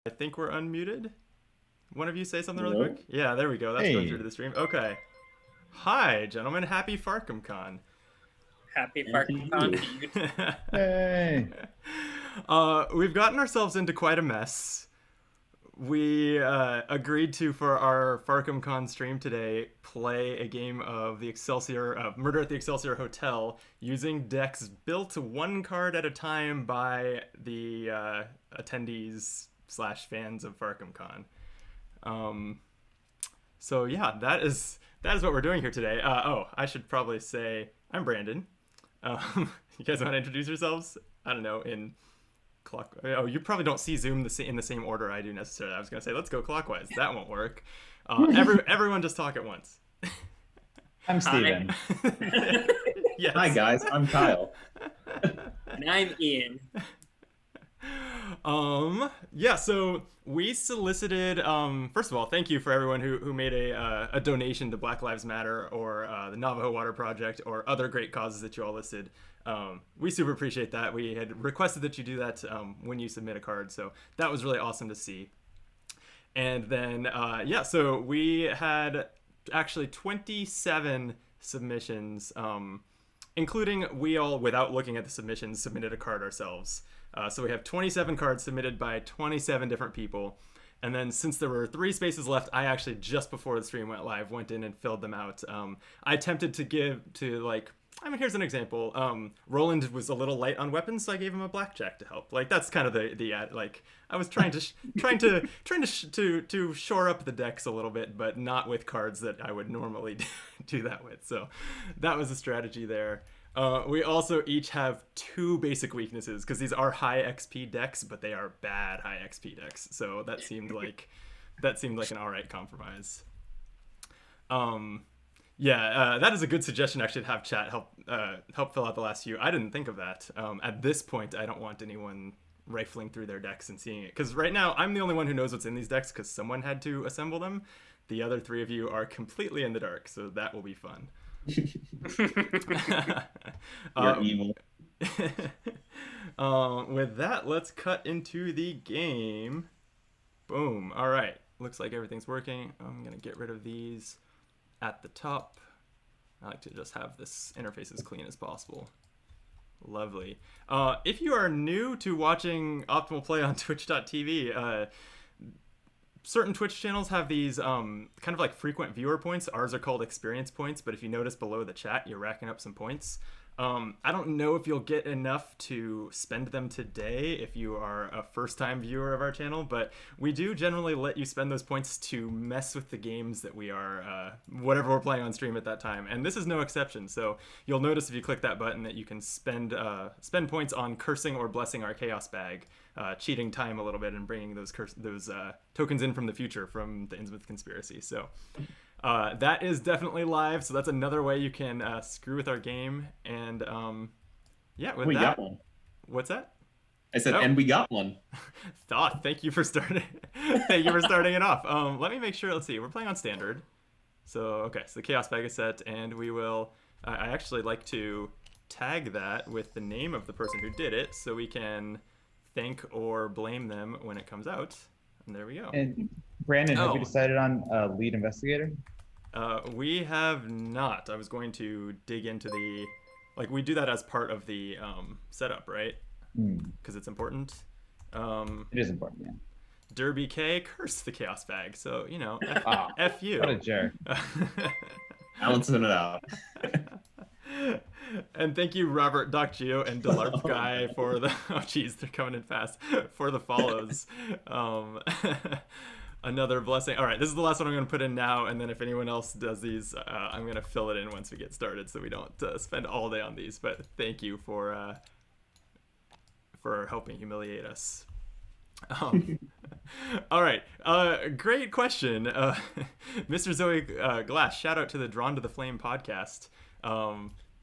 I think we're unmuted. One of you say something really Hello? quick? Yeah, there we go. That's going through Hey, to the stream. Okay. Hi, gentlemen. Happy FarkhamCon. Happy and to FarkhamCon you. to you. Hey. We've gotten ourselves into quite a mess. We agreed to, for our FarkhamCon stream today, play a game of the Excelsior, Murder at the Excelsior Hotel, using decks built one card at a time by the attendees slash fans of FarkhamCon. Um, so yeah, that is what we're doing here today. I should probably say I'm Brandon. You guys want to introduce yourselves? I don't know, in clock. Oh, you probably don't see Zoom in the same order I do necessarily. I was gonna say let's go clockwise. That won't work. Everyone just talk at once. I'm Steven. Yes. Hi, guys. I'm Kyle. And I'm Ian. Yeah, so we solicited, first of all, thank you for everyone who made a donation to Black Lives Matter or the Navajo Water Project or other great causes that you all listed. We super appreciate that. We had requested that you do that when you submit a card, so that was really awesome to see. And then, so we had actually 27 submissions, including we all, without looking at the submissions, submitted a card ourselves. So we have 27 cards submitted by 27 different people. And then since there were 3 spaces left, I actually, just before the stream went live, went in and filled them out. I attempted here's an example. Roland was a little light on weapons, so I gave him a blackjack to help. Like, that's kind of I was trying to shore up the decks a little bit, but not with cards that I would normally do that with. So that was the strategy there. We also each have 2 basic weaknesses, because these are high XP decks, but they are bad high XP decks. So that seemed like an alright compromise. That is a good suggestion, actually, to have chat help fill out the last few. I didn't think of that. At this point, I don't want anyone rifling through their decks and seeing it, because right now I'm the only one who knows what's in these decks, because someone had to assemble them. The other 3 of you are completely in the dark, so that will be fun. You're evil. With that, let's cut into the game. Boom. All right. Looks like everything's working. I'm going to get rid of these at the top. I like to just have this interface as clean as possible. Lovely. If you are new to watching Optimal Play on twitch.tv, certain Twitch channels have these kind of like frequent viewer points. Ours are called experience points, but if you notice below the chat, you're racking up some points. I don't know if you'll get enough to spend them today if you are a first-time viewer of our channel, but we do generally let you spend those points to mess with the games that we are, whatever we're playing on stream at that time, and this is no exception. So you'll notice if you click that button that you can spend points on cursing or blessing our chaos bag, cheating time a little bit and bringing those tokens in from the future from the Innsmouth conspiracy. So that is definitely live, so that's another way you can screw with our game. And We got one. What's that? I said, and we got one. Thank you for starting. Thank you for starting it off. Let me make sure. Let's see. We're playing on standard. So okay, so the chaos bag is set, and we will. I actually like to tag that with the name of the person who did it, so we can thank or blame them when it comes out. And there we go. And Brandon, have you decided on lead investigator? We have not. I was going to dig into we do that as part of the setup, right? Because it's important. It is important, yeah. Derby K cursed the chaos bag, so F you. What a jerk. Balancing it out. And thank you, Robert, Doc Geo, and Delarp Guy for the they're coming in fast, for the follows. Another blessing. All right, this is the last one I'm going to put in now, and then if anyone else does these, I'm going to fill it in once we get started, so we don't spend all day on these. But thank you for helping humiliate us. All right, great question. Mr. Zoe Glass, shout out to the Drawn to the Flame podcast.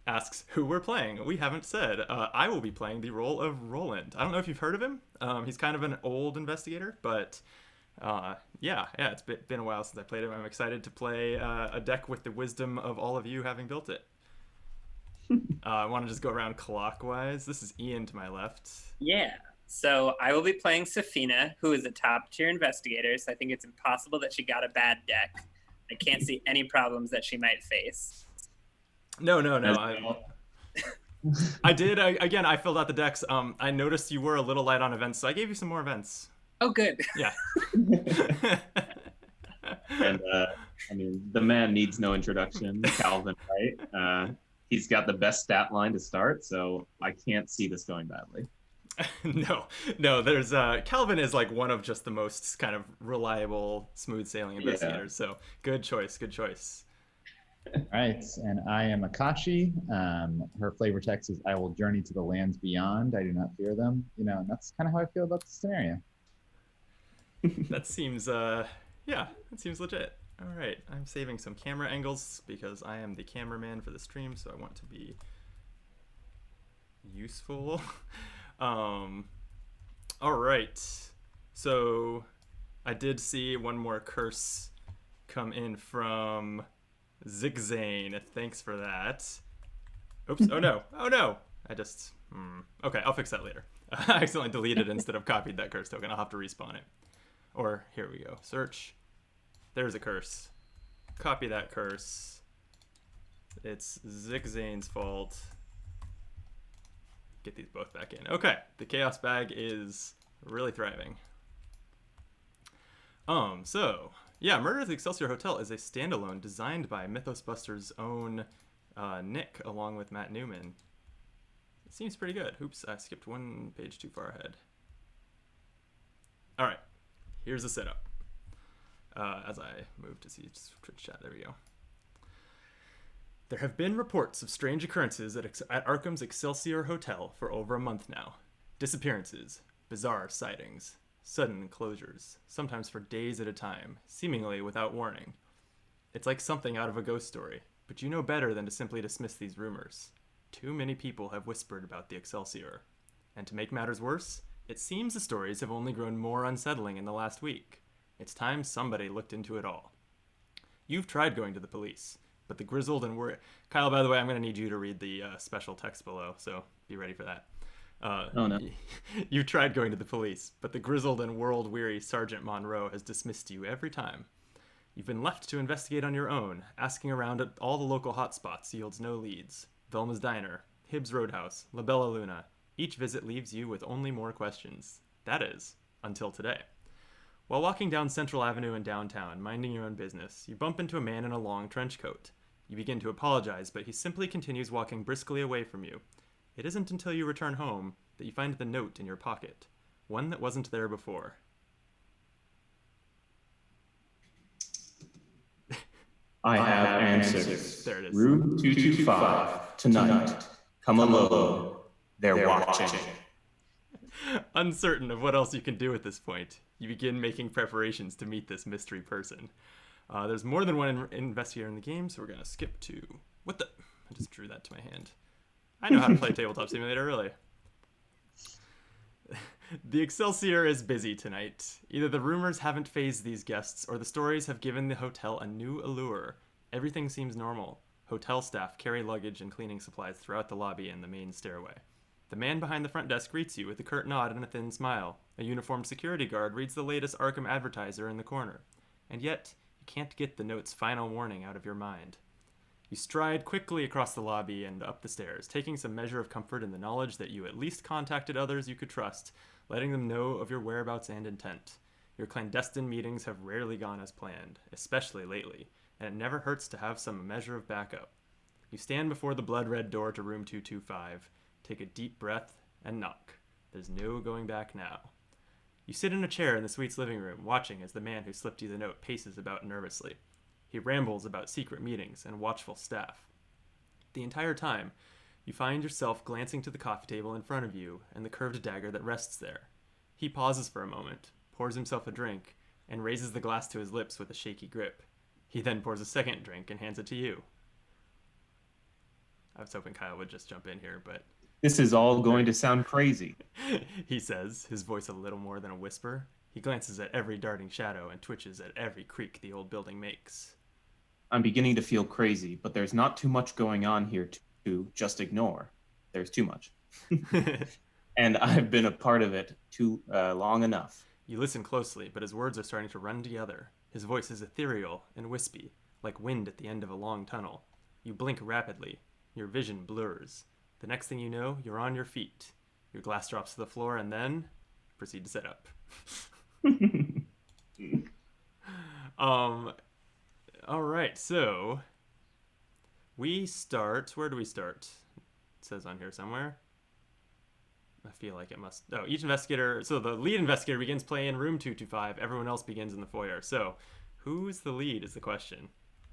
Asks who we're playing. We haven't said. I will be playing the role of Roland. I don't know if you've heard of him. He's kind of an old investigator, but it's been a while since I played him. I'm excited to play a deck with the wisdom of all of you having built it. I want to just go around clockwise. This is Ian to my left. Yeah. So I will be playing Safina, who is a top-tier investigator, so I think it's impossible that she got a bad deck. I can't see any problems that she might face. No. I did. Again, I filled out the decks. I noticed you were a little light on events, so I gave you some more events. Oh, good. Yeah. And I mean, the man needs no introduction, Calvin, right? He's got the best stat line to start, so I can't see this going badly. No. There's Calvin is like one of just the most kind of reliable, smooth sailing investigators. Yeah. So good choice. All right, and I am Akashi. Her flavor text is, "I will journey to the lands beyond. I do not fear them." And that's kind of how I feel about the scenario. That seems, that seems legit. All right, I'm saving some camera angles because I am the cameraman for the stream, so I want to be useful. All right, so I did see one more curse come in from Zigzane. Thanks for that. Oops. Oh no. I just okay, I'll fix that later. I accidentally deleted instead of copied that curse token. I'll have to respawn it. Or here we go. Search. There's a curse. Copy that curse. It's Zigzane's fault. Get these both back in. Okay, the chaos bag is really thriving. So yeah, Murder at the Excelsior Hotel is a standalone designed by Mythos Buster's own Nick, along with Matt Newman. It seems pretty good. Oops, I skipped one page too far ahead. All right, here's the setup. As I move to see Twitch chat, there we go. There have been reports of strange occurrences at Arkham's Excelsior Hotel for over a month now. Disappearances, bizarre sightings, sudden closures, sometimes for days at a time, seemingly without warning. It's like something out of a ghost story, but you know better than to simply dismiss these rumors. Too many people have whispered about the Excelsior. And to make matters worse, it seems the stories have only grown more unsettling in the last week. It's time somebody looked into it all. You've tried going to the police, but the grizzled and worried... Kyle, by the way, I'm going to need you to read the special text below, so be ready for that. Oh, no. You've tried going to the police, but the grizzled and world-weary Sergeant Monroe has dismissed you every time. You've been left to investigate on your own. Asking around at all the local hotspots yields no leads. Velma's Diner, Hibbs Roadhouse, La Bella Luna. Each visit leaves you with only more questions. That is, until today. While walking down Central Avenue in downtown, minding your own business, you bump into a man in a long trench coat. You begin to apologize, but he simply continues walking briskly away from you. It isn't until you return home that you find the note in your pocket, one that wasn't there before. I have answers. There it is. Room 225, tonight. Come alone. They're watching. Uncertain of what else you can do at this point, you begin making preparations to meet this mystery person. There's more than one investigator in the game, so we're going to skip to... What the... I just drew that to my hand. I know how to play Tabletop Simulator, really. The Excelsior is busy tonight. Either the rumors haven't fazed these guests, or the stories have given the hotel a new allure. Everything seems normal. Hotel staff carry luggage and cleaning supplies throughout the lobby and the main stairway. The man behind the front desk greets you with a curt nod and a thin smile. A uniformed security guard reads the latest Arkham advertiser in the corner. And yet, you can't get the note's final warning out of your mind. You stride quickly across the lobby and up the stairs, taking some measure of comfort in the knowledge that you at least contacted others you could trust, letting them know of your whereabouts and intent. Your clandestine meetings have rarely gone as planned, especially lately, and it never hurts to have some measure of backup. You stand before the blood-red door to room 225, take a deep breath, and knock. There's no going back now. You sit in a chair in the suite's living room, watching as the man who slipped you the note paces about nervously. He rambles about secret meetings and watchful staff. The entire time, you find yourself glancing to the coffee table in front of you and the curved dagger that rests there. He pauses for a moment, pours himself a drink, and raises the glass to his lips with a shaky grip. He then pours a second drink and hands it to you. I was hoping Kyle would just jump in here, but... This is all going to sound crazy, he says, his voice a little more than a whisper. He glances at every darting shadow and twitches at every creak the old building makes. I'm beginning to feel crazy, but there's not too much going on here to just ignore. There's too much. and I've been a part of it too long enough. You listen closely, but his words are starting to run together. His voice is ethereal and wispy, like wind at the end of a long tunnel. You blink rapidly. Your vision blurs. The next thing you know, you're on your feet. Your glass drops to the floor, and then proceed to set up. All right, so we start. Where do we start? It says on here somewhere. I feel like it must. Oh, each investigator. So the lead investigator begins play in room 225. Everyone else begins in the foyer. So, who's the lead? Is the question.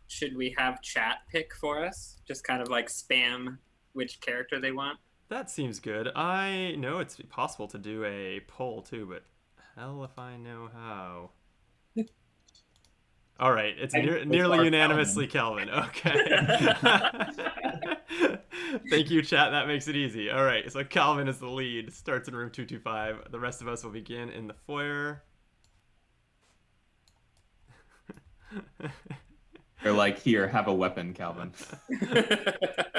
Should we have chat pick for us? Just kind of like spam which character they want. That seems good. I know it's possible to do a poll too, but hell if I know how. All right, it's nearly unanimously Calvin. Okay. Thank you, chat. That makes it easy. All right, so Calvin is the lead. Starts in room 225. The rest of us will begin in the foyer. They're like, here, have a weapon, Calvin.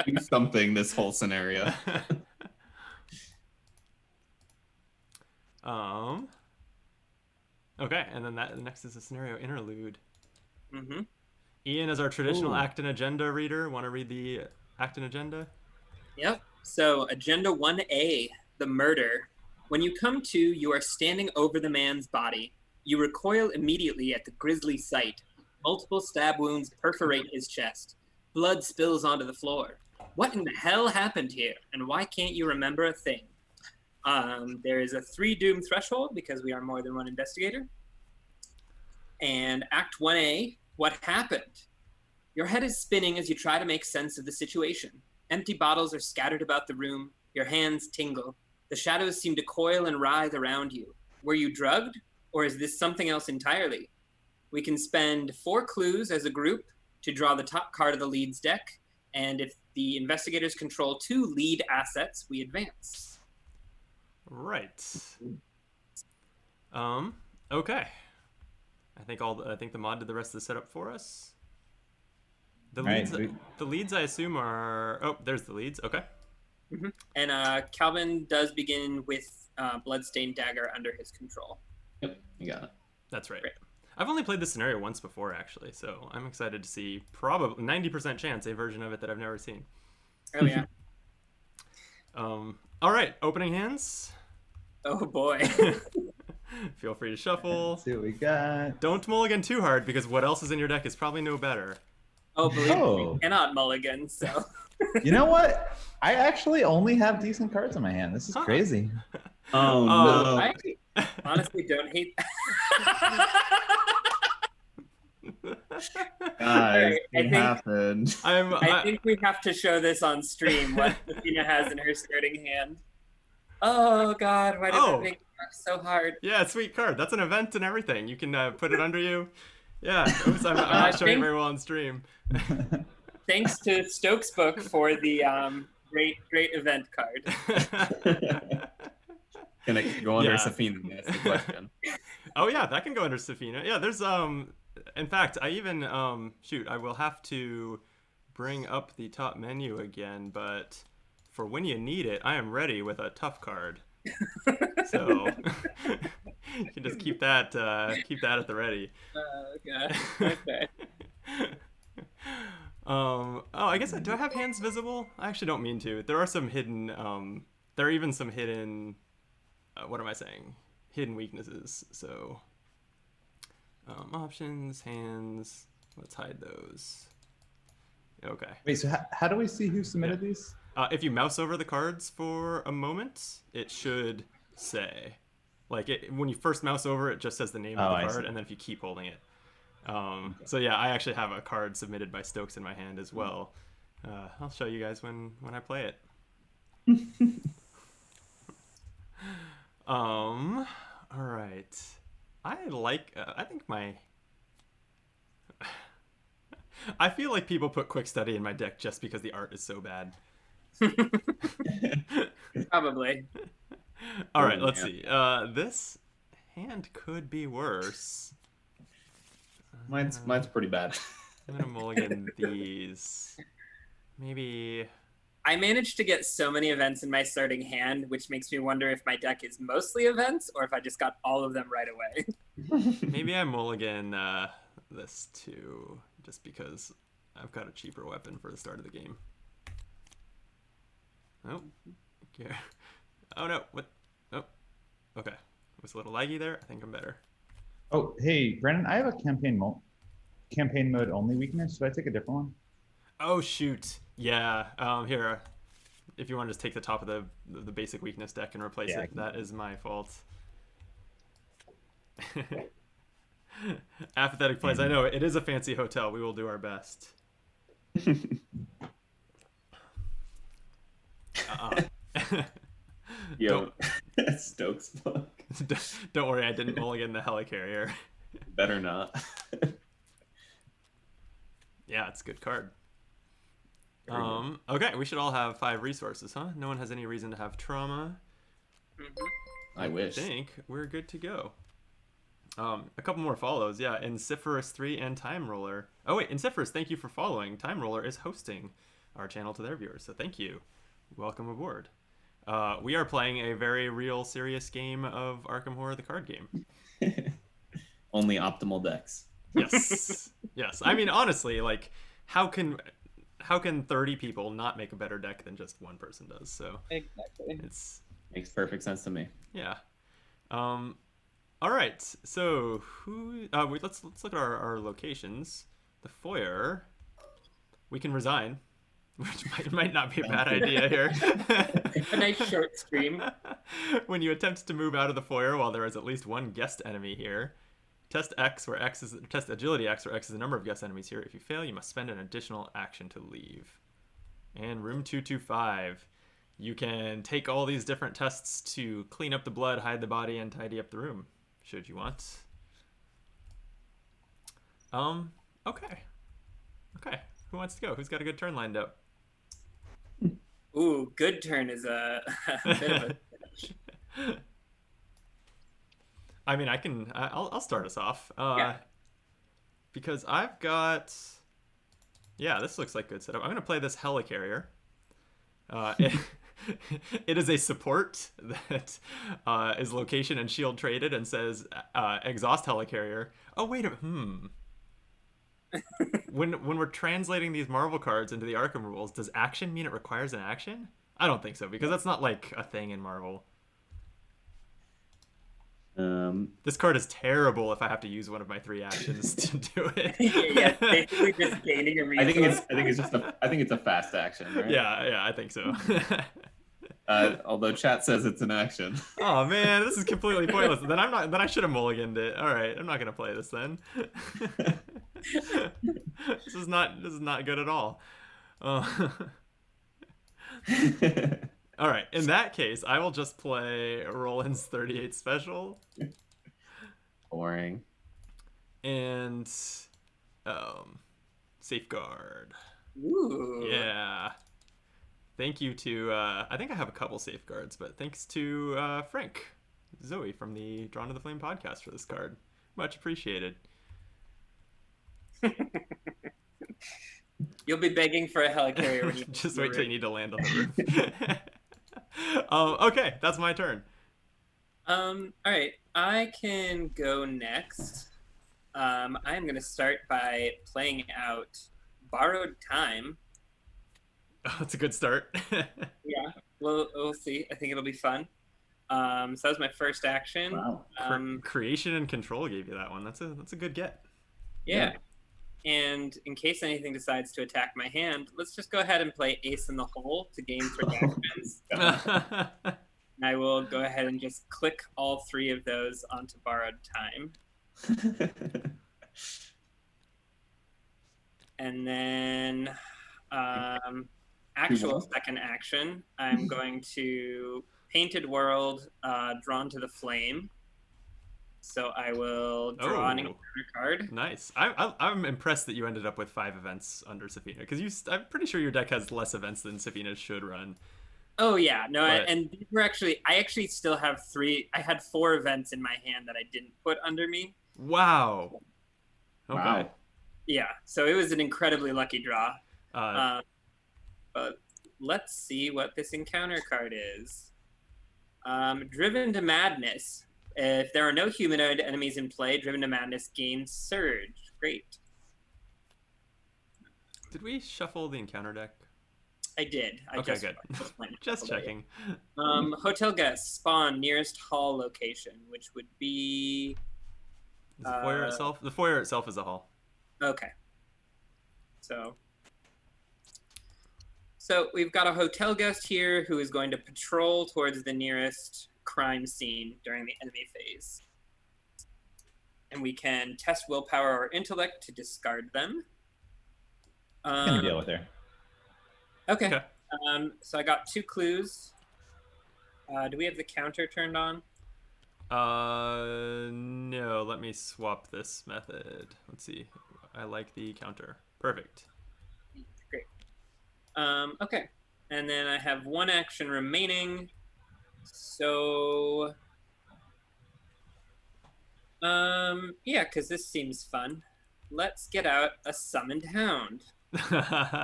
Do something this whole scenario. Okay, and then the next is a scenario interlude. Mm-hmm. Ian, as our traditional act and agenda reader, want to read the act and agenda? Yep. So, Agenda 1A, the murder. When you come to, you are standing over the man's body. You recoil immediately at the grisly sight. Multiple stab wounds perforate his chest. Blood spills onto the floor. What in the hell happened here? And why can't you remember a thing? There is a 3 doom threshold because we are more than one investigator. And Act 1A, what happened? Your head is spinning as you try to make sense of the situation. Empty bottles are scattered about the room. Your hands tingle. The shadows seem to coil and writhe around you. Were you drugged? Or is this something else entirely? We can spend 4 clues as a group to draw the top card of the lead's deck. And if the investigators control 2 lead assets, we advance. Right. Okay. I think the mod did the rest of the setup for us. The leads I assume are... Oh, there's the leads. Okay. Mm-hmm. And Calvin does begin with Bloodstained Dagger under his control. Yep, you got it. That's right. Great. I've only played this scenario once before, actually, so I'm excited to see probably 90% chance a version of it that I've never seen. Oh, yeah. All right, opening hands. Oh, boy. Feel free to shuffle. Let's see what we got. Don't mulligan too hard, because what else is in your deck is probably no better. Oh, believe me, we cannot mulligan, so... You know what? I actually only have decent cards in my hand. This is crazy. Oh, no. I honestly don't hate Guys, I it happened. I think we have to show this on stream, what Athena has in her starting hand. Oh, God, why did that make it so hard? Yeah, sweet card. That's an event and everything. You can put it under you. Yeah, oops, I'm not showing very well on stream. Thanks to Stokes' book for the great event card. Can it go under Safina? That's the question. Oh yeah, that can go under Safina. Yeah, there's in fact, I even I will have to bring up the top menu again, but for when you need it, I am ready with a tough card. So you can just keep that at the ready. Okay. I guess do I have hands visible? I actually don't mean to. There are some hidden. There are even some hidden. What am I saying? Hidden weaknesses. So, options, hands. Let's hide those. Okay. Wait, so how do we see who submitted these? If you mouse over the cards for a moment, it should say, like, when you first mouse over, it just says the name of the card, and then if you keep holding it. So yeah, I actually have a card submitted by Stokes in my hand as well. I'll show you guys when I play it. All right. I feel like people put Quick Study in my deck just because the art is so bad. Probably. All right, let's see. This hand could be worse. Mine's pretty bad. I'm gonna mulligan these. Maybe I managed to get so many events in my starting hand, which makes me wonder if my deck is mostly events or if I just got all of them right away. Maybe I mulligan this too, just because I've got a cheaper weapon for the start of the game. Oh, yeah. Oh no! What? Oh, okay. It was a little laggy there. I think I'm better. Oh, hey, Brandon, I have a campaign mode only weakness. Should I take a different one? Oh shoot! Yeah. Here, if you want to just take the top of the basic weakness deck and replace it, that is my fault. Apathetic plays. I know it is a fancy hotel. We will do our best. Yo, Stokes book. Don't worry, I didn't mulligan the helicarrier. Better not. Yeah, it's a good card. Okay, we should all have 5 resources, huh? No one has any reason to have trauma. I wish. I think we're good to go. A couple more follows, yeah. Enciferous 3 and Time Roller. Oh wait, Enciferous, thank you for following. Time Roller is hosting our channel to their viewers, so thank you. Welcome aboard. We are playing a very real, serious game of Arkham Horror, the card game. Only optimal decks. Yes, yes. I mean, honestly, like, how can 30 people not make a better deck than just one person does? So Exactly. it's Makes perfect sense to me. yeah. All right. So let's look at our locations. The foyer. We can resign, which might not be a bad idea here. A nice short stream. When you attempt to move out of the foyer while there is at least one guest enemy here, test agility X, where X is the number of guest enemies here. If you fail, you must spend an additional action to leave. And room 225. You can take all these different tests to clean up the blood, hide the body, and tidy up the room, should you want. Okay. Who wants to go? Who's got a good turn lined up? Ooh, good turn is a bit of a stretch. I mean, I'll start us off. Yeah. Because I've got... Yeah, this looks like good setup. I'm going to play this helicarrier. It is a support that is location and shield traded and says exhaust helicarrier. Oh, wait a minute. When we're translating these Marvel cards into the Arkham rules, does action mean it requires an action? I don't think so, because that's not like a thing in Marvel. This card is terrible if I have to use one of my 3 actions to do it. Yeah, basically just gaining a resource. I think it's a fast action, right? Yeah, I think so. Although chat says it's an action. Oh man, this is completely pointless. Then I should have mulliganed it. All right, I'm not gonna play this then. This is not good at all. All right, in that case, I will just play Roland's 38 special. Boring. And Safeguard. Ooh. Yeah. Thank you to, I think I have a couple safeguards, but thanks to Frank, Zoe from the Drawn to the Flame podcast for this card. Much appreciated. You'll be begging for a helicarrier when you just wait till you need to land on the roof. Okay, that's my turn. All right, I can go next. I'm going to start by playing out Borrowed Time. Oh, that's a good start. Yeah, we'll see. I think it'll be fun. So that was my first action. Wow. Creation and Control gave you that one. That's a good get. Yeah. And in case anything decides to attack my hand, let's just go ahead and play Ace in the Hole to gain 3 actions. I will go ahead and just click all 3 of those onto Borrowed Time. And then actual second action, I'm going to Painted World, Drawn to the Flame. So I will draw an encounter card. Nice. I'm impressed that you ended up with 5 events under Safina, because I'm pretty sure your deck has less events than Safina should run. Oh yeah, no, But... and these were I actually still have 3. I had 4 events in my hand that I didn't put under me. Wow. Okay. Wow. Yeah, so it was an incredibly lucky draw. But let's see what this encounter card is. Driven to Madness. If there are no humanoid enemies in play, Driven to Madness gains Surge. Great. Did we shuffle the encounter deck? I did. Okay, good. Just checking. Hotel guest spawn nearest hall location, which would be. Is the foyer itself? The foyer itself is a hall. Okay. So we've got a hotel guest here who is going to patrol towards the nearest crime scene during the enemy phase. And we can test willpower or intellect to discard them. I'm gonna deal with her. Okay. So I got 2 clues. Do we have the counter turned on? No. Let me swap this method. Let's see. I like the counter. Perfect. Great. Okay. And then I have 1 action remaining. So, yeah, because this seems fun. Let's get out a summoned hound.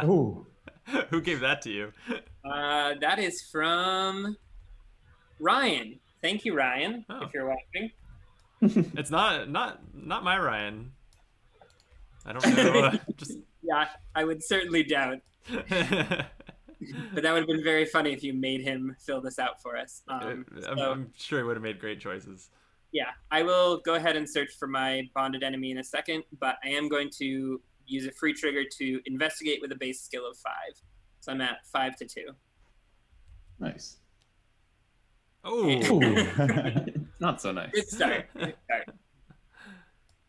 Ooh. Who gave that to you? That is from Ryan. Thank you, Ryan, if you're watching. It's not my Ryan. I don't know. Just Yeah, I would certainly doubt. But that would have been very funny if you made him fill this out for us. I'm sure he would have made great choices. Yeah, I will go ahead and search for my bonded enemy in a second, but I am going to use a free trigger to investigate with a base skill of 5. So I'm at 5 to 2. Nice. Oh, Not so nice. Good start. Good start.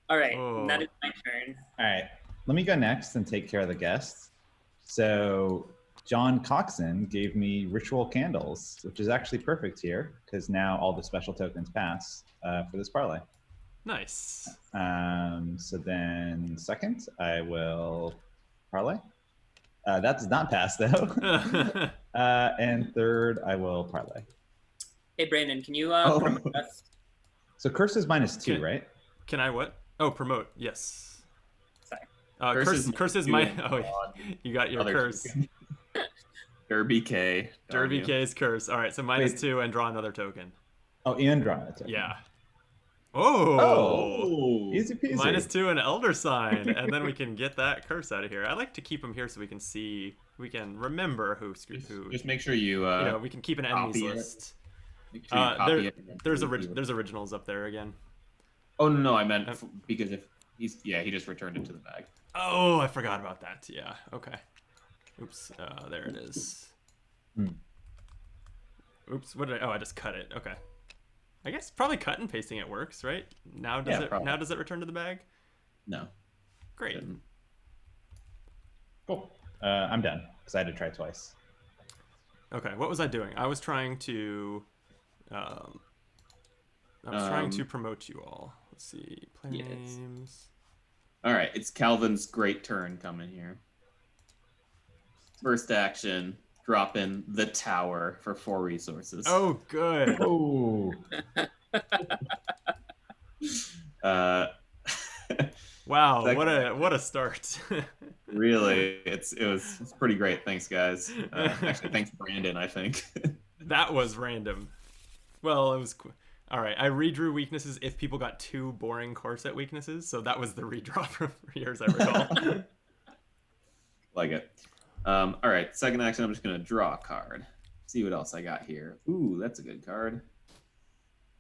All right, Oh. that is my turn. All right, let me go next and take care of the guests. So John Coxon gave me ritual candles, which is actually perfect here because now all the special tokens pass for this parlay. nice. So then second, I will parlay. That does not pass though. And third, I will parlay. Hey, Brandon, can you promote us? So curse is -2, right? Can I what? Oh, promote. Yes. Sorry. Curse is my. Oh, you got your Other curse. token. Derby K. darn Derby you. K's curse. All right, so -2 and draw another token. Oh, and draw it. Yeah. Oh. Oh. Easy peasy. -2 and Elder Sign, and then we can get that curse out of here. I like to keep them here so we can see, we can remember who. Just make sure you. We can keep an enemies copy it. list. Make sure you copy it and then There's preview it. originals up there again. Oh no, I meant because if he just returned it to the bag. Oh, I forgot about that. Yeah. Okay. Oops. There it is. Oops. What did I? Oh, I just cut it. Okay. I guess probably cut and pasting it works, right? Now does it return to the bag? No. Great. Shouldn't. Cool. I'm done because I had to try twice. Okay. What was I doing? I was trying to. Trying to promote you all. Let's see. Play Yes. names. All right, it's Calvin's great turn coming here. First action, drop in the tower for 4 resources. Oh, good. Oh. Wow. Second. What a start. Really, it's pretty great. Thanks, guys. Actually, thanks, Brandon. I think. That was random. Well, it was. All right, I redrew weaknesses if people got 2 boring corset weaknesses, so that was the redraw from yours, I recall. Like it. All right, second action, I'm just going to draw a card. See what else I got here. Ooh, that's a good card.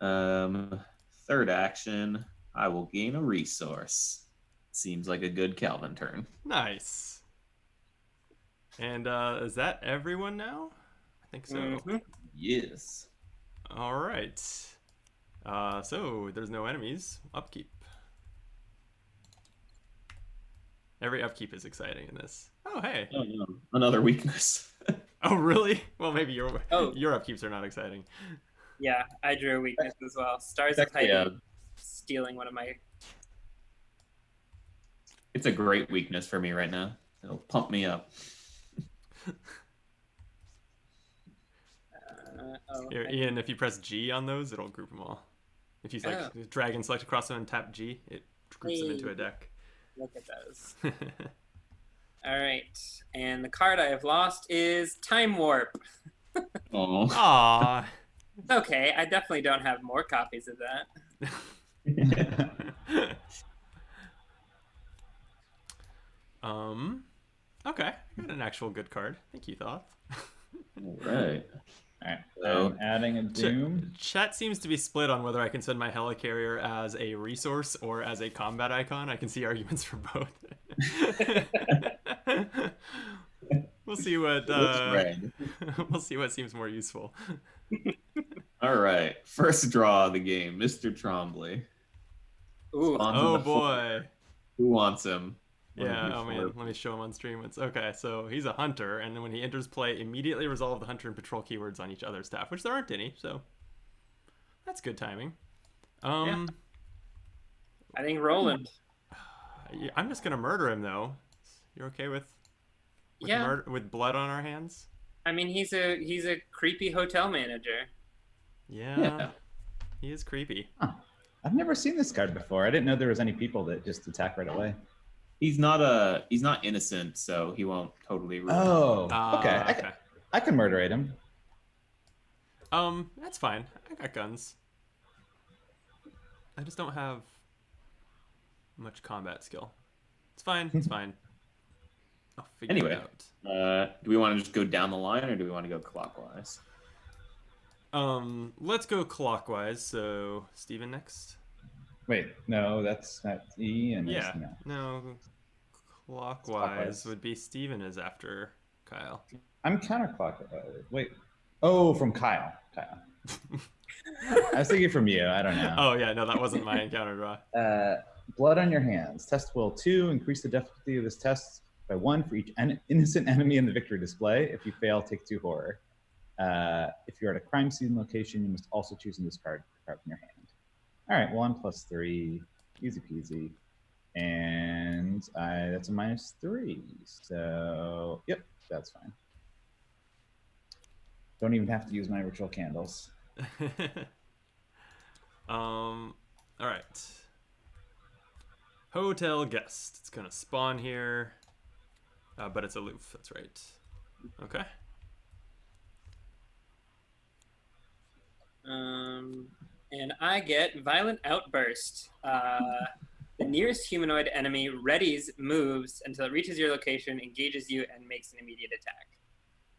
Third action, I will gain a resource. Seems like a good Calvin turn. Nice. And is that everyone now? I think so. Mhm. Yes. All right. So there's no enemies. Upkeep. Every upkeep is exciting in this. Oh, hey. Oh, no. Another weakness. Oh, really? Well, maybe your Oh. upkeeps are not exciting. Yeah, I drew a weakness as well. Stars of Actually, Titan stealing one of my. it's a great weakness for me right now. It'll pump me up. Here, Ian, if you press G on those, it'll group them all. If you drag and select across them and tap G, it groups them into a deck. Look at those. All right. And the card I have lost is Time Warp. Oh. Aw. Okay, I definitely don't have more copies of that. Okay. Got an actual good card. Thank you, Thoth. All right. All right. So- I'm adding a Doom. Chat seems to be split on whether I can send my helicarrier as a resource or as a combat icon. I can see arguments for both. We'll see what Looks red. we'll see what seems more useful. All right. First draw of the game, Mr. Trombley. Ooh. Spawns on Oh the floor. boy. Who wants him? Yeah, oh man, let me show him on stream. It's okay, so he's a hunter, and then when he enters play, immediately resolve the hunter and patrol keywords on each other's staff, which there aren't any, so that's good timing. I think Roland. I'm just gonna murder him though. You're okay with Yeah. with blood on our hands? I mean, he's a creepy hotel manager. Yeah. He is creepy. Huh. I've never seen this card before. I didn't know there was any people that just attack right away. He's not innocent, so he won't totally ruin it. Oh, okay. Okay. I can murderate him. That's fine. I got guns. I just don't have much combat skill. It's fine. It's fine. I'll figure Anyway. it out. Do we want to just go down the line, or do we want to go clockwise? Let's go clockwise. So Steven next. Wait, no, that's not E and Yeah. it's no. No. Clockwise Clockwise. would be Steven is after Kyle. I'm counterclockwise. Wait. Oh, from Kyle. Kyle. I was thinking from you. I don't know. Oh yeah, no, that wasn't my encounter draw. Blood on your hands. Test will 2. Increase the difficulty of this test by 1 for each innocent enemy in the victory display. If you fail, take 2 horror. If you're at a crime scene location, you must also choose and discard a card from your hand. All right, 1 + 3, easy peasy, and that's a -3. So yep, that's fine. Don't even have to use my ritual candles. All right. Hotel guest. It's gonna spawn here, but it's aloof. That's right. Okay. And I get Violent Outburst. The nearest humanoid enemy readies, moves until it reaches your location, engages you, and makes an immediate attack.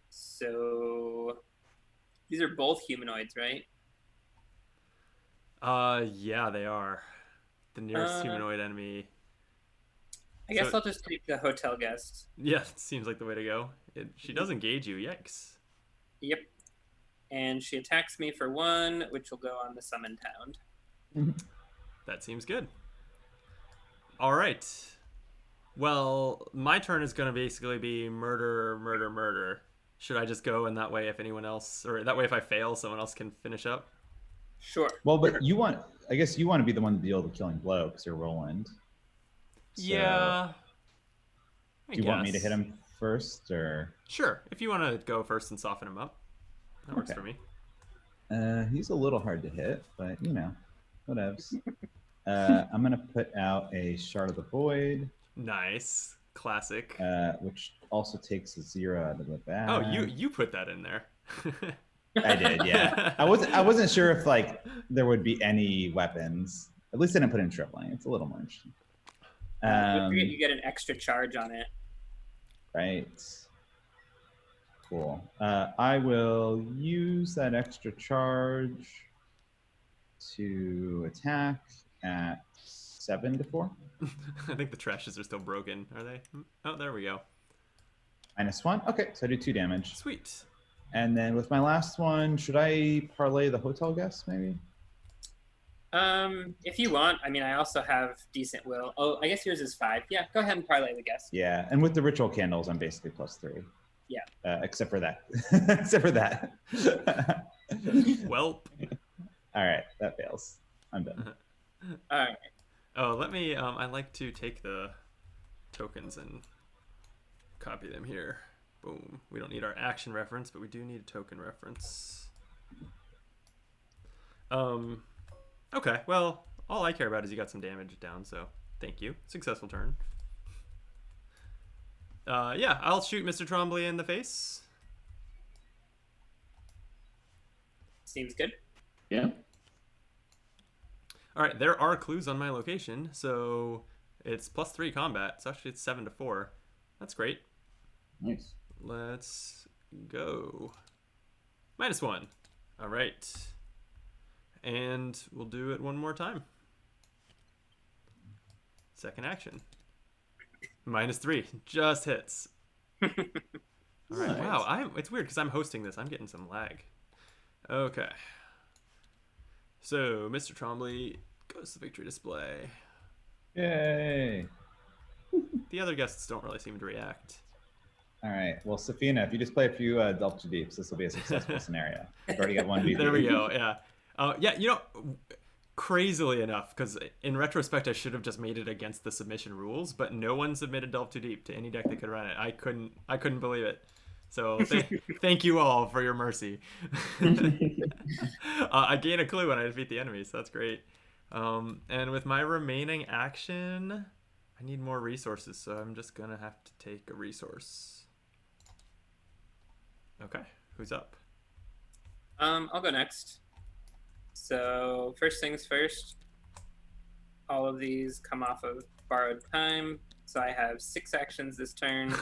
So these are both humanoids, right? Yeah, they are. The nearest humanoid enemy. I guess So- I'll just take the hotel guest. Yeah, seems like the way to go. She does engage you. Yikes. Yep. And she attacks me for 1, which will go on the summoned hound. That seems good. All right. Well, my turn is going to basically be murder, murder, murder. Should I just go, and that way if anyone else, or that way if I fail, someone else can finish up? Sure. Well, but I guess you want to be the one to deal with the killing blow because you're Roland. So, Yeah. I Do you want me to guess. hit him first, or? Sure. If you want to go first and soften him up, that works Okay. for me. He's a little hard to hit, but whatevs. I'm gonna put out a Shard of the Void, Nice. Classic. which also takes a 0 out of the bag. Oh, you put that in there. I did, yeah. I wasn't sure if there would be any weapons. At least I didn't put in tripling. It's a little more interesting. You get an extra charge on it. Right. Cool. I will use that extra charge to attack at 7 to 4. I think the trashes are still broken. Are they? Oh, there we go. -1. Okay, so I do 2 damage. Sweet. And then with my last one, should I parlay the hotel guest maybe? If you want, I mean, I also have decent will. Oh, I guess yours is 5. Yeah, go ahead and parlay the guess. Yeah, and with the ritual candles, I'm basically +3. Yeah. Except for that. Except for that. Welp. All right, that fails. I'm done. All right. Oh, let me. I like to take the tokens and copy them here. Boom. We don't need our action reference, but we do need a token reference. Okay. Well, all I care about is you got some damage down, so thank you. Successful turn. Yeah, I'll shoot Mr. Trombley in the face. Seems good. Yeah. All right, there are clues on my location, so it's +3 combat. So actually, it's 7 to 4. That's great. Nice. Let's go. -1. All right. And we'll do it one more time. Second action. -3. Just hits. All right. Nice. Wow. It's weird because I'm hosting this. I'm getting some lag. Okay. So, Mr. Trombley goes to victory display. Yay! The other guests don't really seem to react. All right. Well, Safina, if you just play a few Delta Deeps, this will be a successful scenario. You've already got one VP. There we go. Yeah. Yeah, crazily enough, because in retrospect, I should have just made it against the submission rules, but no one submitted Delve Too Deep to any deck that could run it. I couldn't believe it. So thank you all for your mercy. I gain a clue when I defeat the enemy, so that's great. And with my remaining action, I need more resources, so I'm just gonna have to take a resource. Okay, who's up? I'll go next. So first things first, all of these come off of borrowed time. So I have 6 actions this turn.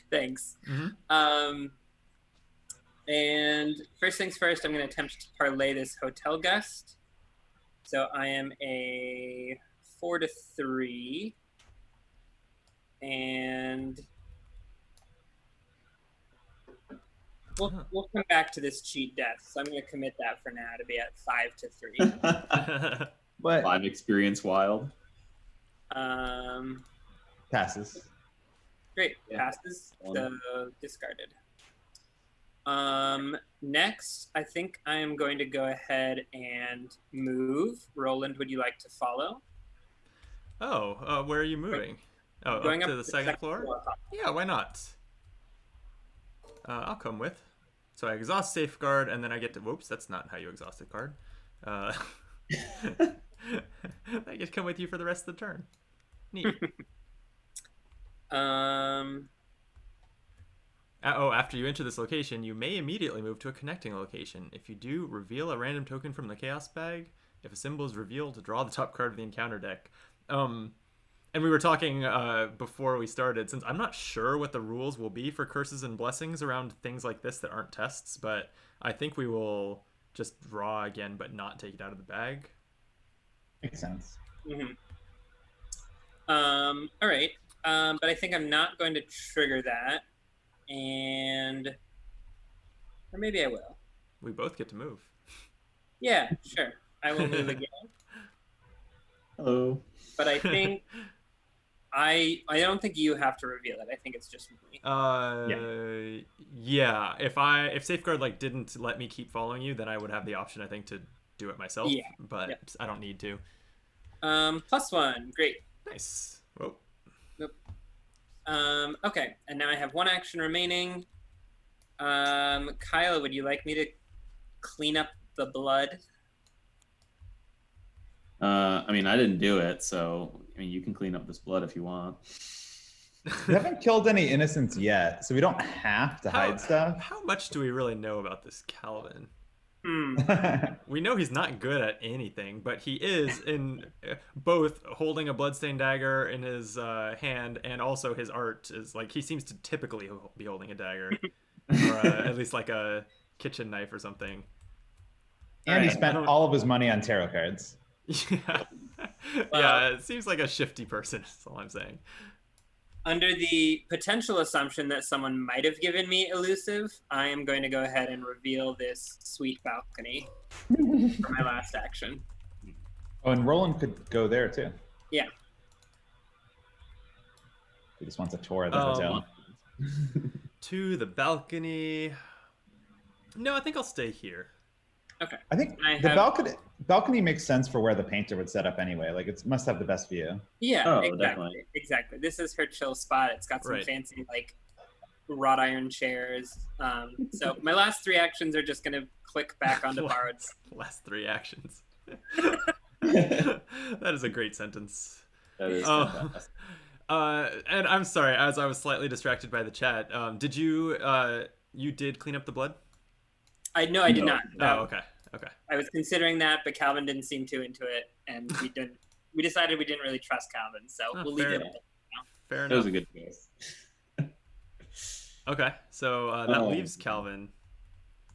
Thanks. Mm-hmm. And first things first, I'm going to attempt to parlay this hotel guest. So I am a 4 to 3. And we'll come back to this cheat death. So I'm going to commit that for now to be at 5 to 3. What? 5 experience wild. Passes. Great. Yeah. Passes. Discarded. Next, I think I am going to go ahead and move. Roland, would you like to follow? Oh, where are you moving? Oh, Going up to the second floor? Yeah, why not? I'll come with. So I exhaust Safeguard, and then I get to... Whoops, that's not how you exhaust a card. I get to come with you for the rest of the turn. Neat. After you enter this location, you may immediately move to a connecting location. If you do, reveal a random token from the Chaos bag. If a symbol is revealed, draw the top card of the encounter deck. And we were talking before we started, since I'm not sure what the rules will be for curses and blessings around things like this that aren't tests, but I think we will just draw again, but not take it out of the bag. Makes sense. Mm-hmm. All right. But I think I'm not going to trigger that. Or maybe I will. We both get to move. Yeah, sure. I will move again. Hello. But I think I don't think you have to reveal it. I think it's just me. Yeah. If Safeguard didn't let me keep following you, then I would have the option, I think, to do it myself. Yeah. But Yep. I don't need to. +1. Great. Nice. Whoa. Okay, and now I have 1 action remaining. Kyla, would you like me to clean up the blood? I mean, I didn't do it, so you can clean up this blood if you want. We haven't killed any innocents yet, so we don't have to hide stuff. How much do we really know about this Calvin? Hmm. We know he's not good at anything, but he is in both holding a bloodstained dagger in his hand, and also his art is he seems to typically be holding a dagger, or at least a kitchen knife or something. And he spent all of his money on tarot cards. Yeah. Yeah, it seems like a shifty person, that's all I'm saying. Under the potential assumption that someone might have given me elusive, I am going to go ahead and reveal this sweet balcony for my last action. Oh, and Roland could go there too. Yeah. He just wants a tour of the hotel. To the balcony. No, I think I'll stay here. Okay. I think the balcony makes sense for where the painter would set up anyway. It must have the best view. Yeah, Oh, exactly. definitely. Exactly. This is her chill spot. It's got some Right. fancy wrought iron chairs. So my last 3 actions are just gonna click back onto borrowed. Last 3 actions. That is a great sentence. That is Oh. fantastic. And I'm sorry, as I was slightly distracted by the chat. Did you you did clean up the blood? I did No. not. Oh, okay. Okay. I was considering that, but Calvin didn't seem too into it, and we didn't. We decided we didn't really trust Calvin, so Oh, we'll leave fair it. enough. Fair That was enough. a good choice. Okay, so that Oh. leaves Calvin.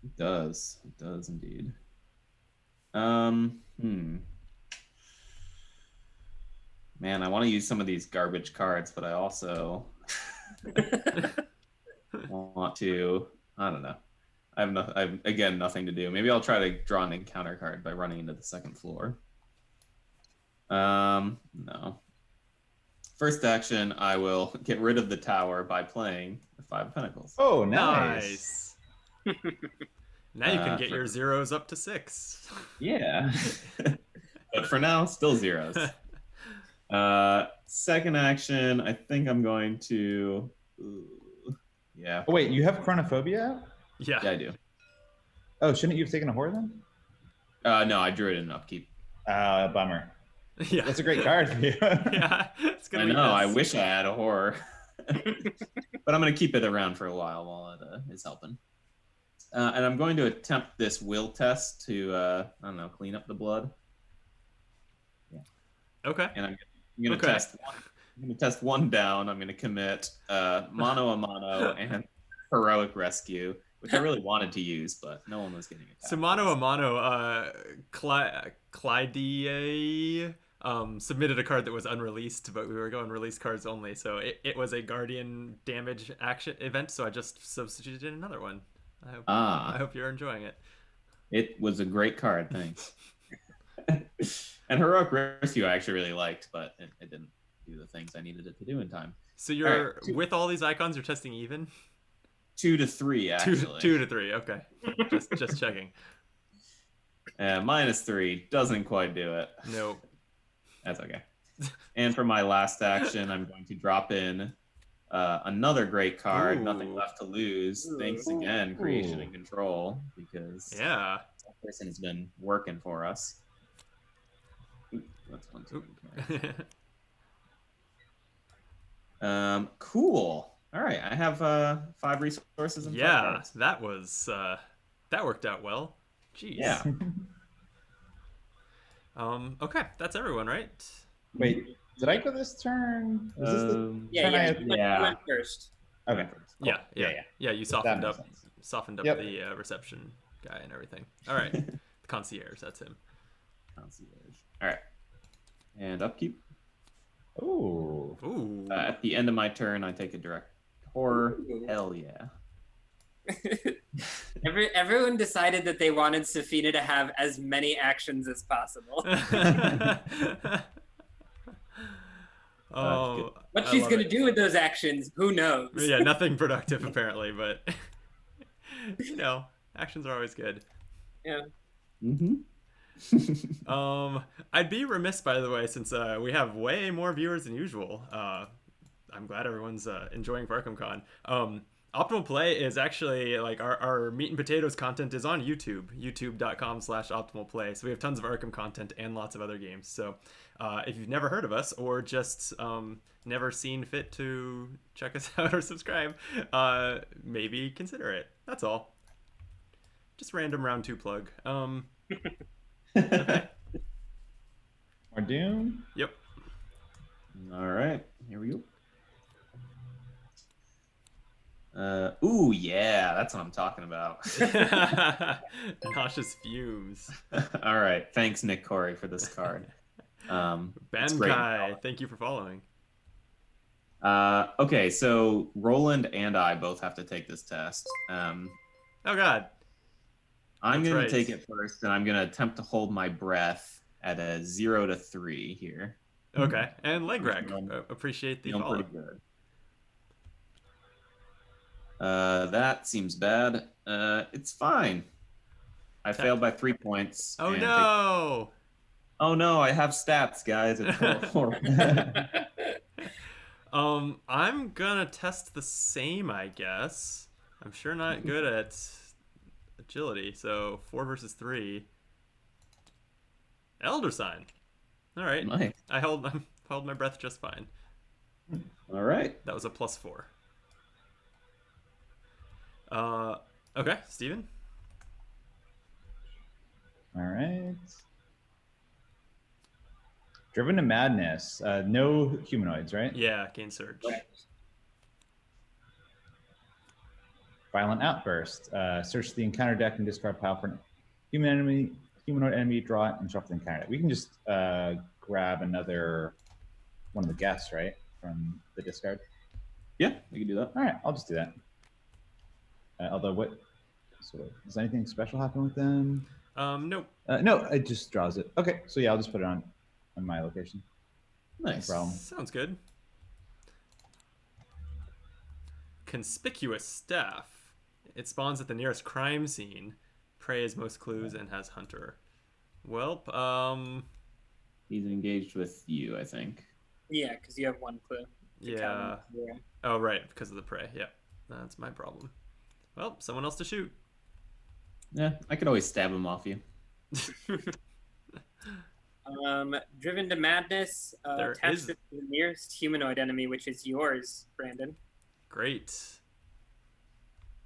It does. It does indeed. Man, I want to use some of these garbage cards, but I also want to. I don't know. I have again nothing to do. Maybe I'll try to draw an encounter card by running into the second floor. No. First action, I will get rid of the tower by playing the 5 of Pentacles. Oh, nice. Now you can get your zeros up to 6. Yeah. But for now, still zeros. Second action, I think I'm going to. Yeah. Oh, wait, you have Chronophobia out? Yeah. Yeah, I do. Oh, shouldn't you have taken a horror then? No, I drew it in upkeep. Bummer. Yeah. That's a great card for you. Yeah. It's I gonna be know. I this. wish I had a horror, but I'm going to keep it around for a while it is helping. And I'm going to attempt this will test to I don't know, clean up the blood. Okay. And I'm going to Okay. test one. I'm going to test one down. I'm going to commit mano a mano and heroic rescue, which I really wanted to use, but no one was getting it. So mano a mano, Clyde submitted a card that was unreleased, but we were going release cards only, so it was a guardian damage action event, so I just substituted in another one. I hope you're enjoying it. It was a great card, thanks. And heroic rescue I actually really liked, but it didn't do the things I needed it to do in time. So you're All right. with all these icons, you're testing even? 2 to 3 actually. 2 to 3, okay. just checking. -3 doesn't quite do it. No. That's okay. And for my last action, I'm going to drop in another great card, Ooh. Nothing Left to Lose. Thanks again, Creation and Control, because Yeah. that person has been working for us. Ooh, that's one too many. Cool. All right, I have 5 resources and 5 Yeah, cards. that was that worked out well. Jeez. Yeah. Okay, that's everyone, right? Wait, did I go this turn? Was this the... Yeah, Turn I yeah. have- You went first. Okay. Yeah, Yeah, yeah, yeah. yeah. You That softened makes up, sense. softened up Yep. the reception guy and everything. All right, the concierge. That's him. Concierge. All right. And upkeep. Ooh. Ooh. At the end of my turn, I take a direct horror. Ooh. Hell yeah. Everyone decided that they wanted Safina to have as many actions as possible. Oh, What I she's love gonna it. do with those actions, who knows? Yeah, nothing productive apparently, but actions are always good. Yeah. Mm-hmm. I'd be remiss, by the way, since we have way more viewers than usual. I'm glad everyone's enjoying FarkhamCon. Optimal Play is actually like our meat and potatoes content is on YouTube, youtube.com/optimalplay. So we have tons of Arkham content and lots of other games. So if you've never heard of us or just never seen fit to check us out or subscribe, maybe consider it. That's all. Just random round 2 plug. Okay. More Doom? Yep. All right, here we go. Ooh, yeah, that's what I'm talking about. Nauseous fumes. All right, thanks, Nick Corey, for this card. It's great. Bankai, thank you for following. Okay, so Roland and I both have to take this test. Oh God. I'm That's going right. to take it first, and I'm going to attempt to hold my breath at a 0 to 3 here. Okay, and leg rack. Feeling- Appreciate the Feeling follow. pretty good. That seems bad. It's fine. I failed by 3 points. Oh and no. Oh no, I have stats, guys. It's horrible. I'm gonna test the same, I guess. I'm sure not good at agility, so 4 versus 3. Elder Sign. All right. Nice. I held my breath just fine. All right. That was a +4. Okay, Steven. All right. Driven to Madness. No humanoids, right? Yeah, gain surge. Violent Outburst. Search the encounter deck and discard pile for an humanoid enemy, draw it, and shuffle the encounter deck. We can just grab another one of the guests, right? From the discard. Yeah, we can do that. All right, I'll just do that. Although, so does anything special happen with them? Nope. No, it just draws it. Okay, so yeah, I'll just put it on my location. Nice. No problem. Sounds good. Conspicuous Staff. It spawns at the nearest crime scene. Prey has most clues and has Hunter. Welp, He's engaged with you, I think. Yeah, because you have 1 clue. yeah. Oh, right, because of the prey. Yeah, that's my problem. Well, someone else to shoot. Yeah, I could always stab him off you. Driven to Madness. There Attach is- this to the nearest humanoid enemy, which is yours, Brandon. Great.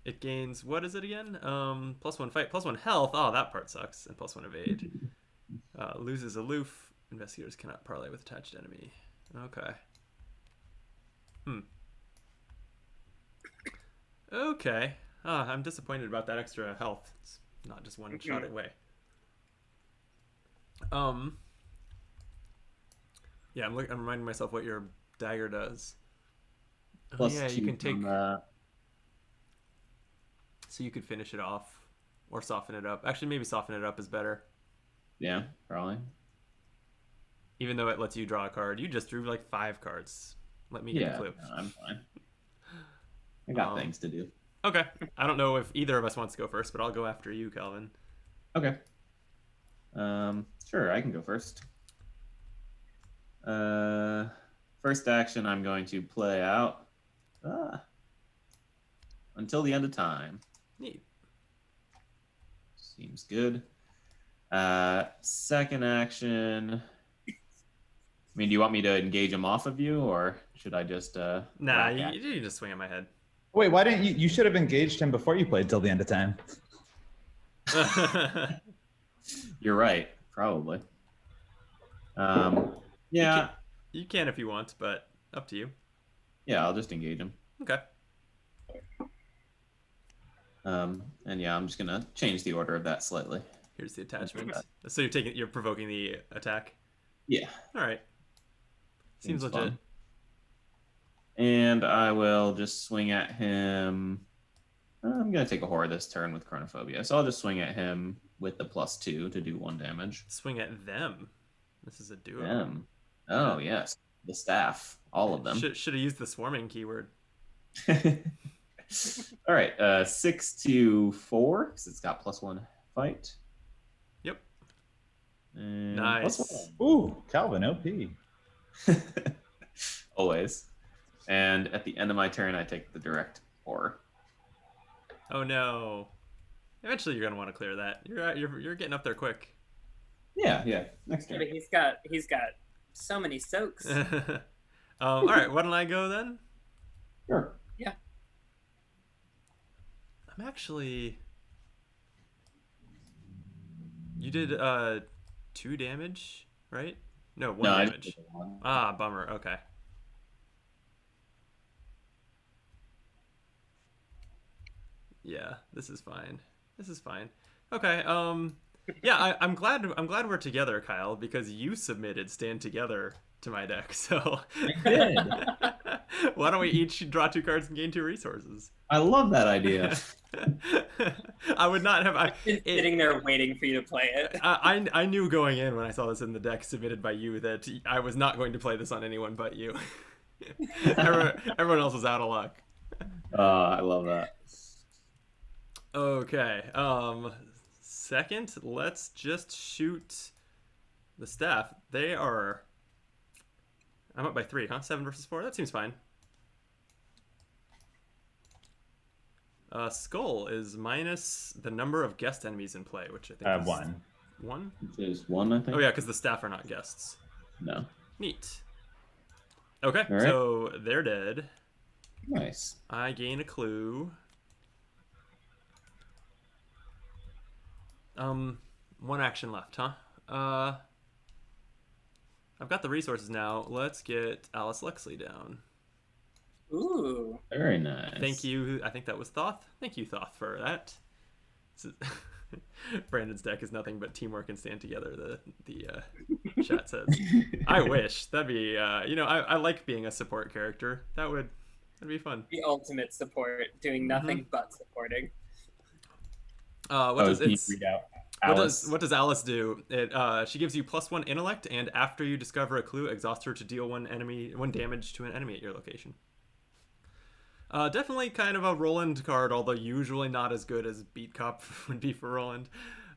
It gains, what is it again? +1 fight, +1 health. Oh, that part sucks. And +1 evade. Loses aloof. Investigators cannot parlay with attached enemy. Okay. Okay. I'm disappointed about that extra health. It's not just one shot away. Yeah, I'm reminding myself what your dagger does. Plus yeah, you two can take. from that. So you could finish it off, or soften it up. Actually, maybe soften it up is better. Yeah, probably. Even though it lets you draw a card, you just drew like 5 cards. Let me get Yeah, the clue. no, I'm fine. I got things to do. Okay. I don't know if either of us wants to go first, but I'll go after you, Calvin. Okay. Sure, I can go first. First action, I'm going to play out until the end of time. Neat. Seems good. Second action. I mean, do you want me to engage him off of you, or should I just Nah, whack at you just swing at my head. Wait, why didn't you? You should have engaged him before you played till the end of time. You're right, probably. Yeah, You can if you want, but up to you. yeah, I'll just engage him. Okay. And yeah, I'm just gonna change the order of that slightly. Here's the attachment. So you're provoking the attack. Yeah. All right. Seems legit. fun. And I will just swing at him. I'm gonna take a horror this turn with Chronophobia, so I'll just swing at him with the +2 to do 1 damage. Swing at them. This is a duo. Them. Oh yes, the staff, all of them. Should have used the swarming keyword. All right, 6 to 4 because it's got +1 fight. Yep. And Nice. Ooh, Calvin, OP. +1. Always. And at the end of my turn, I take the direct horror. Oh no. Eventually, you're gonna want to clear that. You're getting up there quick. Yeah. Next Yeah, turn. but he's got so many soaks. All right. Why don't I go then? Sure. I'm actually. You did 2 damage, right? No, 1 No, I damage. just did 1. Ah, bummer. Okay. Yeah, this is fine. Okay. Yeah, I'm glad we're together, Kyle, because you submitted Stand Together to my deck. So did. why don't we each draw 2 cards and gain 2 resources? I love that idea. I would not have. I've been sitting there waiting for you to play it. I knew going in when I saw this in the deck submitted by you that I was not going to play this on anyone but you. Everyone else was out of luck. I love that. Okay. Second, let's just shoot the staff. They are. I'm up by 3, huh? 7 versus 4. That seems fine. Skull is minus the number of guest enemies in play, which I think is 1. 1. There's 1, I think. Oh yeah, because the staff are not guests. No. Neat. Okay, All right. so they're dead. Nice. I gain a clue. One action left, huh? I've got the resources now. Let's get Alice Lexley down. Ooh. Very nice. Thank you. I think that was Thoth. Thank you, Thoth, for that. Brandon's deck is nothing but teamwork and stand together. The chat says. I wish that'd be. I like being a support character. That'd be fun. The ultimate support, doing nothing but supporting. What does can you it's? read out Alice? What does Alice do? She gives you +1 intellect, and after you discover a clue, exhaust her to deal one damage to an enemy at your location. Definitely kind of a Roland card, although usually not as good as Beat Cop would be for Roland.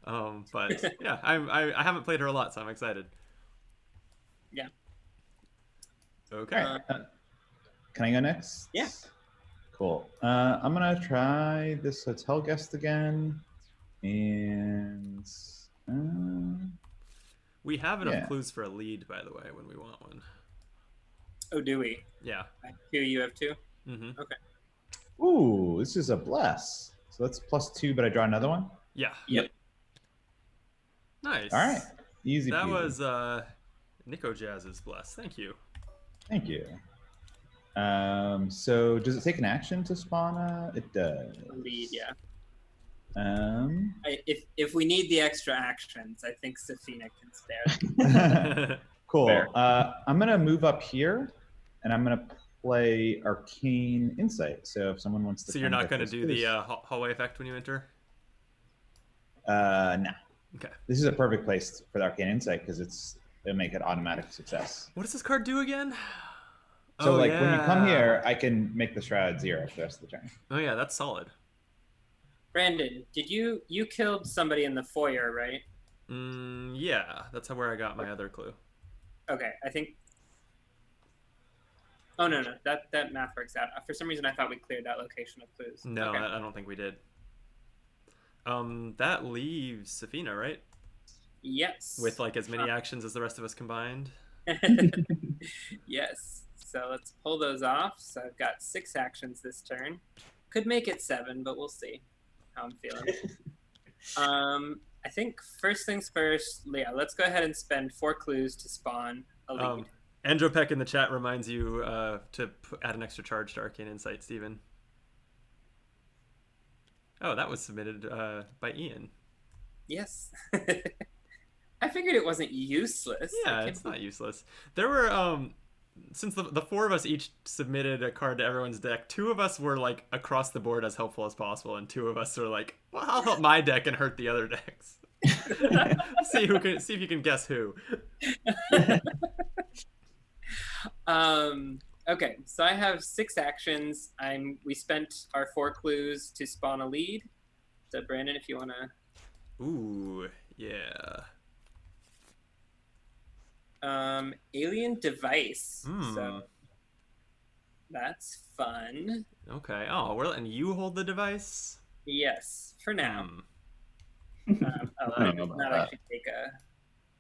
But yeah, I haven't played her a lot, so I'm excited. Yeah. Okay. Can I go next? Yeah. Cool. I'm gonna try this hotel guest again, and we have enough yeah. clues for a lead, by the way, when we want one. Oh, do we? Yeah. I have 2, you have 2? Mm-hmm. Okay. Ooh, this is a bless. So that's +2, but I draw another one. Yeah. Yep. Nice. All right, easy. That peasy. was Nico Jazz's bless. Thank you. Thank you. So does it take an action to spawn a? It does. Lead, yeah. If we need the extra actions, I think Safina can spare. Cool. Fair. I'm gonna move up here, and I'm gonna play Arcane Insight. So if someone wants to, So you're not going to to do the hallway effect when you enter? no. Okay. This is a perfect place for the Arcane Insight because it'll make it automatic success. What does this card do again? So when you come yeah. here, I can make the shroud 0 for the rest of the turn. Oh yeah, that's solid. Brandon, did you killed somebody in the foyer, right? Yeah, that's where I got my other clue. Okay, I think. Oh no, that math works out. For some reason, I thought we cleared that location of clues. No, okay. I don't think we did. That leaves Safina, right? Yes. With like as many actions as the rest of us combined. Yes. So let's pull those off. So I've got 6 actions this turn. Could make it 7, but we'll see how I'm feeling. I think first things first, Leah, let's go ahead and spend 4 clues to spawn a lead. Andropek in the chat reminds you to add an extra charge to Arcane Insight, Steven. Oh, that was submitted by Ian. Yes. I figured it wasn't useless. Yeah, it's not useless. There were, since the 4 of us each submitted a card to everyone's deck, 2 of us were like across the board as helpful as possible, and 2 of us were like, well, I'll help my deck and hurt the other decks. see if you can guess who. Okay, so I have 6 actions. We spent our 4 clues to spawn a lead. So Brandon, if you wanna. Ooh, yeah. Alien device. Hmm. So that's fun. Okay. Oh, we're letting you hold the device? Yes, for now. I don't know about Not that. actually take a.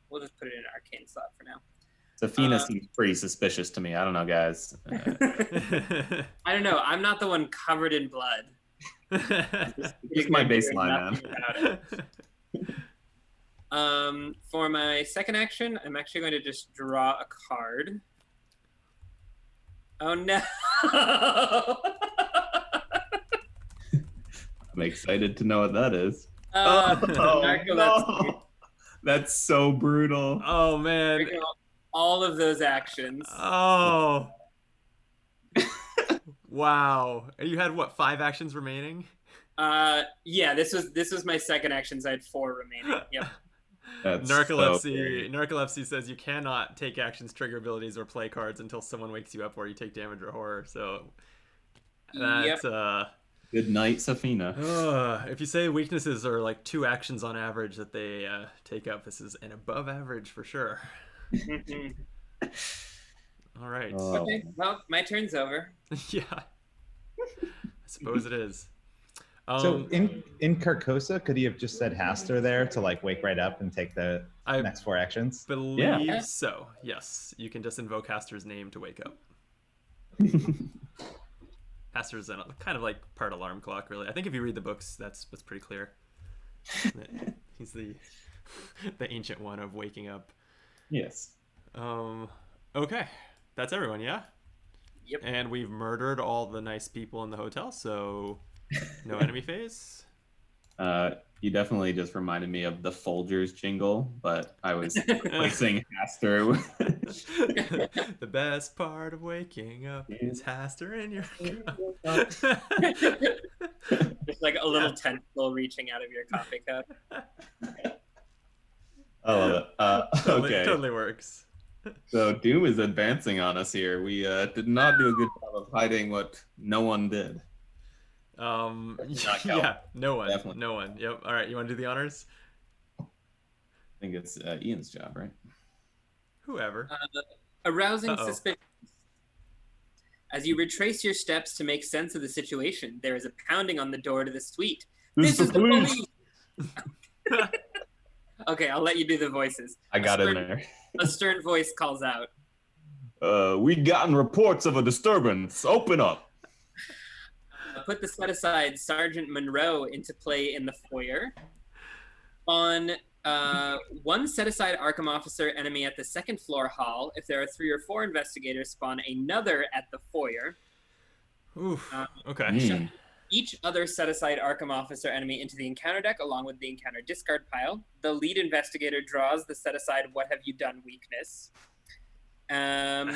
We'll just put it in an arcane slot for now. Safina seems pretty suspicious to me. I don't know, guys. I don't know. I'm not the one covered in blood. Here's my baseline, man. For my second action, I'm actually going to just draw a card. Oh no! I'm excited to know what that is. Narcolepsy. No. That's so brutal. Oh man. Freaking all of those actions. Oh. Wow. You had what, 5 actions remaining? Yeah, this was my second action, so I had 4 remaining. Yep. That's Narcolepsy says you cannot take actions, trigger abilities, or play cards until someone wakes you up or you take damage or horror. So that's Good night, Safina. if you say weaknesses are like 2 actions on average that they take up, this is an above average for sure. All right. Okay, well, my turn's over. Yeah. I suppose it is. So in Carcosa, could he have just said Haster there to like wake right up and take the I next 4 actions? believe so. Yes, you can just invoke Haster's name to wake up. Haster's kind of like part alarm clock, really. I think if you read the books, that's pretty clear. He's the ancient one of waking up. Yes. Okay, that's everyone, yeah? Yep. And we've murdered all the nice people in the hotel, so no enemy phase. You definitely just reminded me of the Folgers jingle, but I was replacing Haster. The best part of waking up is Haster in your cup. Just like a little tentacle reaching out of your coffee cup. I love it. Okay. Totally works. So Doom is advancing on us here. We did not do a good job of hiding what no one did. Yeah, no one. Definitely. No one. Yep. All right, you want to do the honors? I think it's Ian's job, right? Whoever. Arousing suspicion. As you retrace your steps to make sense of the situation, there is a pounding on the door to the suite. This is the police! Okay, I'll let you do the voices. I got in there. A stern voice calls out. We'd gotten reports of a disturbance. Open up. Put the set aside Sergeant Monroe into play in the foyer. On one set aside Arkham officer enemy at the second floor hall. If there are 3 or 4 investigators, spawn another at the foyer. Oof. Okay. Each other set aside Arkham officer enemy into the encounter deck along with the encounter discard pile. The lead investigator draws the set aside What Have You Done weakness. And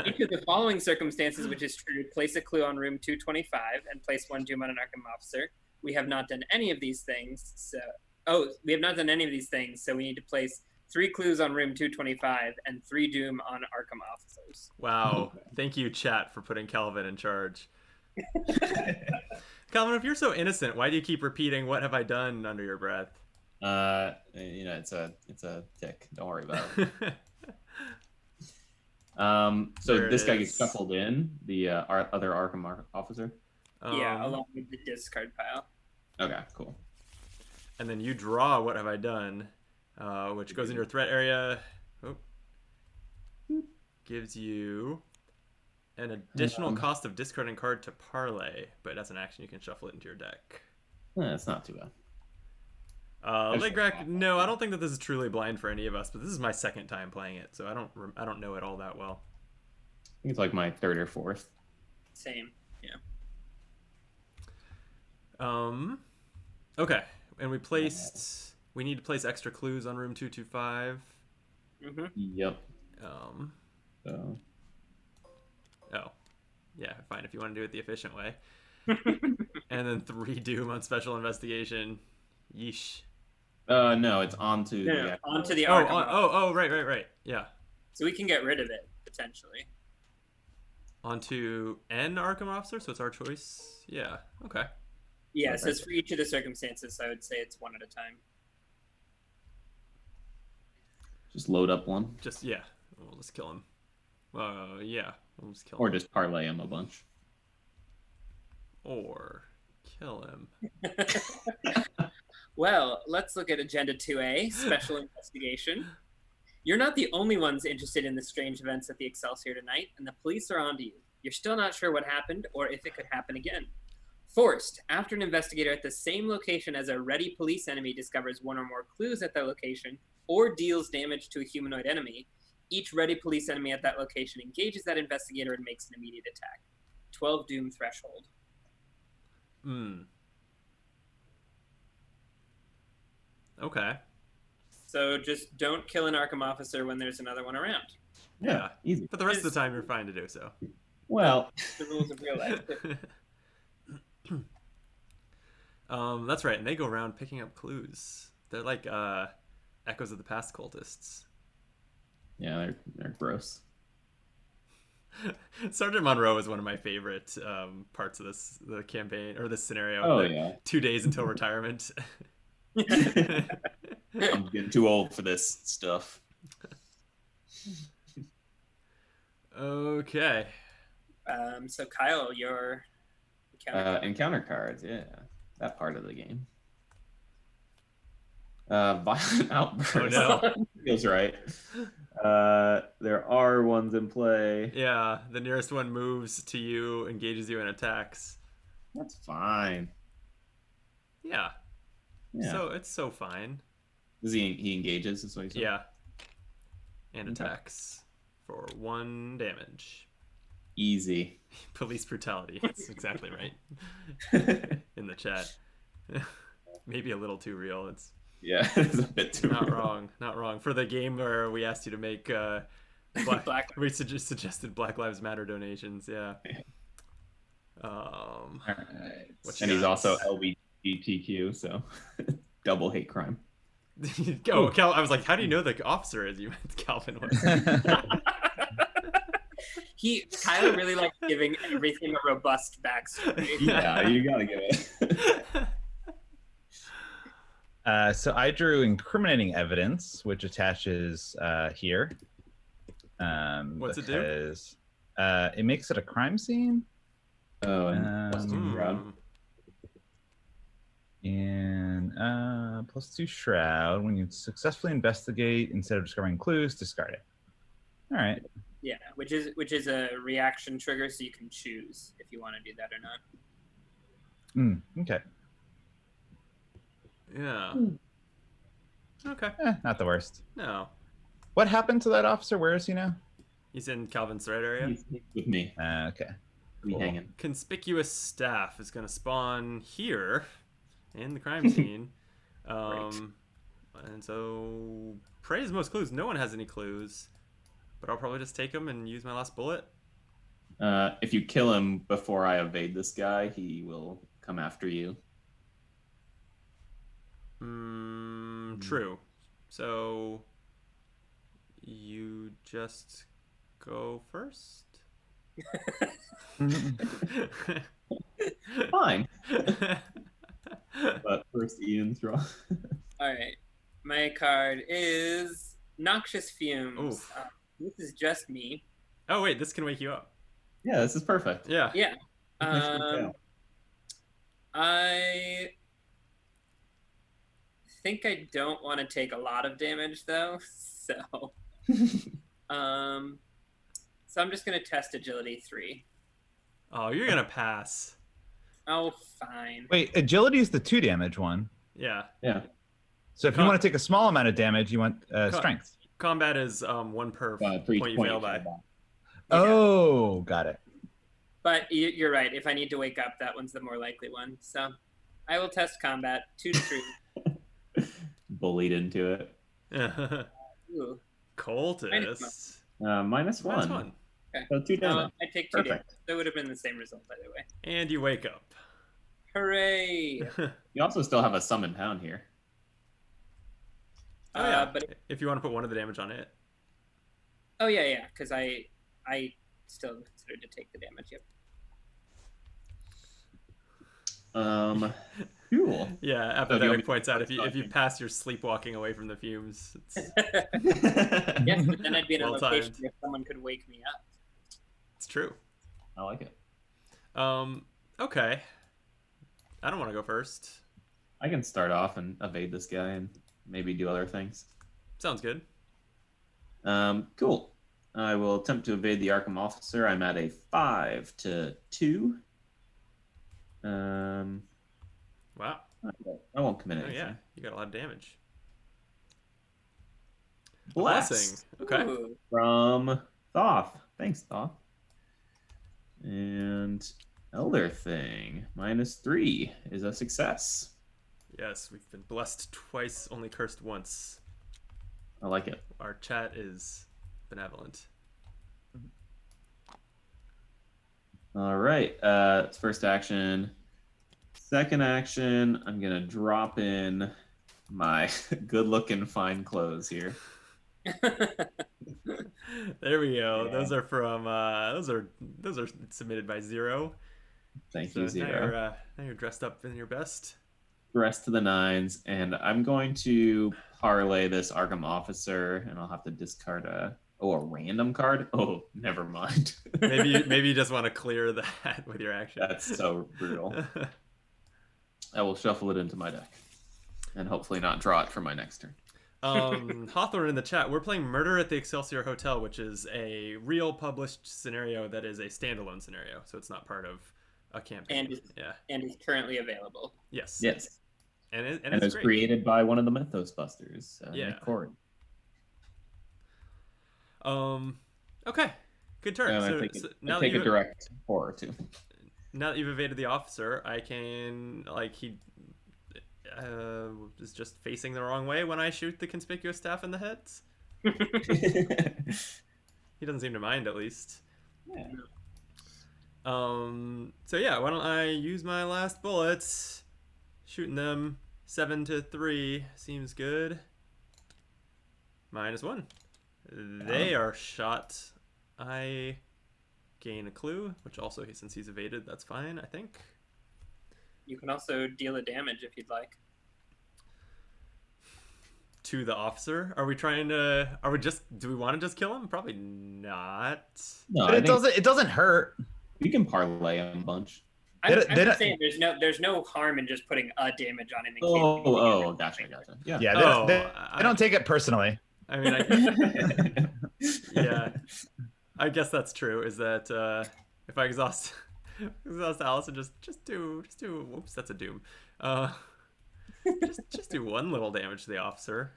each of the following circumstances, which is true, place a clue on room 225 and place 1 doom on an Arkham officer. We have not done any of these things. So we need to place 3 clues on room 225 and 3 doom on Arkham officers. Wow. Thank you, chat, for putting Calvin in charge. Calvin, if you're so innocent, why do you keep repeating "What have I done" under your breath? It's a tick. Don't worry about it. So There this it guy is. gets shuffled in, the other Arkham officer. Yeah, along with the discard pile. Okay, cool. And then you draw "What have I done," which goes in your threat area. Oh. Gives you an additional cost of discarding card to parlay, but as an action you can shuffle it into your deck. That's not too bad. Legrak, no, I don't think that this is truly blind for any of us, but this is my second time playing it, so I don't know it all that well. I think it's like my 3rd or 4th. Same, yeah. Okay, and we need to place extra clues on room 225. Mm-hmm. Yep. Oh, yeah, fine, if you want to do it the efficient way. And then 3 doom on special investigation. Yeesh. No, it's onto onto the Arkham. Right. Yeah. So we can get rid of it, potentially. Onto an Arkham officer, so it's our choice. Yeah, okay. Yeah, so it's for each of the circumstances, so I would say it's 1 at a time. Just load up 1. Yeah, we'll just kill him. Yeah, we'll just kill him. Or just parlay him a bunch. Or kill him. Well, let's look at Agenda 2A, Special Investigation. You're not the only ones interested in the strange events at the Excelsior tonight, and the police are onto you. You're still not sure what happened or if it could happen again. Forced, after an investigator at the same location as a ready police enemy discovers 1 or more clues at that location or deals damage to a humanoid enemy, each ready police enemy at that location engages that investigator and makes an immediate attack. 12 doom threshold. Okay. So just don't kill an Arkham officer when there's another one around. Yeah. Easy. But the rest of the time you're fine to do so. Well, The rules of real life. That's right, and they go around picking up clues. They're like echoes of the past cultists. yeah, they're gross. Sergeant Monroe is one of my favorite parts of the campaign or this scenario. Oh, Like, yeah. 2 days until retirement. I'm getting too old for this stuff. Okay. So Kyle, your Encounter cards, yeah. that part of the game. Violent outburst. Oh, no. Feels right. There are ones in play. Yeah, the nearest one moves to you, engages you, and attacks. That's fine. Yeah. Yeah. So it's so fine. Does he engages? Is what he said? Yeah. And Okay. attacks for 1 damage. Easy. Police brutality. That's exactly right. In the chat. Maybe a little too real. It's Yeah, it's a bit too not real. wrong. Not wrong. For the game where we asked you to make we suggested Black Lives Matter donations. Yeah. All right. What And you he's got? also LGBTQ, so double hate crime. Oh, I was like, how do you know the officer is? You meant Calvin was. Kyle really likes giving everything a robust backstory. Yeah, you gotta give it. So I drew incriminating evidence, which attaches here. What's it do? because, it makes it a crime scene. Oh, and plus 2 Hmm. crowd. And +2 shroud. When you successfully investigate, instead of discovering clues, discard it. All right. Yeah, which is a reaction trigger, so you can choose if you want to do that or not. Okay. Yeah. Okay. Not the worst. No. What happened to that officer? Where is he now? He's in Calvin's threat area. He's with me. Okay. We Cool. hanging. Conspicuous staff is going to spawn here in the crime scene. And so Prey is most clues. No one has any clues, but I'll probably just take them and use my last bullet. If you kill him before I evade this guy, he will come after you. True. So you just go first? Fine. But first, Ian's draw. All right, my card is Noxious Fumes. Oof. This is just me. Oh, wait, this can wake you up. Yeah, this is perfect. Yeah. Yeah. Mission fail. I think I don't want to take a lot of damage though, so I'm just gonna test agility 3. Oh, you're going to pass. Oh, fine. Wait, agility is the 2 damage one. Yeah. Yeah. So if you want to take a small amount of damage, you want strength. Combat is 1 per For each point you fail by. Oh, got it. But you're right. If I need to wake up, that one's the more likely one. So I will test combat 2 to 3. Bullied into it. Ooh. Cultist. -1. Minus 1. Okay. So 2 damage. I take 2 damage. Perfect. That would have been the same result either way. And you wake up. Hooray! You also still have a summon pound here. Oh, yeah. But if you want to put 1 of the damage on it. oh yeah, because I still considered to take the damage. Yep. Cool. Yeah, So do you want me Apathetic to points out start if you talking? pass your sleepwalking away from the fumes. It's Yes, but then I'd be in a Well location timed. where someone could wake me up. it's true. I like it. Okay. I don't want to go first. I can start off and evade this guy and maybe do other things. Sounds good. Cool. I will attempt to evade the Arkham officer. I'm at a 5 to 2. Wow. I won't commit Oh anything. yeah, you got a lot of damage. Bless Okay. Ooh. from Thoth. Thanks, Thoth. And Elder Thing -3 is a success. Yes, we've been blessed twice, only cursed once. I like it. Our chat is benevolent. All right. It's first action. Second action, I'm gonna drop in my good-looking fine clothes here. There we go. Yeah. Those are from those are submitted by Zero. Thank So you, Zero. now you're dressed up in your best. Rest to the nines, and I'm going to parlay this Arkham officer, and I'll have to discard a random card. Oh, never mind. Maybe you just want to clear that with your action. That's so brutal. I will shuffle it into my deck, and hopefully not draw it for my next turn. Hawthorne in the chat, we're playing Murder at the Excelsior Hotel, which is a real published scenario that is a standalone scenario, so it's not part of a campaign. And is currently available. Yes. Yes. And And it's it was great. created by one of the Mythos Busters, Yeah. Nick Corey. Okay. Good turn. And So, I take, now I that take a you've, direct horror too. now that you've evaded the officer, I can he is just facing the wrong way when I shoot the conspicuous staff in the heads. He doesn't seem to mind, at least. Yeah. So yeah, why don't I use my last bullets? Shooting them 7 to 3 seems good. -1. They are shot. I gain a clue, which also, since he's evaded, that's fine, I think. You can also deal a damage if you'd like. To the officer? Are we trying to? Do we want to just kill him? Probably not. No, But I it think doesn't hurt. we can parlay him a bunch. I'm They just saying there's no harm in just putting a damage on him. Gotcha. Yeah. Yeah, they don't take it personally. I mean, yeah. I guess that's true. Is that if I exhaust Allison, just do. Whoops, that's a doom. Just do one little damage to the officer.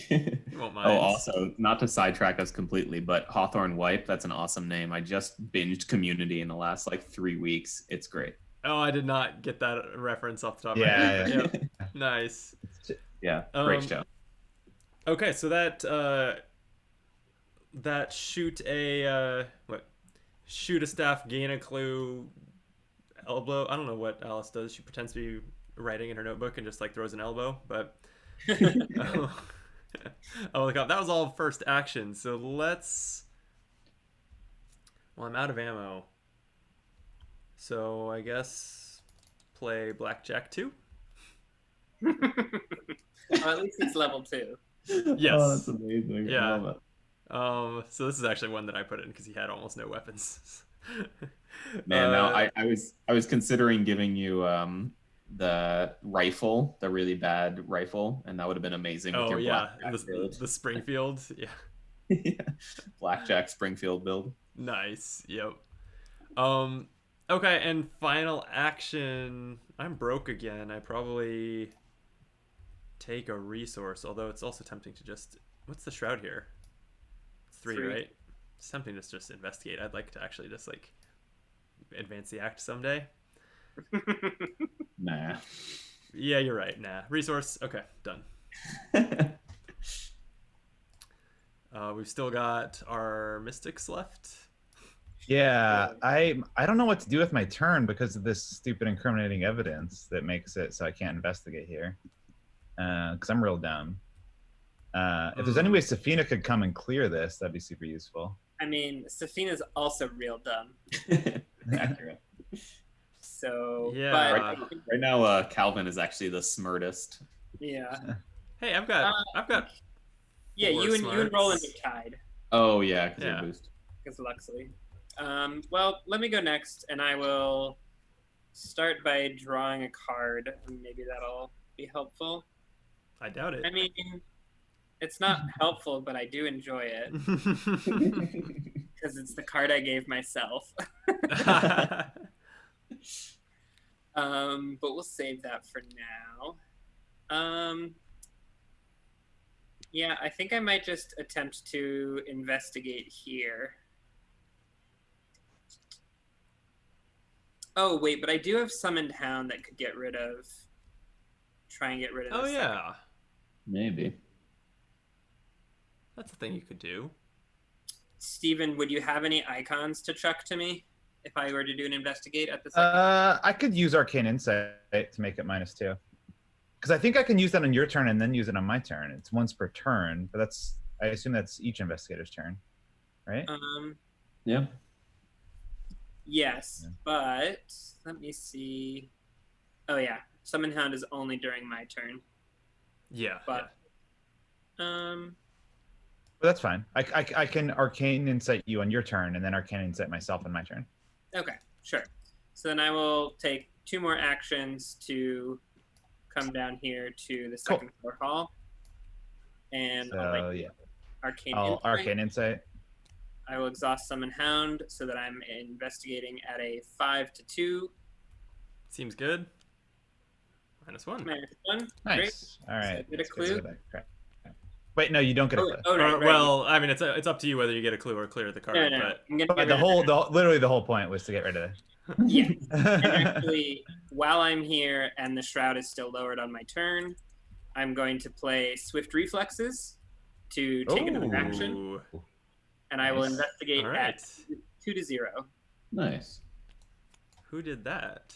You won't mind. Oh, also, not to sidetrack us completely, but Hawthorne Wipe, that's an awesome name. I just binged Community in the last 3 weeks. It's great. Oh, I did not get that reference off the top of my Yeah, head. yeah. Yep. Nice. Yeah, great show. Okay, so that shoot a staff, gain a clue, elbow. I don't know what Alice does. She pretends to be writing in her notebook and just throws an elbow, but oh, look up. That was all first action. So let's. Well, I'm out of ammo, so I guess play Blackjack 2. Well, at least it's level 2. Yes. Oh, that's amazing. Yeah. I love it. So this is actually one that I put in because he had almost no weapons. Man, now I was considering giving you the rifle, the really bad rifle, and that would have been amazing with your Blackjack build. The Springfield, yeah. Yeah. Blackjack Springfield build. Nice. Yep. Okay, and final action. I'm broke again. I probably take a resource, although it's also tempting to just. What's the shroud here? It's 3, right? It's tempting to just investigate. I'd like to actually just advance the act someday. Nah. Yeah, you're right. Nah. Resource. Okay, done. We've still got our mystics left. Yeah, I don't know what to do with my turn because of this stupid incriminating evidence that makes it so I can't investigate here. Because I'm real dumb. If there's any way Safina could come and clear this, that'd be super useful. I mean, Safina's also real dumb. Accurate. So, Yeah. but Right now, Calvin is actually the smartest. yeah, Hey, I've got. yeah. Four You and Roland smarts. are tied Oh yeah, because Yeah. boost. because Luxley. Well, let me go next, and I will start by drawing a card. Maybe that'll be helpful. I doubt it. I mean, it's not helpful, but I do enjoy it because it's the card I gave myself. But we'll save that for now. Yeah, I think I might just attempt to investigate here. Oh, wait, but I do have Summoned Hound that could try and get rid of Oh this. yeah, Maybe. that's a thing you could do. Steven, would you have any icons to chuck to me if I were to do an investigate at the second? I could use Arcane Insight to make it -2. Because I think I can use that on your turn and then use it on my turn. It's once per turn, but I assume that's each investigator's turn, right? Yeah. Yes, Yeah. but let me see. Oh yeah, Summon Hound is only during my turn. Yeah. But But that's fine. I can Arcane Insight you on your turn and then Arcane Insight myself on my turn. Okay, sure. So then I will take 2 more actions to come down here to the second floor hall. And I'll So yeah, arcane I'll insight. arcane insight. I will exhaust summon hound so that I'm investigating at a 5 to 2. Seems good. -1. -1. Nice. All right. So get a Let's clue? go back. Wait, no, you don't get a Oh, clue. oh, right, Or, right. well, I mean, it's up to you whether you get a clue or clear the card. No, no, But I'm gonna But get the rid of literally the whole point was to get rid of it. Yeah. And actually, while I'm here and the shroud is still lowered on my turn, I'm going to play Swift Reflexes to take another action, Ooh. and I will Nice. investigate All at right. 2 to 0. Nice. Who did that?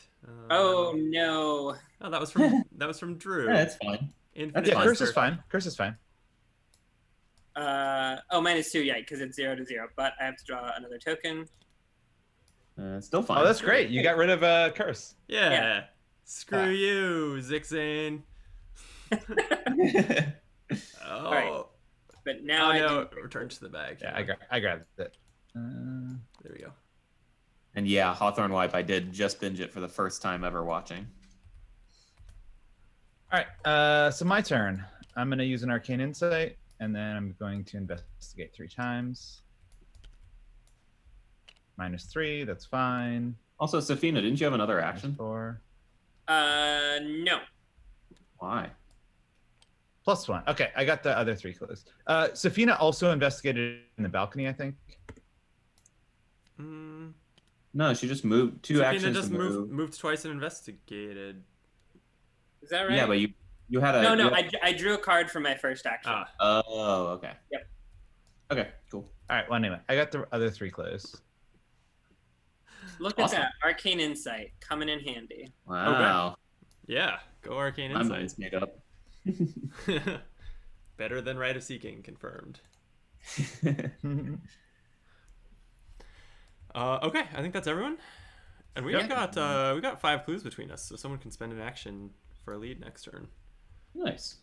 Oh no! Oh, that was from Drew. Yeah, that's fine. Infinite That's Yeah, fine. curse is Monster. fine. Curse is fine. -2, yeah, because it's 0 to 0. But I have to draw another token. Still fine. Oh, that's great. You got rid of curse. Yeah. Yeah. Screw Ah. you, Zixane. Oh. right. But now I no, can... return to the bag. Yeah, I grabbed it. There we go. And yeah, Hawthorne Wipe, I did just binge it for the first time ever watching. All right. So my turn. I'm gonna use an arcane insight, and then I'm going to investigate 3 times. -3. That's fine. Also, Safina, didn't you have another action? -4. No. Why? +1. Okay, I got the other 3 clues. Safina also investigated in the balcony, I think. Mm. No, she just moved 2 Safina actions just to move. moved twice and investigated. Is that right? Yeah, but you had a... No, no. you had- I drew a card for my first action. Ah, Oh, okay. Yep. Okay, cool. All right. Well, anyway, I got the other 3 clues. Look Awesome. at that. Arcane Insight coming in handy. Wow. yeah. Go Arcane My Insight. mind's made up. Better than Rite of Seeking, confirmed. Okay, I think that's everyone. And we've Yep. got 5 clues between us, so someone can spend an action for a lead next turn. Nice.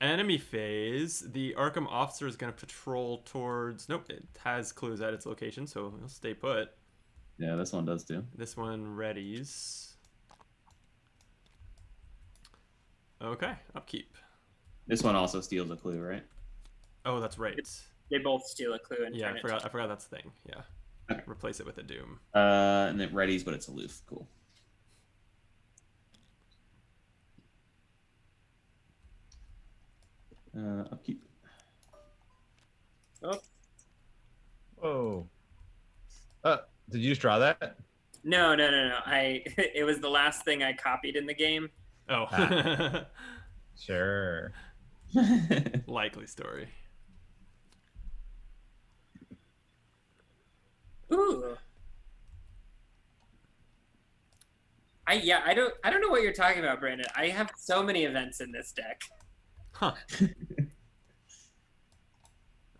Enemy phase. The Arkham officer is going to patrol towards. Nope, it has clues at its location, so it'll stay put. Yeah, this one does too. This one readies. Okay, upkeep. This one also steals a clue, right? Oh, that's right. They both steal a clue and Yeah, turn I forgot that's the thing. Yeah. Okay. Replace it with a doom. And it readies, but it's aloof. Cool. Upkeep. Oh, Whoa. Did you just draw that? no. It was the last thing I copied in the game. Oh. Sure. Likely story. Ooh. I don't know what you're talking about, Brandon. I have so many events in this deck. Huh.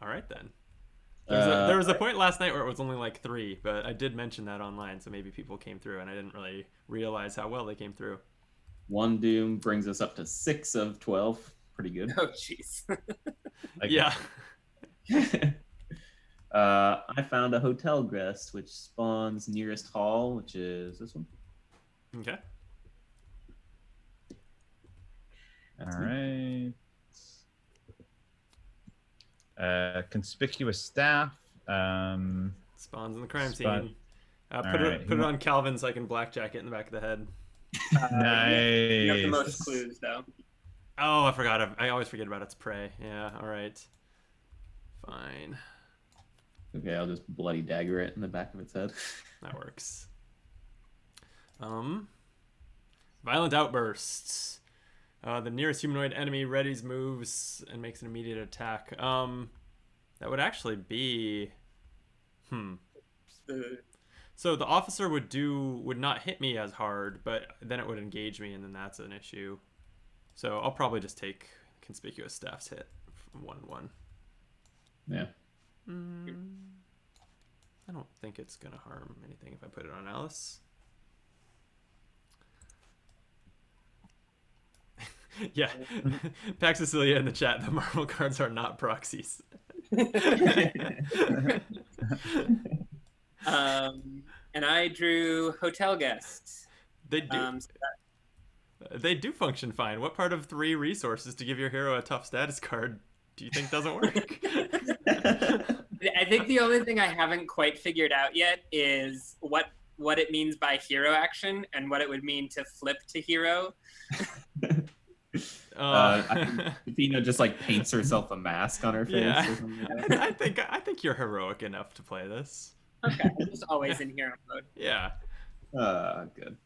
All right then. There was a point last night where it was only like 3, but I did mention that online, so maybe people came through, and I didn't really realize how well they came through. 1 doom brings us up to 6 of 12. Pretty good. Oh, jeez. Yeah. I found a hotel guest, which spawns nearest hall, which is this one. Okay. That's All me. right. Conspicuous staff. Spawns in the crime scene. Put Alright, it on Calvin so I can blackjack it in the back of the head. Nice. You have the most clues, though. Oh, I forgot. I always forget about its prey. Yeah, all right. Fine. Okay, I'll just bloody dagger it in the back of its head. That works. Violent outbursts. The nearest humanoid enemy readies, moves, and makes an immediate attack. That would actually be... So the officer would not hit me as hard, but then it would engage me, and then that's an issue. So I'll probably just take conspicuous staff's hit from 1-1. Yeah. I don't think it's gonna harm anything if I put it on Alice. Yeah, Pax Cecilia in the chat. The Marvel cards are not proxies. And I drew hotel guests. They do. So They do function fine. What part of 3 resources to give your hero a tough status card do you think doesn't work? I think the only thing I haven't quite figured out yet is what it means by hero action and what it would mean to flip to hero. Athena just like paints herself a mask on her face. Yeah. Or something like that. I think you're heroic enough to play this. Okay, I'm just always in hero mode. Yeah. Good.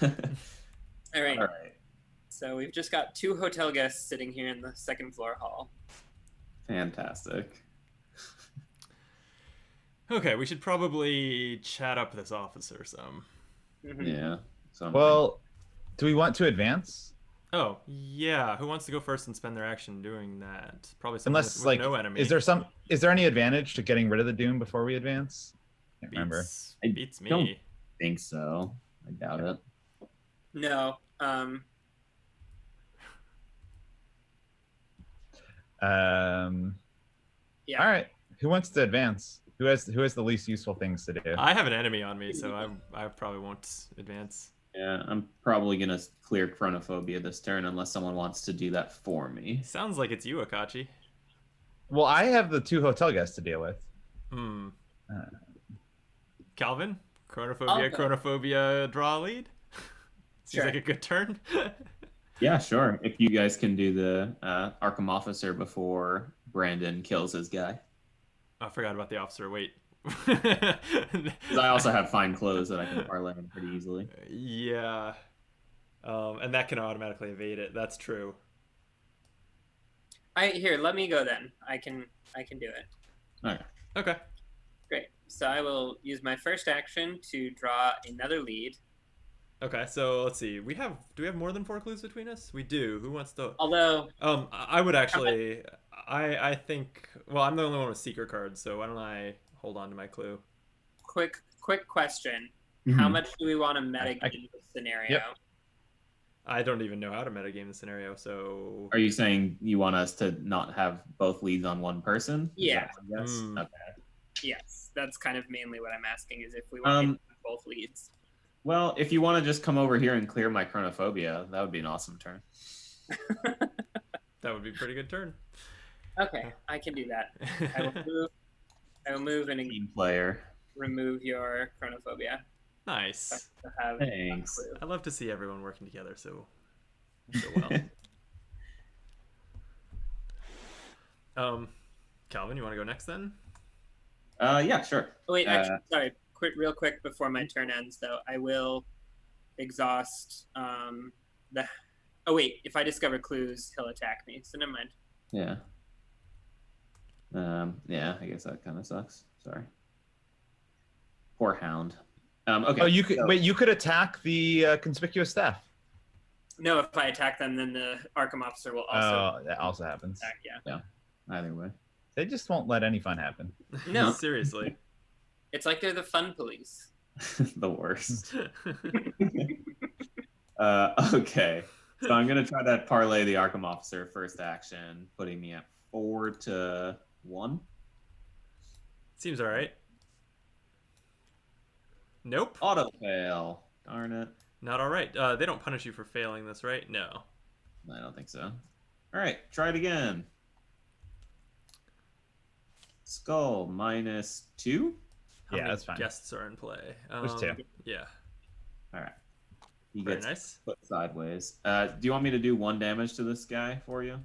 All right. All right. So we've just got 2 hotel guests sitting here in the second floor hall. Fantastic. Okay, we should probably chat up this officer some. Mhm. Yeah. So Well, do we want to advance? Oh, yeah. Who wants to go first and spend their action doing that? Probably someone Unless with like, no enemy. is there any advantage to getting rid of the Doom before we advance? Can't remember. Beats me. don't- think so. I doubt it. No. Yeah. All right. Who wants to advance? Who has the least useful things to do? I have an enemy on me, so I probably won't advance. Yeah, I'm probably gonna clear chronophobia this turn unless someone wants to do that for me. Sounds like it's you, Akachi. Well, I have the 2 hotel guests to deal with. Hmm. Uh, Calvin? Chronophobia, I'll go. Chronophobia, draw lead? Seems Sure. like a good turn. Yeah, sure. If you guys can do the Arkham officer before Brandon kills his guy. I forgot about the officer. Wait. 'Cause I also have fine clothes that I can parlay in pretty easily. Yeah. And that can automatically evade it. That's true. Here, let me go then. I can do it. Okay. Okay. Great. So I will use my first action to draw another lead. Okay, so let's see. Do we have more than 4 clues between us? We do. Who wants to? Although, I would actually. I think. Well, I'm the only one with secret cards, so why don't I hold on to my clue? quick question: Mm-hmm. how much do we want to metagame I- this scenario? Yep. I don't even know how to metagame the scenario, so. Are you saying you want us to not have both leads on one person? Is Yeah. that my guess? Mm. Okay. Yes, that's kind of mainly what I'm asking: is if we want to have both leads. Well, if you want to just come over here and clear my chronophobia, that would be an awesome turn. That would be a pretty good turn. Okay, I can do that. I will move and Team player. remove your chronophobia. Nice. To have Thanks. a clue. I love to see everyone working together so well. Calvin, you want to go next then? Yeah, sure. Oh, wait, actually, sorry. Real quick before my turn ends, though, I will exhaust the. Oh wait, if I discover clues, he'll attack me. So never mind. Yeah. Yeah, I guess that kind of sucks. Sorry. Poor hound. Okay. Oh, you could so- wait. You could attack the conspicuous staff. No, if I attack them, then the Arkham officer will also Oh, that also happens. attack. Yeah. Either way. They just won't let any fun happen. No, Seriously. it's like they're the fun police. The worst. Okay. So I'm gonna try to parlay the Arkham officer first action, putting me at 4-1. Seems all right. Nope. Auto fail. Darn it. Not all right. They don't punish you for failing this, right? No. I don't think so. All right, try it again. Skull -2. How Yeah, many that's fine. guests are in play? There's 2. Yeah. All right. He Very gets nice. put sideways. Do you want me to do 1 damage to this guy for you,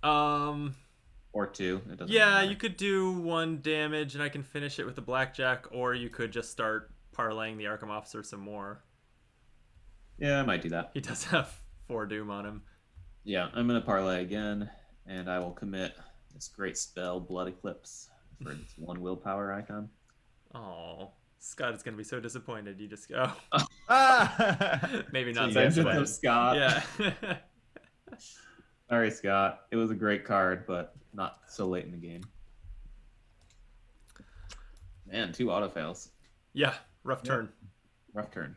or 2? It doesn't Yeah, matter. you could do 1 damage and I can finish it with the blackjack, or you could just start parlaying the Arkham officer some more. Yeah, I might do that. He does have 4 doom on him. Yeah, I'm gonna parlay again, and I will commit this great spell, Blood Eclipse, for its 1 willpower icon. Oh, Scott is gonna be so disappointed. You just go. Ah! Maybe So not you so guys Vengeance win. of Scott. Yeah. Sorry, Scott. It was a great card, but not so late in the game. Man, 2 auto fails. Yeah. Rough turn. Rough turn.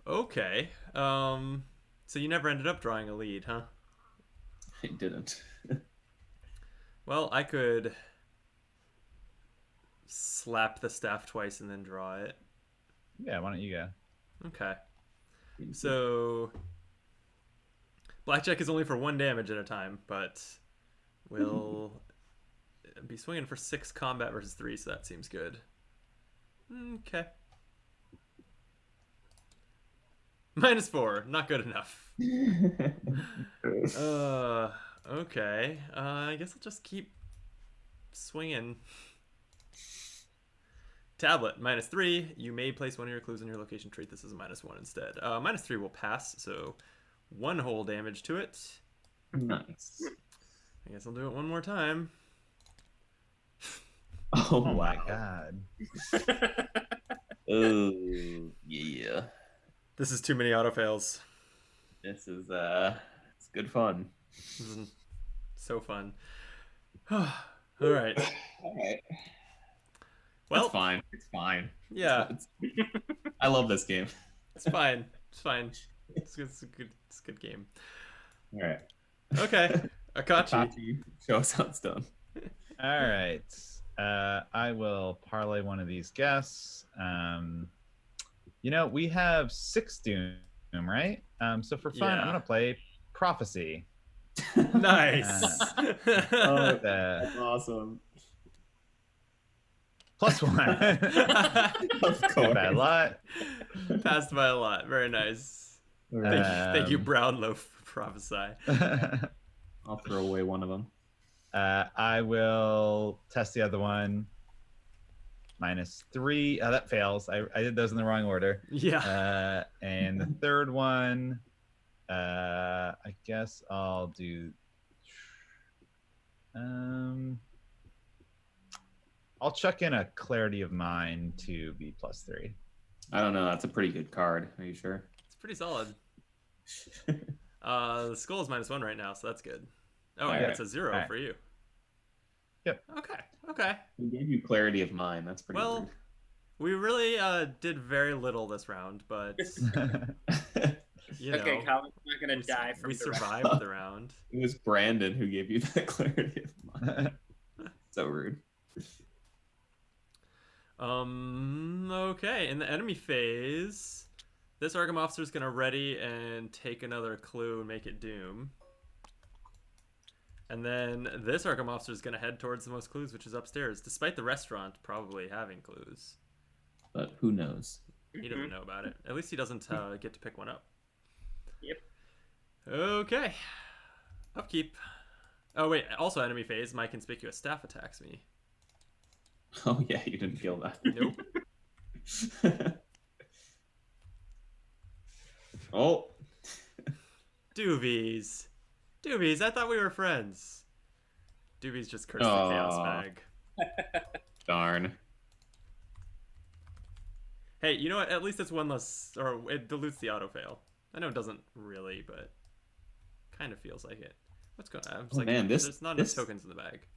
Okay. So you never ended up drawing a lead, huh? I didn't. Well, I could slap the staff twice and then draw it. Yeah, why don't you go? Okay. So blackjack is only for 1 damage at a time, but we'll be swinging for 6 combat versus 3, so that seems good. Okay. -4, not good enough. Okay. I guess I'll just keep swinging. Tablet, -3. You may place one of your clues in your location. Treat this as a -1 instead. -3 will pass, so 1 whole damage to it. Nice. I guess I'll do it one more time. Oh, Oh my wow. god. Oh, yeah. This is too many auto fails. This is it's good fun. This is so fun. All right. All right. Well, It's fine. It's fine. yeah, I love this game. it's fine. It's fine. It's a good game. All right. Okay, Akachi. Tati, show us how it's done. All right. I will parlay one of these guests. We have 6 Doom, right? So for fun, Yeah. I'm gonna play Prophecy. Nice. Oh, The awesome. +1. Of course. By a lot. Passed by a lot. Very nice. Thank you, Brownloaf, for prophesy. I'll throw away one of them. I will test the other one. -3. Oh, that fails. I did those in the wrong order. Yeah. And the third one, I guess I'll do. I'll chuck in a Clarity of Mind to be +3. I don't know. That's a pretty good card. Are you sure? It's pretty solid. The skull is -1 right now, so that's good. Oh, All yeah, right. it's a 0 All right. for you. Yep. Okay. We gave you Clarity of Mind. That's pretty Well, we really did very little this round, but you know, Okay, Calvin's not gonna die from we the round. survived the round. It was Brandon who gave you that Clarity of Mind. So rude. Okay, in the enemy phase, this Arkham officer is gonna ready and take another clue and make it Doom. And then this Arkham officer is gonna head towards the most clues, which is upstairs, despite the restaurant probably having clues. But who knows? He doesn't know about it. At least he doesn't get to pick one up. Yep. Okay. Upkeep. Oh wait, also enemy phase, my conspicuous staff attacks me. Oh yeah, you didn't feel that. Nope. Oh. Doovies. Doovies, I thought we were friends. Doovies just cursed the chaos Aw. bag. Darn. Hey, you know what? At least it's one less, or it dilutes the auto fail. I know it doesn't really, but kind of feels like it. What's going on? Oh, man, this- there's not this- enough tokens in the bag.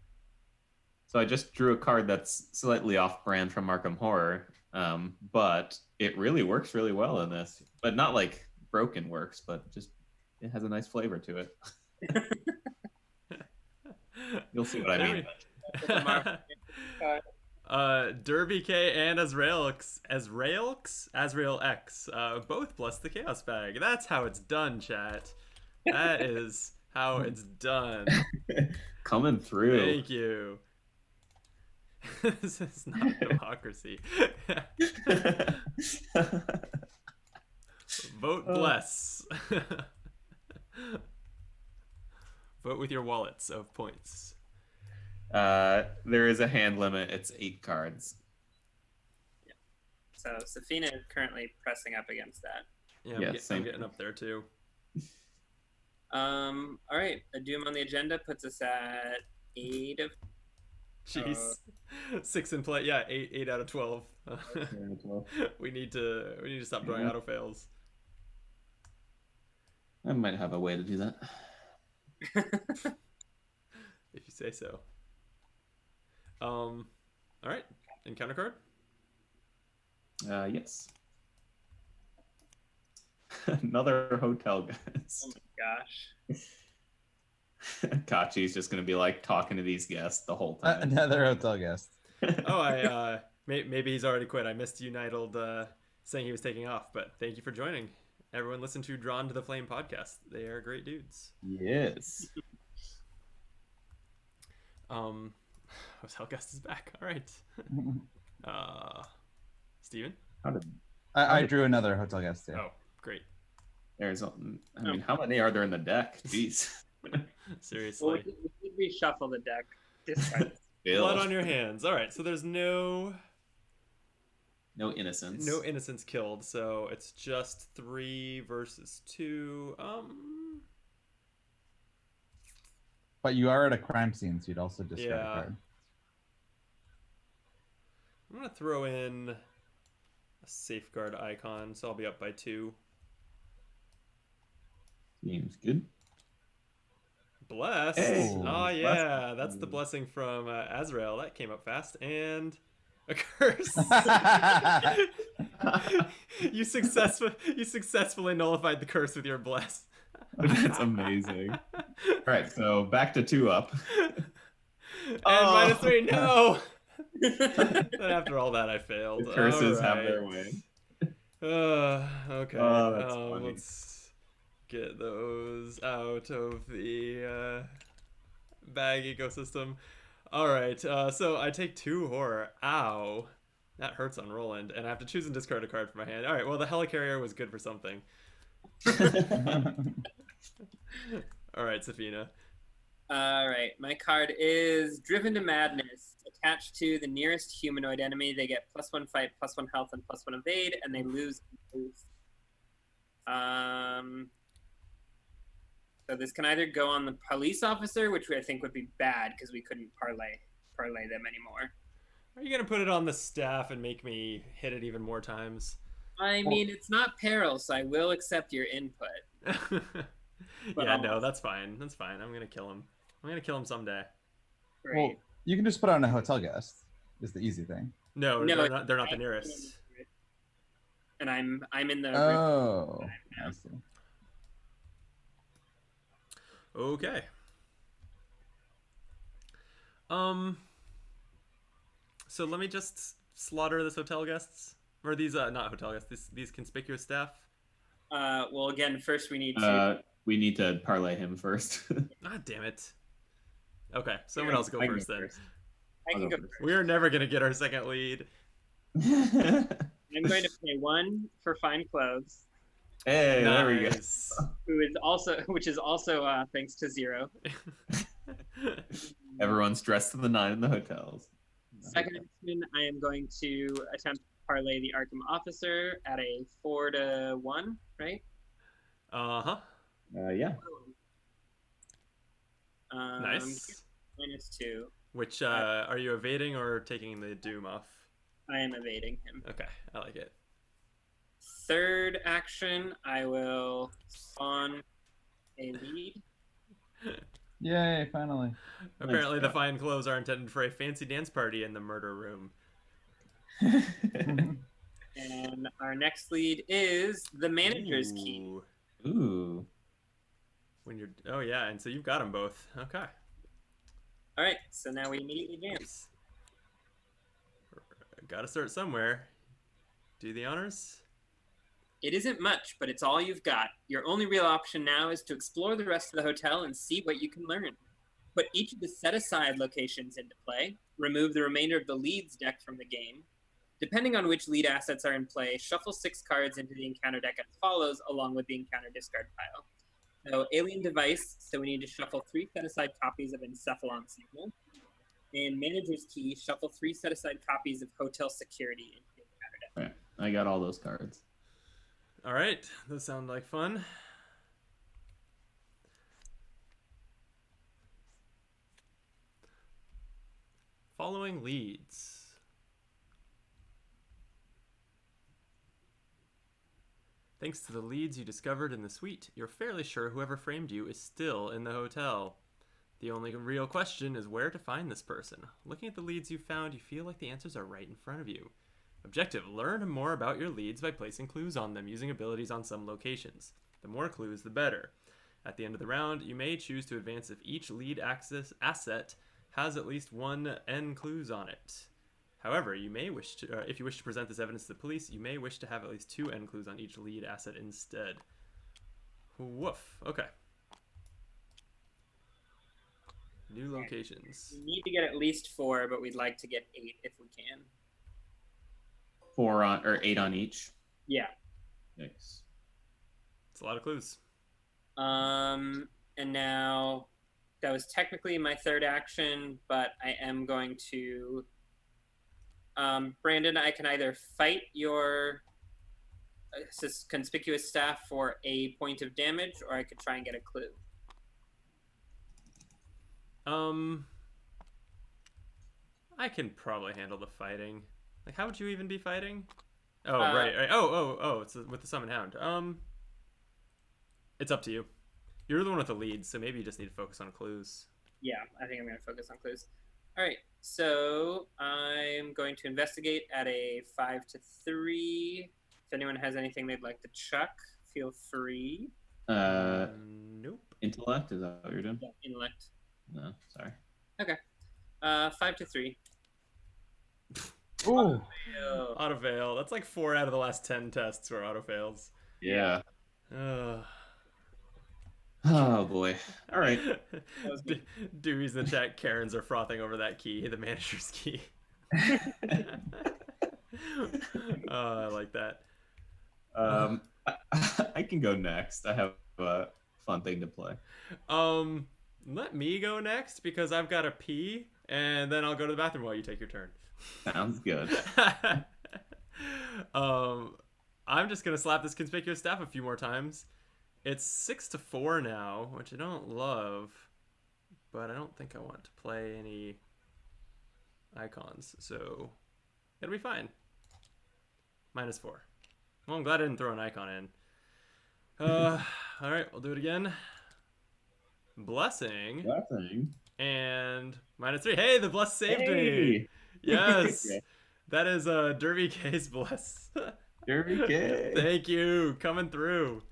So I just drew a card that's slightly off brand from Arkham Horror, but it really works really well in this. But not like broken works, but just it has a nice flavor to it. You'll see what I mean. Derby K and Azrael X, both plus the chaos bag. That's how it's done, chat. That is how it's done. Coming through. Thank you. This is not democracy. Vote bless. Vote with your wallets of points. There is a hand limit. It's 8 cards. So Safina is currently pressing up against that. Yeah, Yeah, I'm same getting here. up there too. All right, a Doom on the agenda puts us at 8 of. Jeez, 6 in play. Yeah, 8 out of 12. we need to stop drawing auto fails. I might have a way to do that. If you say so. All right, encounter card. Yes. Another hotel, guys. Oh my gosh. Kachi's just gonna be like talking to these guests the whole time. Another hotel guest. Oh, maybe he's already quit. I missed United saying he was taking off, but thank you for joining. Everyone listen to Drawn to the Flame podcast. They are great dudes. Yes. Hotel guest is back. All right. Steven? How did I drew another hotel guest too. Oh, great. there's? I mean, how many are there in the deck? Jeez. Seriously. Well, we did reshuffle the deck. Discard. Blood on your hands. All right, so there's no innocence. no innocents killed, so it's just 3 versus 2. But you are at a crime scene, so you'd also discard Yeah. a card. I'm gonna throw in a safeguard icon, so I'll be up by 2. Seems good. Bless. Hey. Oh yeah, that's the blessing from Azrael. That came up fast, and a curse. you successfully nullified the curse with your bless. That's amazing. All right, so back to 2 up. And -3, no. Then after all that, I failed. The curses All have right. their way. Okay. Oh, that's funny. Let's get those out of the bag ecosystem. All right. So I take 2 horror. Ow. That hurts on Roland, and I have to choose and discard a card from my hand. All right. Well, the helicarrier was good for something. All right, Safina. All right, my card is Driven to Madness. Attached to the nearest humanoid enemy, they get +1 fight, +1 health, and +1 evade, and they lose both. So this can either go on the police officer, which I think would be bad because we couldn't parlay them anymore. Are you gonna put it on the staff and make me hit it even more times? I mean, it's not peril, so I will accept your input. Yeah, no, that's fine. That's fine. I'm gonna kill him. I'm gonna kill him someday. Great. Well, you can just put on a hotel guest. Is the easy thing. No, No, they're not the nearest. And I'm in the Oh, I see. Okay. So let me just slaughter this hotel guests, or these not hotel guests. These conspicuous staff. well, again, first we need to. We need to parlay him first. Ah, damn it. Okay, someone else go I can first then. I can go I'll go first. We are never gonna get our second lead. I'm going to pay 1 for fine clothes, Hey, there we go. Nice. which is also thanks to 0. Everyone's dressed to the 9 in the hotels. Second action, I am going to attempt to parlay the Arkham officer at a 4 to 1, right? Uh-huh. Yeah. Nice. -2. Which are you evading or taking the doom off? I am evading him. Okay, I like it. Third action, I will spawn a lead. Yay! Finally. Apparently, the fine clothes are intended for a fancy dance party in the murder room. And our next lead is the manager's key. Ooh. Ooh. When you're, oh yeah, and so you've got them both. Okay. All right, so now we immediately dance. Got to start somewhere. Do the honors. It isn't much, but it's all you've got. Your only real option now is to explore the rest of the hotel and see what you can learn. Put each of the set-aside locations into play. Remove the remainder of the leads deck from the game. Depending on which lead assets are in play, shuffle 6 cards into the encounter deck as follows, along with the encounter discard pile. So, alien device, so we need to shuffle 3 set-aside copies of Encephalon Signal. And manager's key, shuffle 3 set-aside copies of Hotel Security into the encounter deck. Right. I got all those cards. All right, those sound like fun. Following leads. Thanks to the leads you discovered in the suite, you're fairly sure whoever framed you is still in the hotel. The only real question is where to find this person. Looking at the leads you found, you feel like the answers are right in front of you. Objective: learn more about your leads by placing clues on them using abilities on some locations. The more clues, the better. At the end of the round, you may choose to advance if each lead asset has at least 1 N clues on it. However, you may wish to, if you wish to present this evidence to the police, you may wish to have at least 2 end clues on each lead asset instead. Woof. Okay. New locations. We need to get at least 4, but we'd like to get 8 if we can. 4 on or 8 on each. Yeah. Nice. It's a lot of clues. And now that was technically my 3rd action, but I am going to. Brandon, I can either fight your conspicuous staff for a point of damage, or I could try and get a clue. I can probably handle the fighting. Like, how would you even be fighting? Oh, right. Oh, it's with the Summon Hound. It's up to you. You're the one with the lead, so maybe you just need to focus on clues. Yeah, I think I'm going to focus on clues. All right, so I'm going to investigate at a 5 to 3. If anyone has anything they'd like to chuck, feel free. Nope. Intellect, is that what you're doing? Yeah, intellect. No, sorry. Okay. 5 to 3. Ooh. Auto fail. That's like 4 out of the last 10 tests where auto fails. Yeah. Ugh. Oh boy. All right. Dewey's in the chat. Karens are frothing over that key, the manager's key. I like that. I can go next. I have a fun thing to play. Let me go next because I've got to pee, and then I'll go to the bathroom while you take your turn. Sounds good. I'm just gonna slap this conspicuous staff a few more times. It's 6 to 4 now, which I don't love, but I don't think I want to play any icons, so it'll be fine. -4. Well, I'm glad I didn't throw an icon in. All right, we'll do it again. Blessing. And -3. Hey, the bless saved me. Yes. Okay. That is Derby K's bless. Derby K. Thank you. Coming through.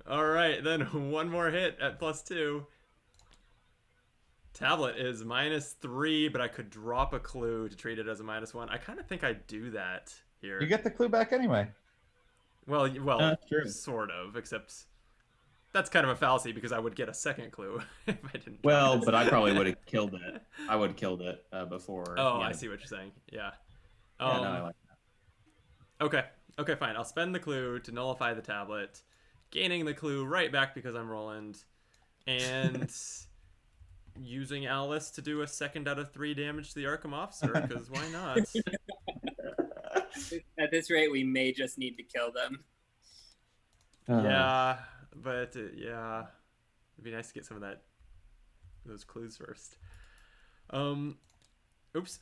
All right, then one more hit at +2. Tablet is -3, but I could drop a clue to treat it as a -1. I kind of think I'd do that here. You get the clue back anyway. Well, true. sort of, except that's kind of a fallacy because I would get a second clue if I didn't. Well, but I probably would have killed it. I would have killed it before. Oh, I see what you're saying. Yeah. Yeah, no, I like that. Okay. Okay, fine. I'll spend the clue to nullify the tablet, gaining the clue right back because I'm Roland, and using Alice to do a 2nd out of 3 damage to the Arkham officer, because why not? At this rate, we may just need to kill them. Yeah, but yeah, it'd be nice to get some of those clues first. Oops.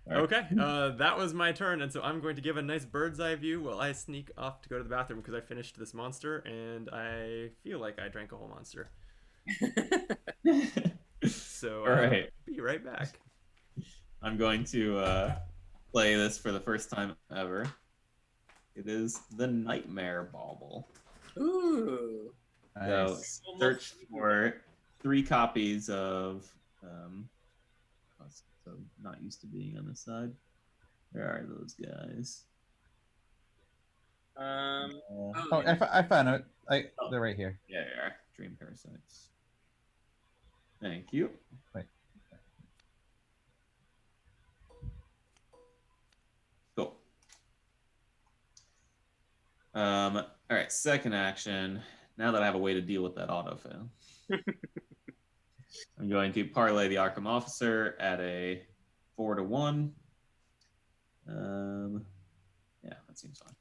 Okay, that was my turn, and so I'm going to give a nice bird's eye view while I sneak off to go to the bathroom because I finished this monster and I feel like I drank a whole monster. So All right. Be right back. I'm going to play this for the first time ever. It is the Nightmare Bauble. Ooh. Nice. So search for 3 copies of so not used to being on this side. Where are those guys? Oh, I found it. They're right here. Yeah, they are. Dream Parasites. Thank you. Wait. Cool. All right, second action. Now that I have a way to deal with that autofill, I'm going to parlay the Arkham officer at a 4 to 1. Yeah, that seems fine.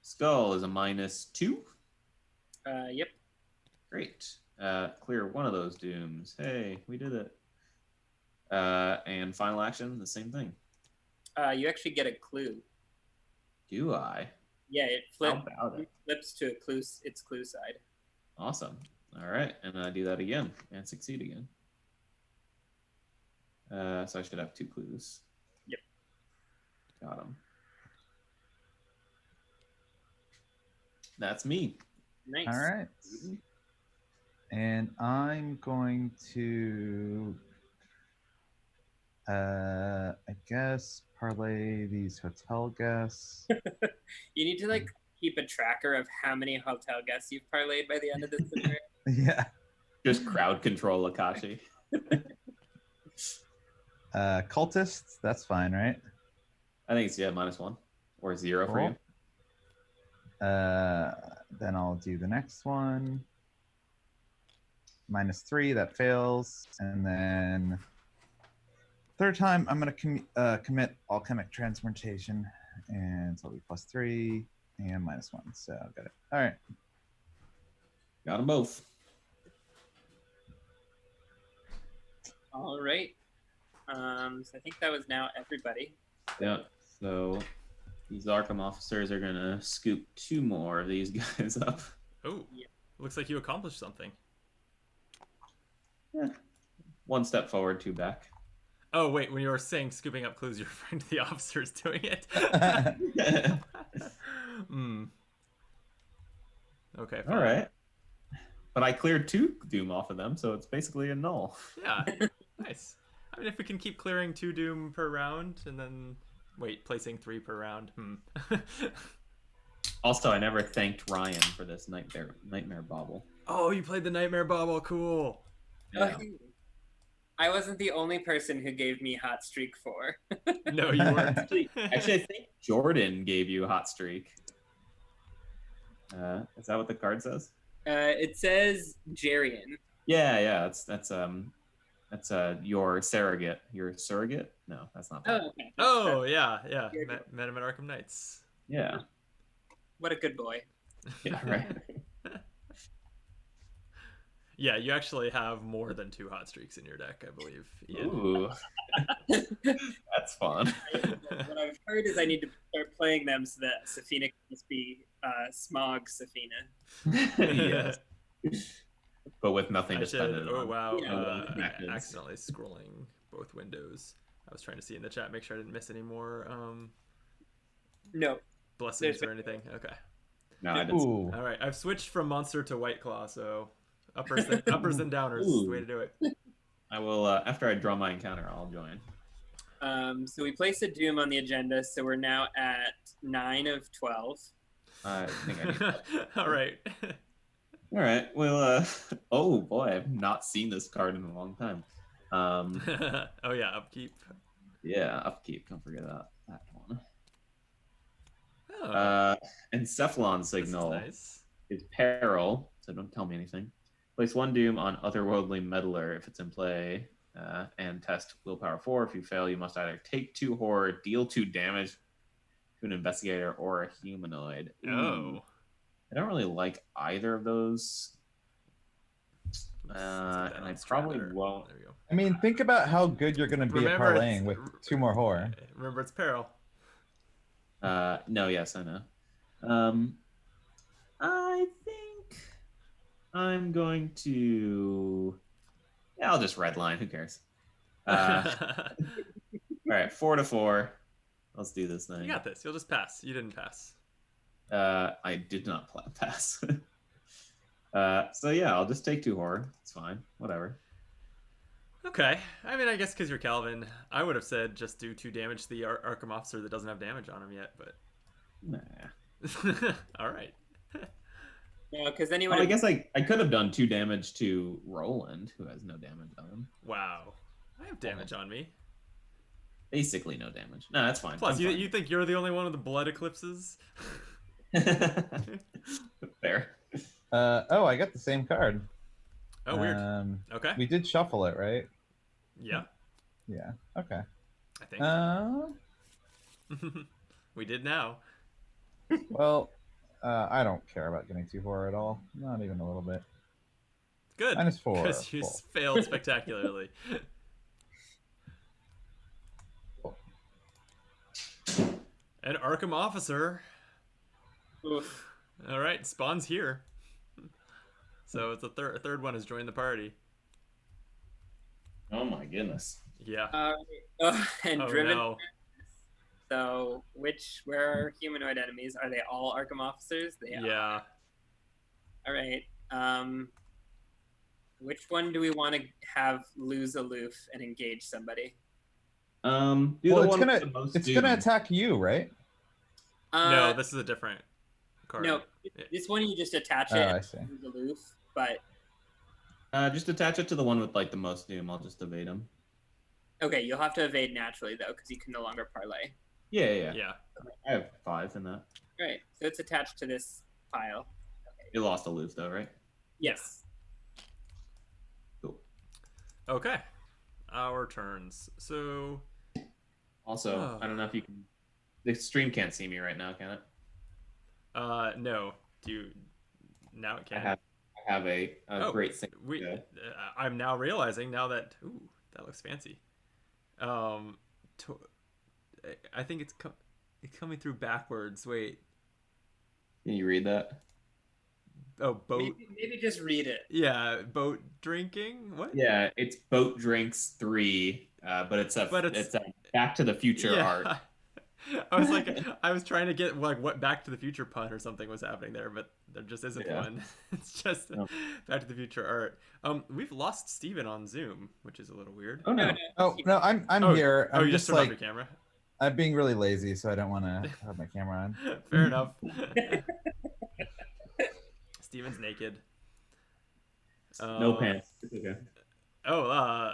Skull is a -2. Yep. Great. Clear one of those dooms. Hey, we did it. And final action, the same thing. You actually get a clue. Do I? Yeah, it How about it? flips to its clue side. Awesome. All right, and I do that again and succeed again. So I should have 2 clues. Yep. Got them. That's me. Nice. All right. And I'm going to I guess parlay these hotel guests. You need to like keep a tracker of how many hotel guests you've parlayed by the end of this scenario. Yeah. Just crowd control Akashi. Cultists, that's fine, right? I think it's -1 or 0 for Cool. you. Then I'll do the next one. -3, that fails. And then third time, I'm going to commit alchemic transmutation. And so it'll be +3 and -1. So got it. All right. Got them both. All right. So I think that was now everybody. Yeah. So these Arkham officers are gonna scoop 2 more of these guys up. Oh, Yeah. looks like you accomplished something. Yeah. 1 step forward, 2 back. Oh, wait, when you were saying scooping up clues, you're referring to the officers doing it. Okay, fine. All right. But I cleared 2 doom off of them, so it's basically a null. Yeah, nice. I mean, if we can keep clearing 2 doom per round, and then placing 3 per round. Also, I never thanked Ryan for this nightmare bobble. Oh, you played the Nightmare Bobble. Cool. Yeah. I wasn't the only person who gave me Hot Streak 4. No, you weren't. Actually, I think Jordan gave you a hot streak. Is that what the card says? It says Jarian. Yeah. That's your surrogate. Your surrogate? No, that's not that. Oh, okay. Oh, yeah. You're Met him at Arkham Knights. Yeah. What a good boy. Yeah. Right. Yeah, you actually have more than 2 hot streaks in your deck, I believe. Ian. Ooh. That's fun. What I've heard is I need to start playing them so that Safina can just be Smog Safina. Yes. But with nothing I to spend should, it oh on. wow, Yeah. accidentally scrolling both windows. I was trying to see in the chat, make sure I didn't miss any more No. blessings or anything. Okay. No, I didn't. Ooh. All right, I've switched from monster to White Claw, so uppers and downers is the way to do it. I will, after I draw my encounter, I'll join. So we placed a Doom on the agenda, so we're now at 9 of 12. I think I need that. All right. All right. Well, oh boy, I've not seen this card in a long time. Oh yeah, upkeep. Yeah, upkeep. Don't forget that one. Oh, Encephalon this is signal nice. is peril, so don't tell me anything. Place 1 doom on otherworldly meddler if it's in play, and test willpower 4. If you fail, you must either take 2 horror, deal 2 damage to an investigator or a humanoid. Oh. Ooh. I don't really like either of those. Let's And take that I on probably Strider. won't. There we go. I mean, think about how good you're going to be at Remember, parlaying with 2 more horror. Remember, it's peril. No, yes, I know. I think I'm going to. Yeah, I'll just redline. Who cares? All right, 4 to 4. Let's do this thing. You got this. You'll just pass. You didn't pass. I did not pass. So yeah, I'll just take 2 horror. It's fine. Whatever. Okay. I mean, I guess because you're Calvin, I would have said just do 2 damage to the Arkham officer that doesn't have damage on him yet, but. Nah. All right. No, because then you Well, would I guess I could have done 2 damage to Roland, who has no damage on him. Wow. I have damage on me. Basically no damage. No, that's fine. Plus, I'm you think you're the only one with the blood eclipses? fine. Fair. Oh, I got the same card. Oh, weird. Okay. We did shuffle it, right? Yeah, Yeah. Okay. I think. We did now. Well, I don't care about getting 2 horror at all. Not even a little bit. Good. -4. Because you Cool. failed spectacularly. An Arkham officer. Oof. All right, spawns here. So it's a third one has joined the party. Oh my goodness. Yeah. And Oh driven. no. So, where are humanoid enemies? Are they all Arkham officers? They are. Yeah. All right. Which one do we want to have lose aloof and engage somebody? Do Well, the it's one gonna with the most it's doom. gonna attack you, right? No, this is a different card. No, Yeah. this one you just attach Oh, it I and see. move aloof, but Just attach it to the one with like the most doom. I'll just evade him. okay, you'll have to evade naturally though, because you can no longer parlay. Yeah. Yeah. I have 5 in that. All right, so it's attached to this pile. You lost aloof though, right? Yes. Cool. Okay. Our turns. So Also, Oh. I don't know if you can. The stream can't see me right now, can it? no. Do you now it can. I have a Oh, great thing. We to go. I'm now realizing now that that looks fancy. To, I think it's coming through backwards. Wait. Can you read that? Oh, boat. Maybe just read it. Yeah, boat drinking. What? Yeah, it's Boat Drinks 3, but it's a Back to the Future art. I was like, I was trying to get like what Back to the Future pun or something was happening there, but there just isn't one. It's just Back to the Future art. We've lost Steven on Zoom, which is a little weird. Oh no. Oh no, I'm here. I'm you just turned off like your camera. I'm being really lazy, so I don't want to have my camera on. Fair enough. Steven's naked. No pants. It's okay. Oh,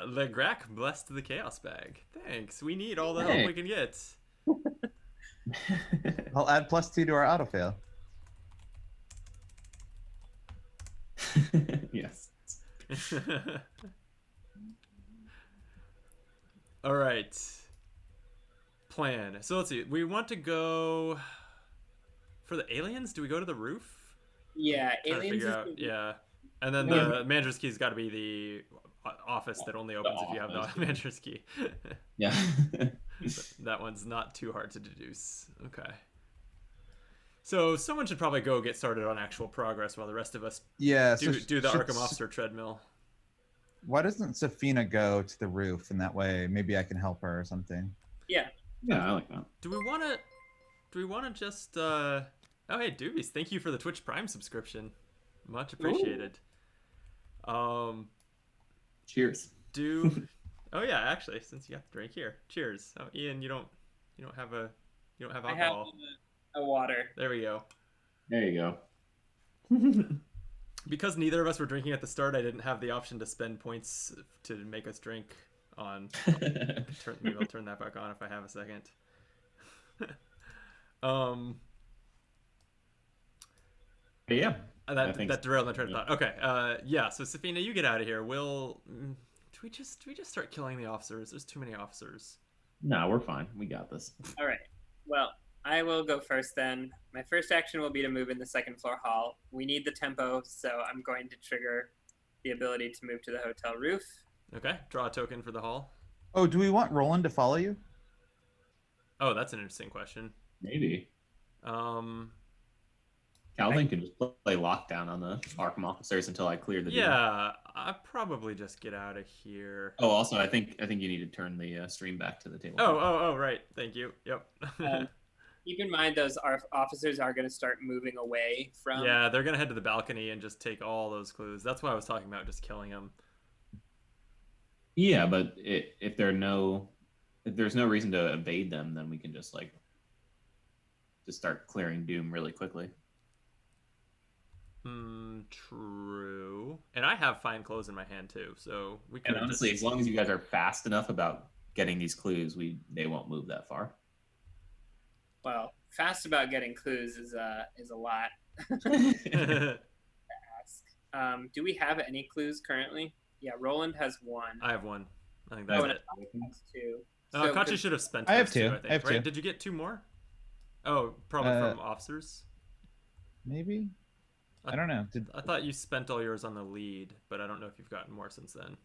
Legrac blessed the chaos bag. Thanks. We need all the help we can get. I'll add +2 to our auto fail. Yes. All right. Plan. So let's see. We want to go for the aliens. Do we go to the roof? Yeah, Trying to aliens. figure out. Yeah. And then the manager's key's got to be the office that only opens if you have the manager's key. Yeah. That one's not too hard to deduce. Okay. So someone should probably go get started on actual progress while the rest of us do the Arkham officer treadmill. Why doesn't Safina go to the roof, and that way maybe I can help her or something? Yeah. Yeah, I like that. Do we want to just Oh, hey, Doobies, thank you for the Twitch Prime subscription. Much appreciated. Cheers. Oh yeah, actually, since you have to drink here. Cheers. Oh, Ian, you don't have alcohol. I have a water. There we go. There you go. Because neither of us were drinking at the start, I didn't have the option to spend points to make us drink on. Maybe I'll turn that back on if I have a second. Yeah. That derailed my train of thought. Okay. Yeah. So Safina, you get out of here. Do we just start killing the officers? There's too many officers. No, we're fine. We got this. All right. Well, I will go first then. My first action will be to move in the second floor hall. We need the tempo, so I'm going to trigger the ability to move to the hotel roof. Okay. Draw a token for the hall. Oh, do we want Roland to follow you? Oh, that's an interesting question. Maybe. Um. Calvin can just play lockdown on the Arkham officers until I clear the deal. Yeah, I probably just get out of here. Oh, also, I think you need to turn the stream back to the table. Oh, right. Thank you. Yep. Keep in mind those officers are going to start moving away from. Yeah, they're gonna head to the balcony and just take all those clues. That's why I was talking about just killing them. Yeah, but if there's no reason to evade them, then we can just start clearing Doom really quickly. True. And I have fine clothes in my hand too, so we can. And honestly, as long as you guys are fast enough about getting these clues, they won't move that far. Well, fast about getting clues is a lot to ask. Do we have any clues currently? Yeah, Roland has one. I have one. I think that's it. That's two. Kachi should have spent. I have those two. I think, I have right? two. Did you get two more? Oh, probably from officers. Maybe. I don't know. I thought you spent all yours on the lead, but I don't know if you've gotten more since then.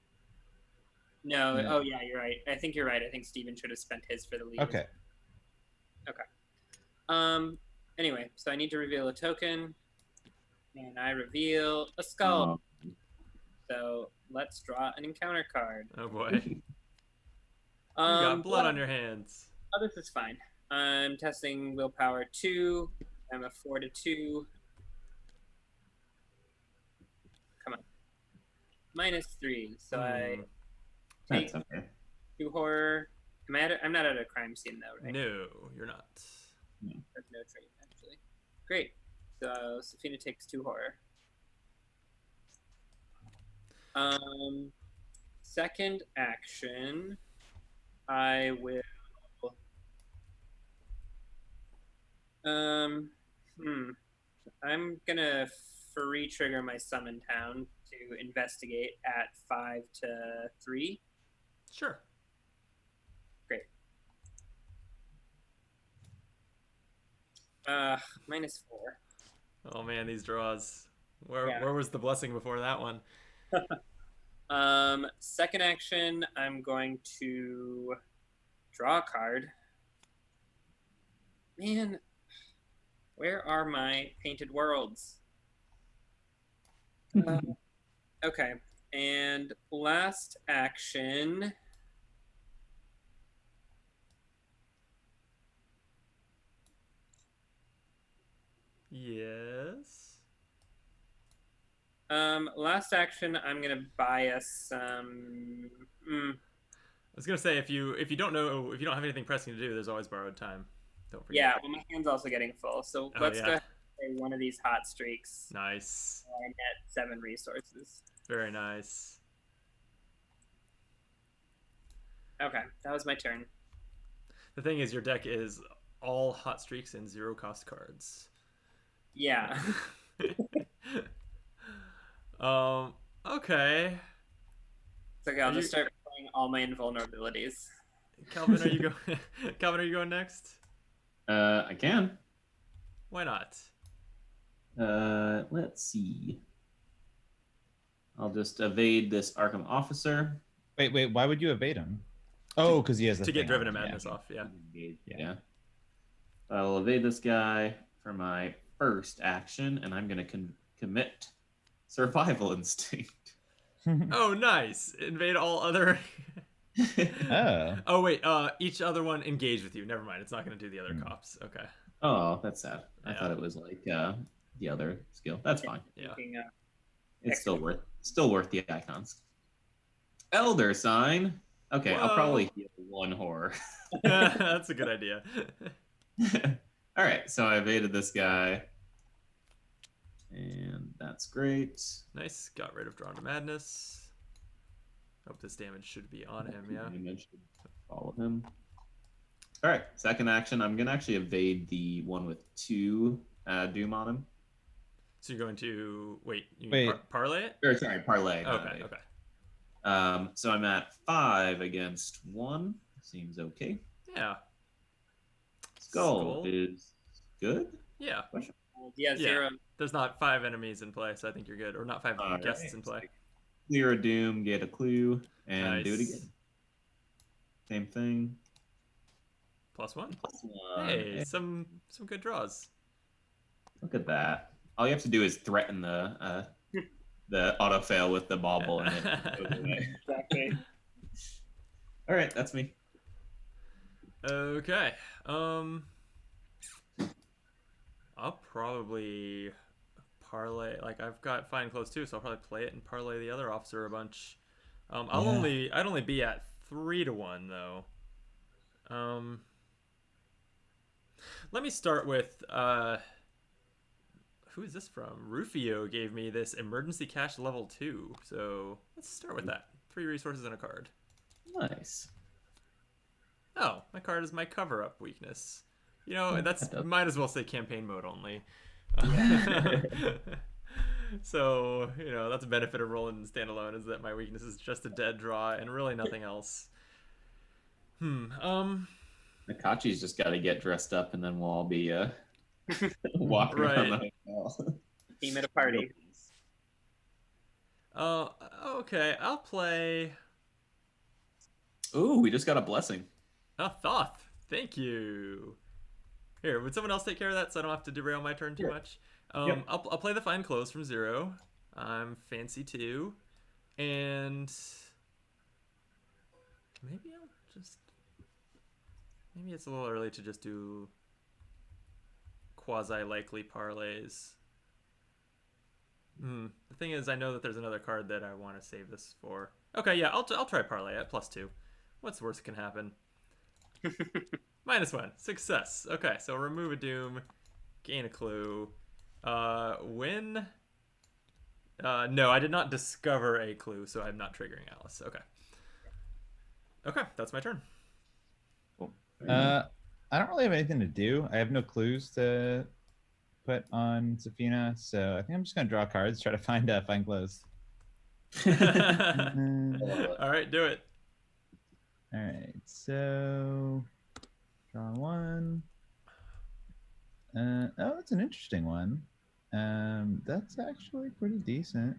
No. Oh, yeah, you're right. I think you're right. I think Steven should have spent his for the lead. Okay. Anyway, so I need to reveal a token, and I reveal a skull. So let's draw an encounter card. Oh boy. You got blood on your hands. Oh, this is fine. I'm testing willpower 2. I'm a 4-2. Come on. -3. So I take That's okay. 2 horror I'm not at a crime scene though, right? No, you're not. There's no trait actually. Great. So Safina takes 2 horror. Second action, I will. I'm gonna free trigger my summon town to investigate at 5 to 3. Sure. Great. -4. Oh man, these draws. Where was the blessing before that one? Second action, I'm going to draw a card. Man, where are my painted worlds? Okay, and last action. Yes. Last action, I'm gonna buy us some. I was gonna say if you don't have anything pressing to do, there's always borrowed time. Don't forget. Yeah, well, my hand's also getting full, so let's yeah. go ahead and play one of these hot streaks. Nice. I get 7 resources. Very nice. Okay, that was my turn. The thing is, your deck is all hot streaks and 0 cost cards. Yeah. Okay. It's okay. I'll just start playing all my invulnerabilities. Calvin, are you going? Calvin, are you going next? I can. Why not? Let's see. I'll just evade this Arkham officer. Wait. Why would you evade him? Oh, because he has the to get thing Driven to on. Madness off. Yeah. Yeah. I'll evade this guy for my first action, and I'm gonna commit Survival Instinct. Oh, nice. Invade all other. Oh. Oh wait. Each other one engage with you. Never mind. It's not going to do the other cops. Okay. Oh, that's sad. I Yeah. thought it was like the other skill. That's fine. Yeah. It's still worth the icons. Elder Sign. Okay, Whoa. I'll probably heal 1 horror. That's a good idea. All right, so I evaded this guy, and that's great. Nice. Got rid of Drawn to Madness. Hope this damage should be on him. Yeah. Damage should follow him. All right, second action. I'm gonna actually evade the one with 2 Doom on him. So you're going to wait. Parlay it? Or sorry, parlay. not Okay. evade. Okay. So I'm at 5 against 1. Seems okay. Yeah. Skull is good. Yeah. Yeah, 0. There's not 5 enemies in play, so I think you're good. Or not 5 All guests right. in play. Clear a Doom, get a clue, and do it Nice. again. Same thing. +1. +1. Hey, some good draws. Look at that. All you have to do is threaten the auto fail with the bauble, and it goes away. Exactly. All right, that's me. Okay. I'll probably parlay. Like I've got fine clothes too, so I'll probably play it and parlay the other officer a bunch. I'd only be at 3 to 1 though. Let me start with who is this from? Rufio gave me this emergency cash level 2, so let's start with that. 3 resources and a card. Nice. Oh, my card is my cover-up weakness. You know, that's might as well say campaign mode only. So, you know, that's a benefit of rolling standalone, is that my weakness is just a dead draw and really nothing else. Nakachi's just got to get dressed up, and then we'll all be walking around the hotel. Team at a party. Okay, I'll play... Ooh, we just got a blessing. Oh, Thoth. Thank you. Here, would someone else take care of that so I don't have to derail my turn too much? Yep. I'll play the Fine Clothes from 0. I'm fancy too. And maybe I'll just... Maybe it's a little early to just do quasi-likely parlays. The thing is, I know that there's another card that I want to save this for. Okay, yeah, I'll try parlay at +2. What's the worst that can happen? -1. Success. Okay, so remove a doom, gain a clue. Win. No, I did not discover a clue, so I'm not triggering Alice. Okay. Okay, that's my turn. Cool. I don't really have anything to do. I have no clues to put on Safina, so I think I'm just gonna draw cards, try to find clues. All right, do it. All right, so draw one. Oh, that's an interesting one. That's actually pretty decent.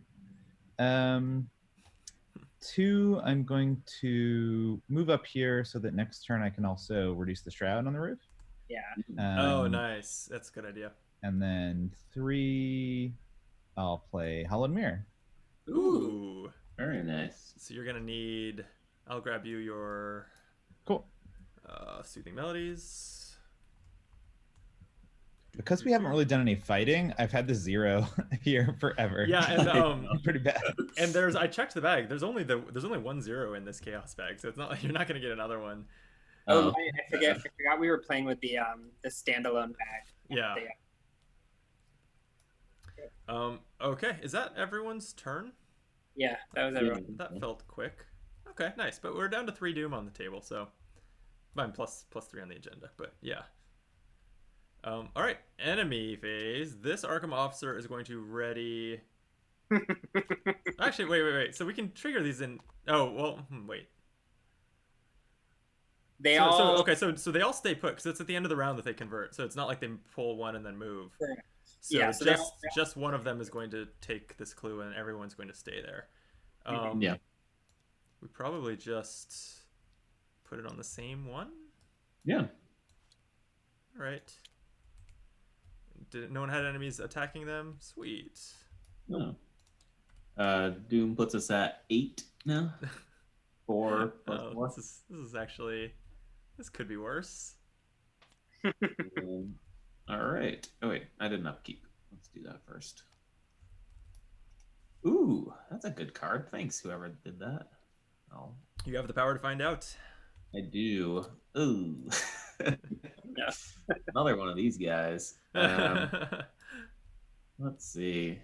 2, I'm going to move up here so that next turn I can also reduce the shroud on the roof. Yeah. Oh, nice. That's a good idea. And then 3, I'll play Hollowed Mirror. Ooh. Very nice. So you're gonna need. I'll grab you your. Cool. Soothing Melodies. Because we haven't really done any fighting, I've had the 0 here forever. Yeah, and pretty bad. And I checked the bag. There's only 1 0 in this chaos bag, so it's not like you're not gonna get another one. Oh, I forgot we were playing with the standalone bag. Yeah. Okay, is that everyone's turn? Yeah, that was everyone. That felt quick. Okay, nice. But we're down to 3 doom on the table, so mine plus 3 on the agenda. But yeah. All right, enemy phase. This Arkham officer is going to ready. Actually, wait. So we can trigger these in. Oh well, wait. They So they all stay put because it's at the end of the round that they convert. So it's not like they pull one and then move. Correct. So Yeah, so just one of them is going to take this clue and everyone's going to stay there. Yeah. We probably just put it on the same one. Yeah. All right. No one had enemies attacking them? Sweet. No. Doom puts us at 8 now. 4 plus 4. This is actually, this could be worse. All right. Oh wait, I didn't upkeep. Let's do that first. Ooh, that's a good card. Thanks, whoever did that. Oh, You have the power to find out. I do. Ooh. Yeah. Another one of these guys. Let's see.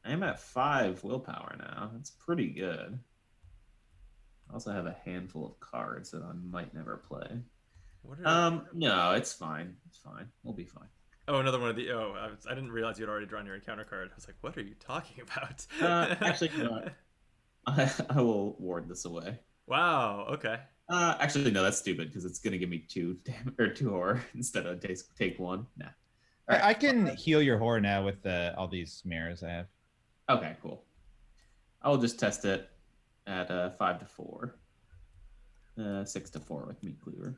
I'm at 5 willpower now. That's pretty good. I also have a handful of cards that I might never play. No, it's fine. It's fine. We'll be fine. Oh, another one of the. Oh, I didn't realize you had already drawn your encounter card. I was like, what are you talking about? Actually, no. I will ward this away. Wow. Okay. Actually, no, that's stupid because it's gonna give me 2 horror instead of take 1. Nah. All right. I can heal your horror now with all these mirrors I have. Okay, cool. I'll just test it at 5 to 4, 6 to 4 with Meat Cleaver.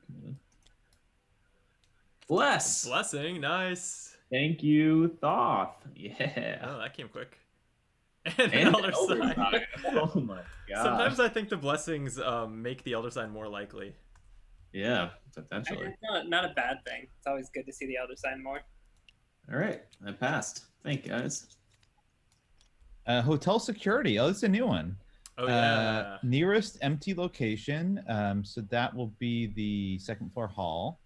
Blessing. Nice. Thank you, Thoth. Yeah. Oh, that came quick. And an Elder Sign. Oh my god. Sometimes I think the blessings make the Elder Sign more likely. Yeah, potentially. Not a bad thing. It's always good to see the Elder Sign more. All right, I passed. Thank you, guys. Hotel security. Oh, it's a new one. Oh yeah. Nearest empty location. So that will be the 2nd floor hall.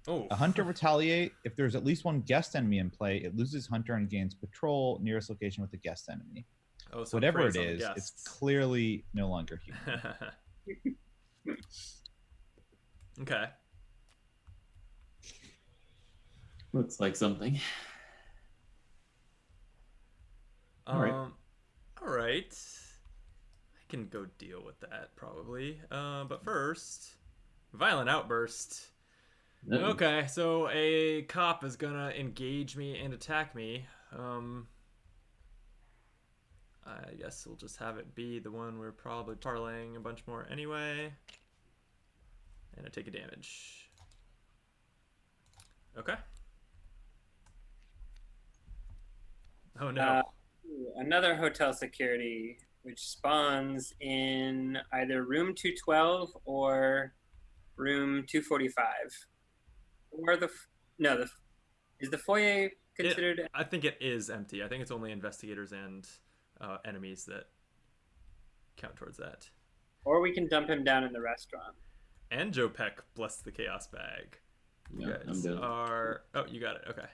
Oh. A hunter retaliate. If there's at least 1 guest enemy in play, it loses hunter and gains patrol nearest location with the guest enemy. Oh, so whatever it preys on the is, guests. it's clearly no longer human. Okay. Looks like something. All right. I can go deal with that probably. But first, violent outburst. Okay, so a cop is gonna engage me and attack me. I guess we'll just have it be the one we're probably parlaying a bunch more anyway. And I take a damage. Okay. Oh no. Another hotel security, which spawns in either room 212 or room 245. Or is the foyer considered? I think it is empty. I think it's only investigators and enemies that count towards that. Or we can dump him down in the restaurant. And Joe Peck, bless the chaos bag. You Yeah, I'm guys doing it. are. Oh, you got it. Okay.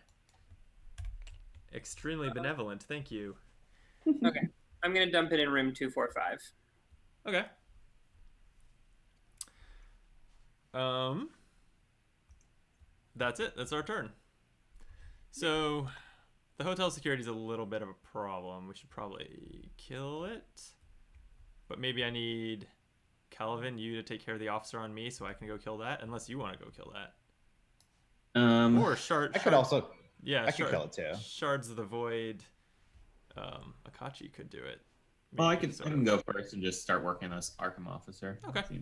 Extremely benevolent. Thank you. Okay. I'm going to dump it in room 245. Okay. That's it. That's our turn. So, the hotel security is a little bit of a problem. We should probably kill it. But maybe I need Calvin, you to take care of the officer on me so I can go kill that, unless you want to go kill that. Or Shard. I could also. Yeah, I could kill it too. Shards of the Void. Akachi could do it. Well, I Maybe, can go first and just start working as Arkham officer. Okay.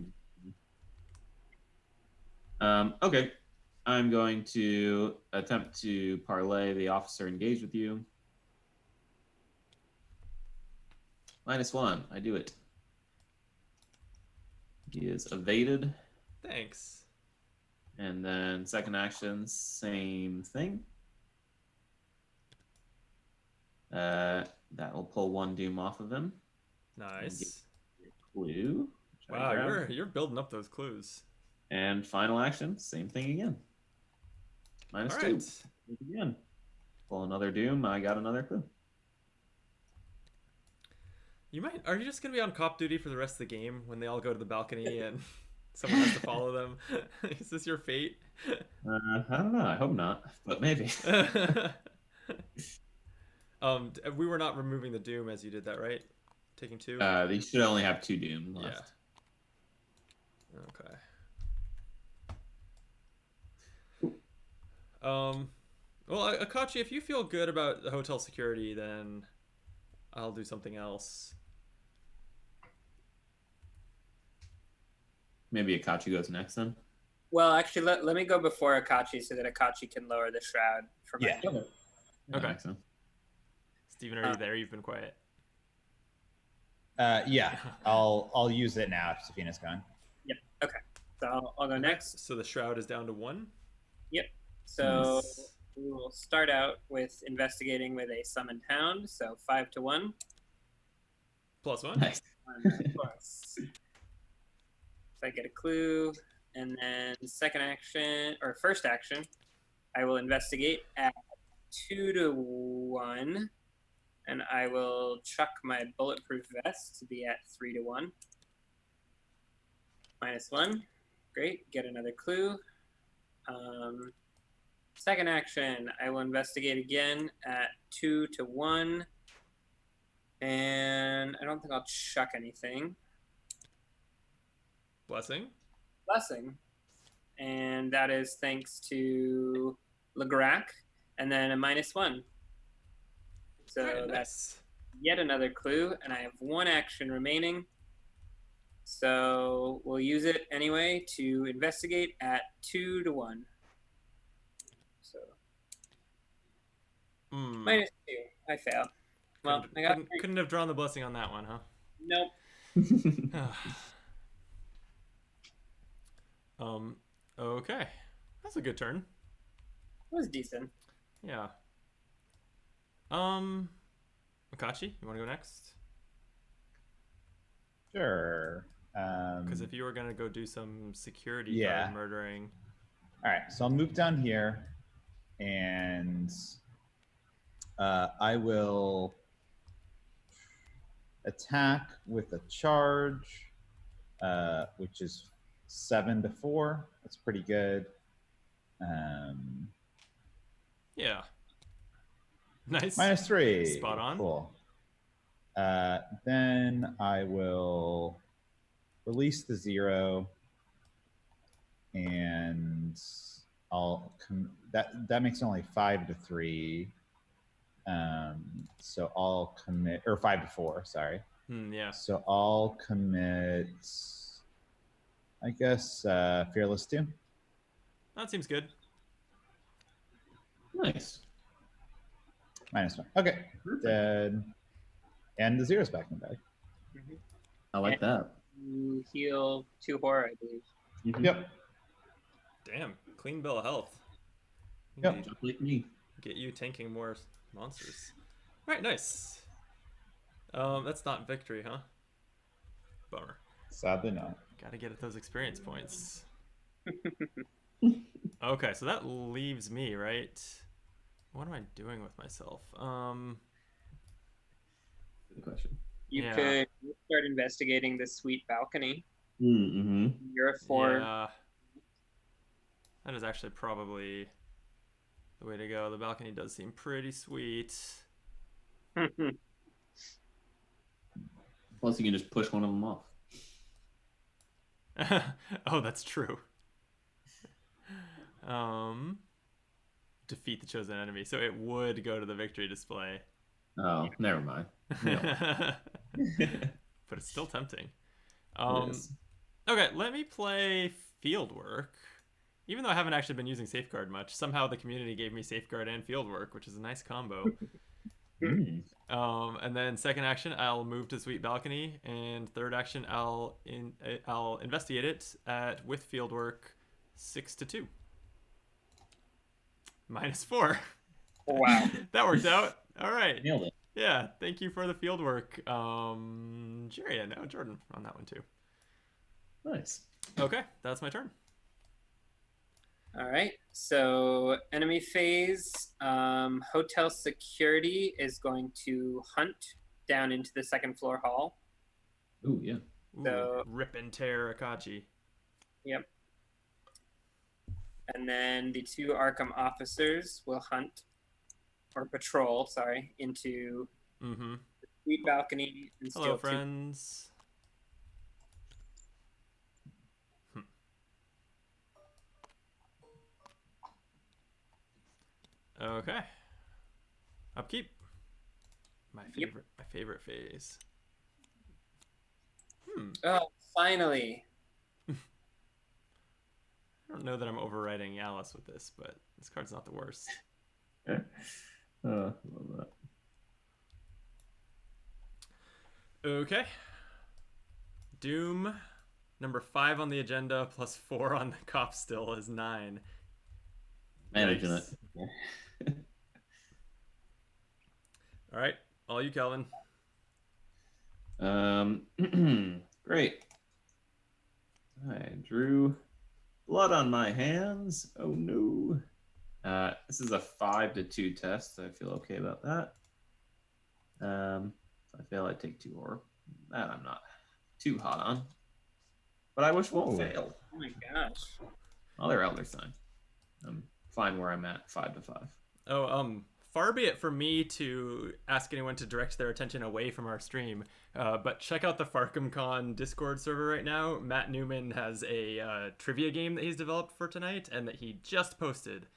Okay. I'm going to attempt to parlay the officer engaged with you. -1. I do it. He is evaded. Thanks. And then second action, same thing. That will pull 1 doom off of him. Nice. Clue. which I Wow, grab. you're building up those clues. And final action, same thing again. All -2. right. Again. Pull another doom. I got another clue. Are you just gonna be on cop duty for the rest of the game when they all go to the balcony and someone has to follow them? Is this your fate? I don't know. I hope not, but maybe. We were not removing the doom as you did that, right? Taking 2. They should only have 2 doom left. Yeah. Okay. Well, Akachi, if you feel good about the hotel security, then I'll do something else. Maybe Akachi goes next then. Well, actually, let me go before Akachi so that Akachi can lower the shroud for my Yeah. team. That Okay. makes sense. Steven, are you there? You've been quiet. Yeah. I'll use it now if Safina's gone. Yep. Okay. So I'll go next. So the shroud is down to 1. So Nice. we will start out with investigating with a summoned hound. So 5 to 1. +1. Nice. Plus. So I get a clue, and then first action, I will investigate at 2 to 1, and I will chuck my bulletproof vest to be at 3 to 1. -1. Great. Get another clue. Second action, I will investigate again at 2 to 1, and I don't think I'll chuck anything. Blessing. Blessing, and that is thanks to Legrac, and then a -1. So Alright, that's nice. yet another clue, and I have 1 action remaining. So we'll use it anyway to investigate at 2 to 1. So -2. I fail. Well, I got couldn't have drawn the blessing on that one, huh? nope. Okay. That's a good turn. It was decent. Yeah. Akachi, you want to go next? Sure. Because if you were gonna go do some security Yeah. guard murdering, All right, so I'll move down here, and I will attack with a charge, which is 7 to 4. That's pretty good. yeah. Nice. -3. Spot on. Cool. Then I will release the 0, and that makes only 5 to 3. So I'll commit, or 5 to 4. Sorry. Yeah. So I'll commit, I guess, Fearless 2. That seems good. Nice. -1. Okay. Dead. And the 0's back in the bag. I like that. You heal 2 horror, I believe. Yep. Damn. Clean bill of health. Yep. Indeed. Just like me. Get you tanking more monsters. All right. Nice. That's not victory, huh? Bummer. Sadly not. Gotta get at those experience points. Okay, so that leaves me, right? What am I doing with myself? Good question. You Yeah. could start investigating the sweet balcony. Mm-hmm. You're a 4. Yeah. That is actually probably the way to go. The balcony does seem pretty sweet. Plus, you can just push one of them off. Oh, that's true. Defeat the chosen enemy. So it would go to the victory display. Oh, never mind. But it's still tempting. Yes. Okay, let me play Fieldwork. Even though I haven't actually been using Safeguard much, somehow the community gave me Safeguard and Fieldwork, which is a nice combo. Mm. And then second action, I'll move to Sweet Balcony, and third action, I'll investigate it with Fieldwork 6-2. -4. Wow. That worked out. All right. Nailed it. Yeah, thank you for the Fieldwork. Jerry, no, Jordan on that one too. Nice. Okay, that's my turn. All right. So enemy phase, hotel security is going to hunt down into the second floor hall. Ooh, yeah. Ooh, So- rip and tear Akachi. Yep. And then the 2 Arkham officers will hunt, or patrol, sorry, into Mm-hmm. the sweet balcony and Hello, steal 2. friends. Okay. Upkeep. My favorite phase. Oh, finally. I don't know that I'm overriding Alice with this, but this card's not the worst. Love that. Okay. Doom, number 5 on the agenda, plus 4 on the cop still is 9. Managing Nice. it. All right, all you, Kelvin. Great. I drew blood on my hands. Oh no. This is a 5-2 test. So I feel okay about that. If I fail, I take 2 horror. That I'm not too hot on. But I wish won't fail. Oh my gosh. Other Elder Sign. I'm fine where I'm at, 5-5. Oh, far be it for me to ask anyone to direct their attention away from our stream, but check out the FarkhamCon Discord server right now. Matt Newman has a trivia game that he's developed for tonight and that he just posted.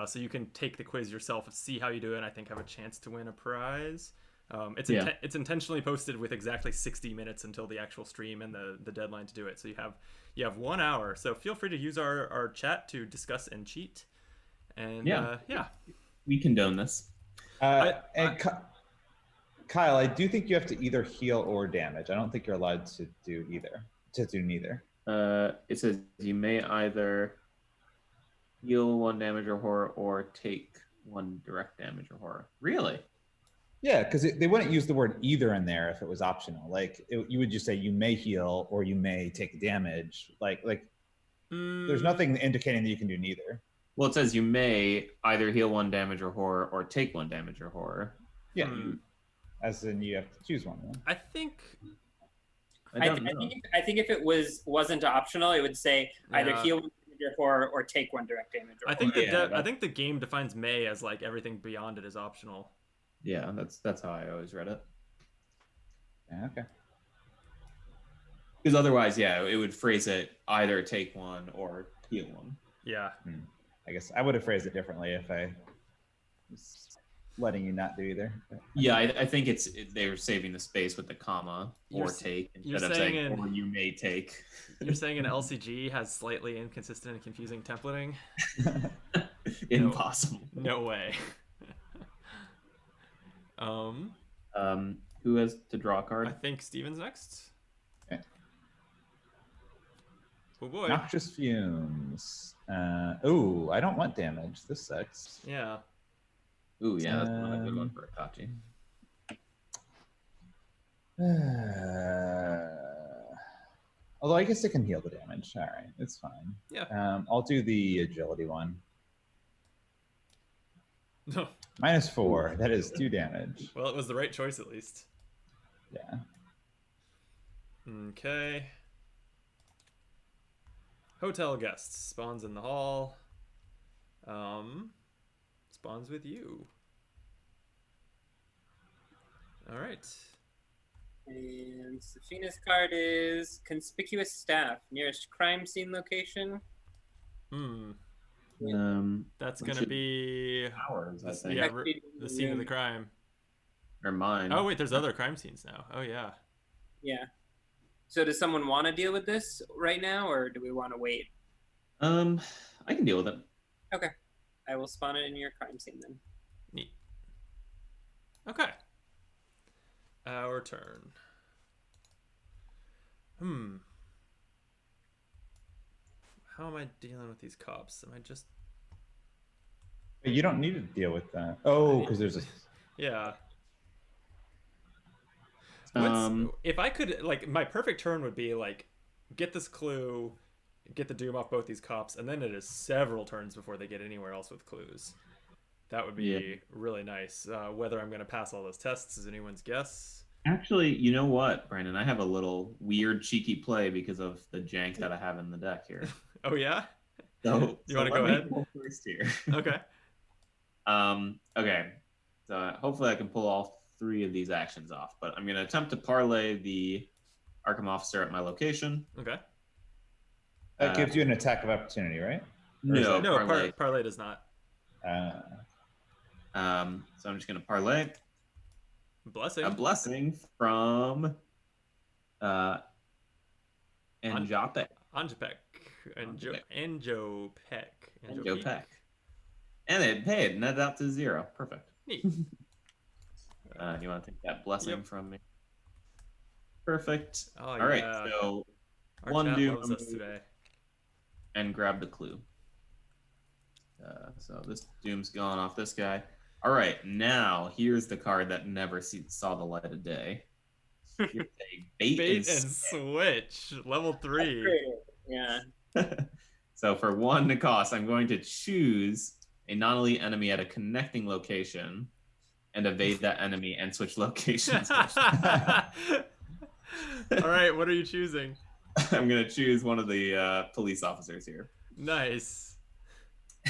So you can take the quiz yourself, see how you do it, and I think have a chance to win a prize. It's intentionally posted with exactly 60 minutes until the actual stream and the deadline to do it. So you have 1 hour. So feel free to use our chat to discuss and cheat. And yeah. We condone this. Kyle, I do think you have to either heal or damage. I don't think you're allowed to do either. To do neither. It says you may either heal 1 damage or horror or take 1 direct damage or horror. Really? Yeah, because they wouldn't use the word either in there if it was optional. Like you would just say you may heal or you may take damage. There's nothing indicating that you can do neither. Well, it says you may either heal 1 damage or horror or take 1 damage or horror. Yeah, as in you have to choose one. I think I think if it wasn't optional, it would say either heal 1 damage or horror or take 1 direct damage. Or I think horror. I think the game defines may as like everything beyond it is optional. Yeah, that's how I always read it. Yeah, okay. Because otherwise, yeah, it would phrase it either take 1 or heal 1. Yeah. I guess I would have phrased it differently if I was letting you not do either. But. Yeah, I think they were saving the space with the comma or take instead of saying or you may take. You're saying an LCG has slightly inconsistent and confusing templating? Impossible. No way. Who has to draw a I card? think Steven's next. Okay. Oh boy. Noxious fumes. I don't want damage. This sucks. Yeah. Ooh, yeah, that's not a good one for Akachi. Although I guess it can heal the damage. All right, it's fine. Yeah. I'll do the agility one. No. -4. That is 2 damage. Well, it was the right choice at least. Yeah. Okay. Hotel guests spawns in the hall. Spawns with you. All right. And Safina's card is conspicuous staff, nearest crime scene location. That's gonna be Ours, I think. yeah, the scene of the crime. Or mine. Oh wait, there's other crime scenes now. Oh yeah. Yeah. So does someone want to deal with this right now, or do we want to wait? I can deal with it. Okay. I will spawn it in your crime scene then. Neat. Okay. Our turn. How am I dealing with these cops? Am I just... You don't need to deal with that. Oh, because there's a... Yeah. Um, If I could, like, my perfect turn would be, like, get this clue, get the doom off both these cops, and then it is several turns before they get anywhere else with clues. That would be really nice. Whether I'm going to pass all those tests is anyone's guess. Actually, you know what, Brandon? I have a little weird, cheeky play because of the jank that I have in the deck here. Oh, yeah? So, You wanna go ahead? Go first here. Okay. Okay. So hopefully I can pull all 3 of these actions off, but I'm going to attempt to parlay the Arkham officer at my location. Okay. That gives you an attack of opportunity, right? No, No, parlay. parlay does not. So I'm just going to parlay Blessing. a blessing from Anjopek. Anjopek. Anjopek. Anjopek. And it netted out to 0. Perfect. Neat. You want to take that blessing from me? Perfect. Oh, All right, yeah. so Our one chat doom loves us today. and grab the clue. So this doom's gone off this guy. All right, now here's the card that never saw the light of day. Here's a bait, And switch. Level 3. Yeah. So for 1 cost, I'm going to choose a non-elite enemy at a connecting location and evade that enemy and switch locations. All right, what are you choosing? I'm going to choose one of the police officers here. Nice.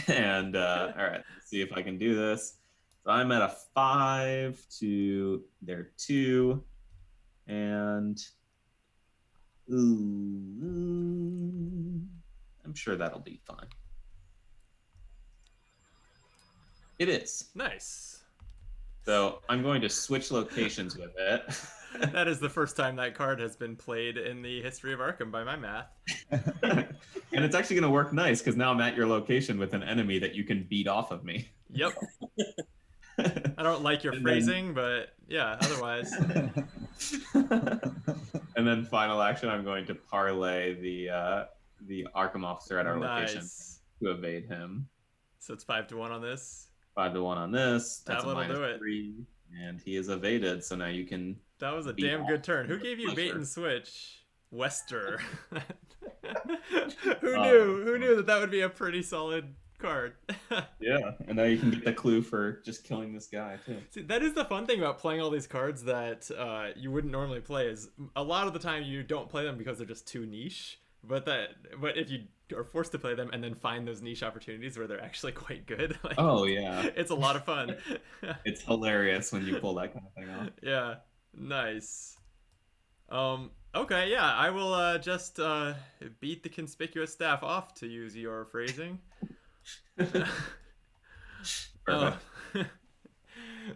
And all right, let's see if I can do this. So I'm at a 5 to their 2, and I'm sure that'll be fine. It is. Nice. So I'm going to switch locations with it. That is the first time that card has been played in the history of Arkham by my math. And it's actually going to work nice because now I'm at your location with an enemy that you can beat off of me. Yep. I don't like your phrasing, but yeah, otherwise. And then final action, I'm going to parlay the Arkham officer at our location to evade him. So it's 5-1 on this. 5-1 on this. That's Tablet will do it. -3, and he is evaded. So now you can. That was a beat damn off. good turn. Who gave you bait and switch? Wester. Who knew that would be a pretty solid card? Yeah, and now you can get the clue for just killing this guy too. See, that is the fun thing about playing all these cards that you wouldn't normally play. Is a lot of the time you don't play them because they're just too niche. But if you are forced to play them and then find those niche opportunities where they're actually quite good, like, Oh yeah, it's a lot of fun. it's hilarious when you pull that kind of thing off. Yeah, nice. Okay, yeah, I will just beat the conspicuous staff off, to use your phrasing.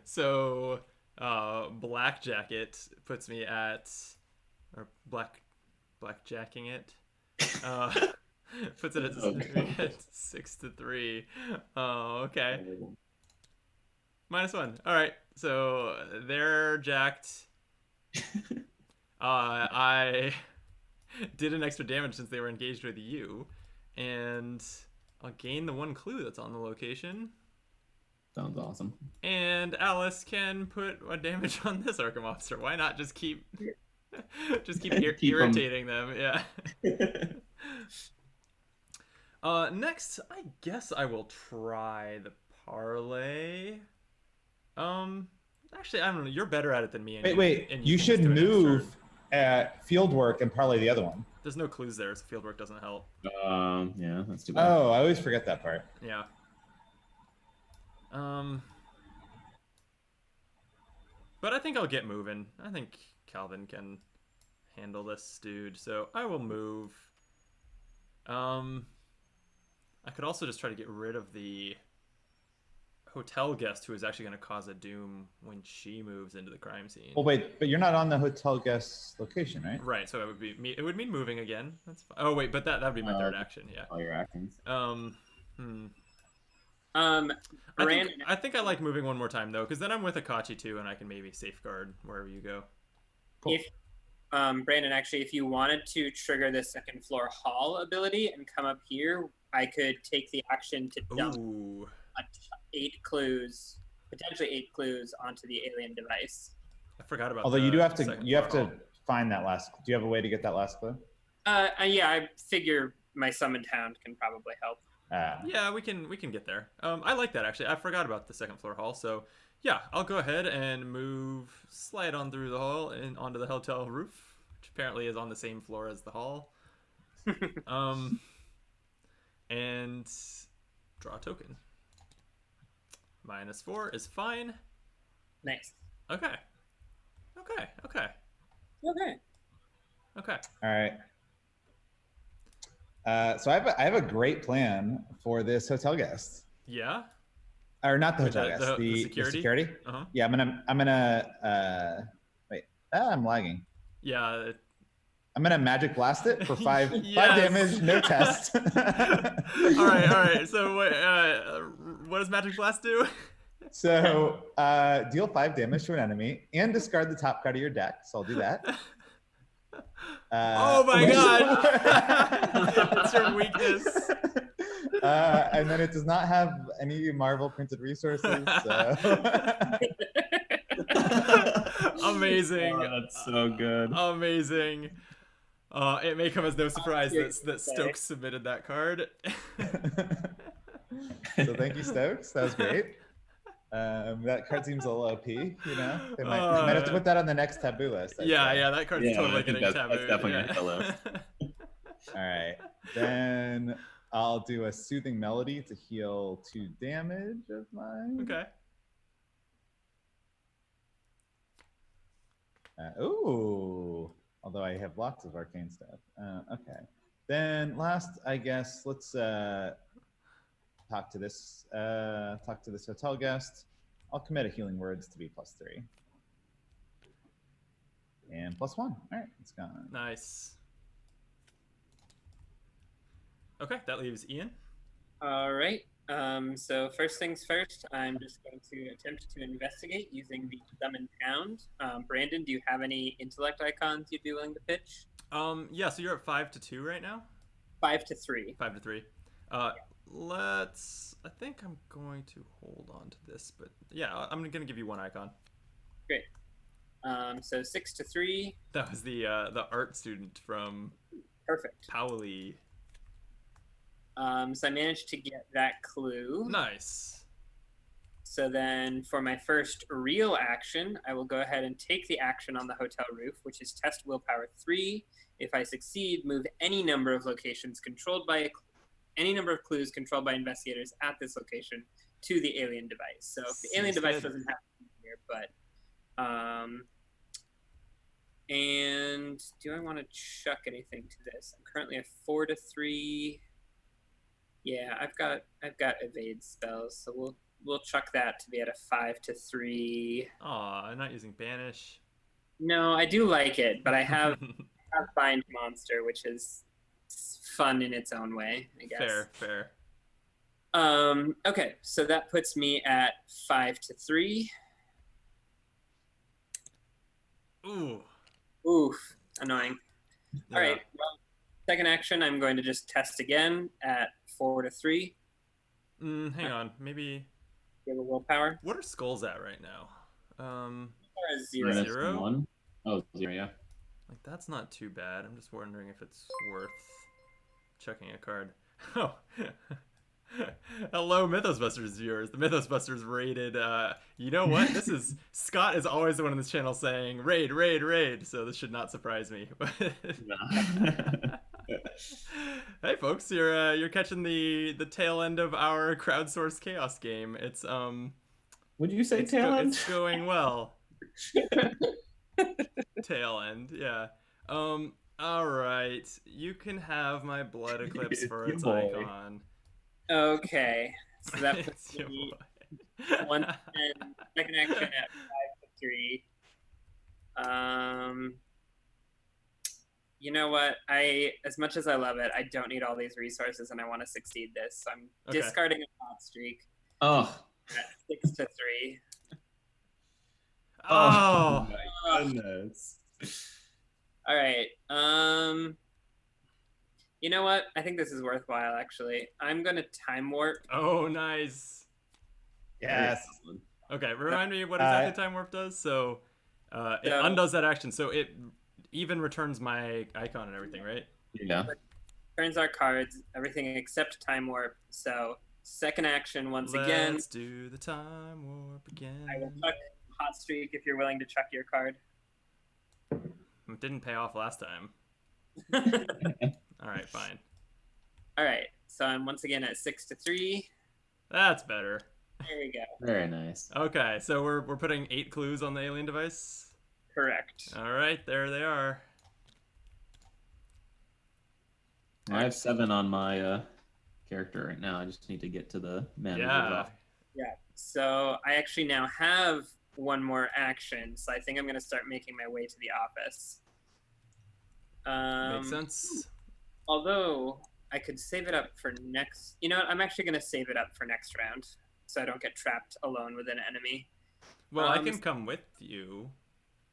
So black jacket puts me at, or blackjacking it puts it at 6-3. Oh, okay. -1. All right, so they're jacked. I did an extra damage since they were engaged with you, and I'll gain the 1 clue that's on the location. Sounds awesome. And Alice can put a damage on this Arkham officer. Why not just keep Just keep, Keep 'em- irritating them. Yeah. Next, I guess I will try the parlay. Actually, I don't know. You're better at it than me. And Wait. and You can should just do it next turn. move at field work and parlay the other one. There's no clues there, so fieldwork doesn't help. Yeah, that's too bad. Oh, I always forget that part. Yeah. But I think I'll get moving. I think Calvin can handle this dude, so I will move. I could also just try to get rid of the hotel guest who is actually going to cause a doom when she moves into the crime scene. Well, wait, but you're not on the hotel guest location, right? Right, so it would be me. It would mean moving again. That's fine. Oh wait, but that would be my third action. Yeah. All your actions. Brandon, I think I like moving one more time though, because then I'm with Akachi too, and I can maybe safeguard wherever you go. Cool. if Brandon, actually, if you wanted to trigger the second floor hall ability and come up here, I could take the action to dump Ooh. 8 clues, potentially 8 clues, onto the alien device. I forgot about. Although the you do have to, second you have floor to find that last. Do you have a way to get that last clue? Yeah, I figure my summoned hound can probably help. Yeah, we can get there. I like that actually. I forgot about the second floor hall, so yeah, I'll go ahead and slide on through the hall and onto the hotel roof, which apparently is on the same floor as the hall. And draw a token. -4 is fine. Nice. Okay. Okay. All right. So I have a great plan for this hotel guest, Yeah. or not the Wait, hotel guest, the security. Uh-huh. Yeah, I'm gonna wait. I'm lagging. Yeah. I'm gonna magic blast it for 5 Yes. 5 damage, no test. all right. So what does Magic Blast do? So deal 5 damage to an enemy and discard the top card of your deck. So I'll do that. Oh my god! That's your weakness. And then it does not have any Marvel printed resources. So. Amazing. Oh, that's so good. Amazing. It may come as no surprise that Stokes submitted that card. So thank you, Stokes. That was great. That card seems a little OP, you know? They might have to put that on the next taboo list. Yeah, that card's totally I think getting that's tabooed. definitely yeah. gonna kill us. All right. Then I'll do a soothing melody to heal 2 damage of mine. Okay. Ooh. Although I have lots of arcane stuff. Okay. Then last, I guess, let's talk to this hotel guest. I'll commit a healing words to be +3. And +1. All right, it's gone. Nice. Okay, that leaves Ian. All right. So first things first, I'm just going to attempt to investigate using the summoned hound. Brandon, do you have any intellect icons you'd be willing to pitch? Yeah, so you're at 5-2 right now? 5 to 3. 5-3. I think I'm going to hold on to this, but yeah, I'm gonna give you 1 icon. Great. So 6 to 3. That was the art student from Perfect. Powley. So I managed to get that clue. Nice. So then for my first real action, I will go ahead and take the action on the hotel roof, which is test willpower 3. If I succeed, move any number of locations controlled by any number of clues controlled by investigators at this location to the alien device. So if the alien device doesn't have to be here, but and do I want to chuck anything to this? I'm currently at 4 to 3. Yeah, I've got evade spells, so we'll chuck that to be at a 5 to 3. Aw, I'm not using banish. No, I do like it, but I have find monster, which is fun in its own way, I guess. Fair. Okay, so that puts me at 5 to 3. Oof, annoying. Yeah. All right, well, second action, I'm going to just test again at 4 to 3. Hang on, maybe. You have a willpower? What are skulls at right now? Or a 0. Minus Zero? 1. Oh, 0, yeah. Like, that's not too bad. I'm just wondering if it's worth checking a card. Oh. Hello, Mythosbusters viewers. The Mythosbusters raided, you know what? This is, Scott is always the one on this channel saying, raid, raid, raid, so this should not surprise me. Hey folks, you're catching the tail end of our crowdsourced chaos game. It's, Would you say tail end? It's going well. Tail end, yeah. Alright. You can have my blood eclipse for its icon. Okay. So that It's puts your me boy. 110. Second action at 5 to 3. You know what? As much as I love it, I don't need all these resources, and I want to succeed this. So I'm discarding a hot streak. Oh. At 6 to 3. Oh my goodness. All right. You know what? I think this is worthwhile, actually. I'm going to time warp. Oh, nice. Yes. Okay, remind me what exactly time warp does. So, it undoes that action. So it even returns my icon and everything, right? Yeah. Turns our cards, everything except time warp. So second action once again. Let's do the time warp again. I will chuck hot streak if you're willing to chuck your card. It didn't pay off last time. All right, fine. All right, so I'm once again at 6 to 3. That's better. There we go. Very nice. Okay, so we're putting 8 clues on the alien device. Correct. All right, there they are. I have 7 on my character right now. I just need to get to the man. Yeah. Yeah. So I actually now have one more action, so I think I'm gonna start making my way to the office. Makes sense. Although I could save it up for next. You know what? I'm actually gonna save it up for next round, so I don't get trapped alone with an enemy. Well, I can come with you.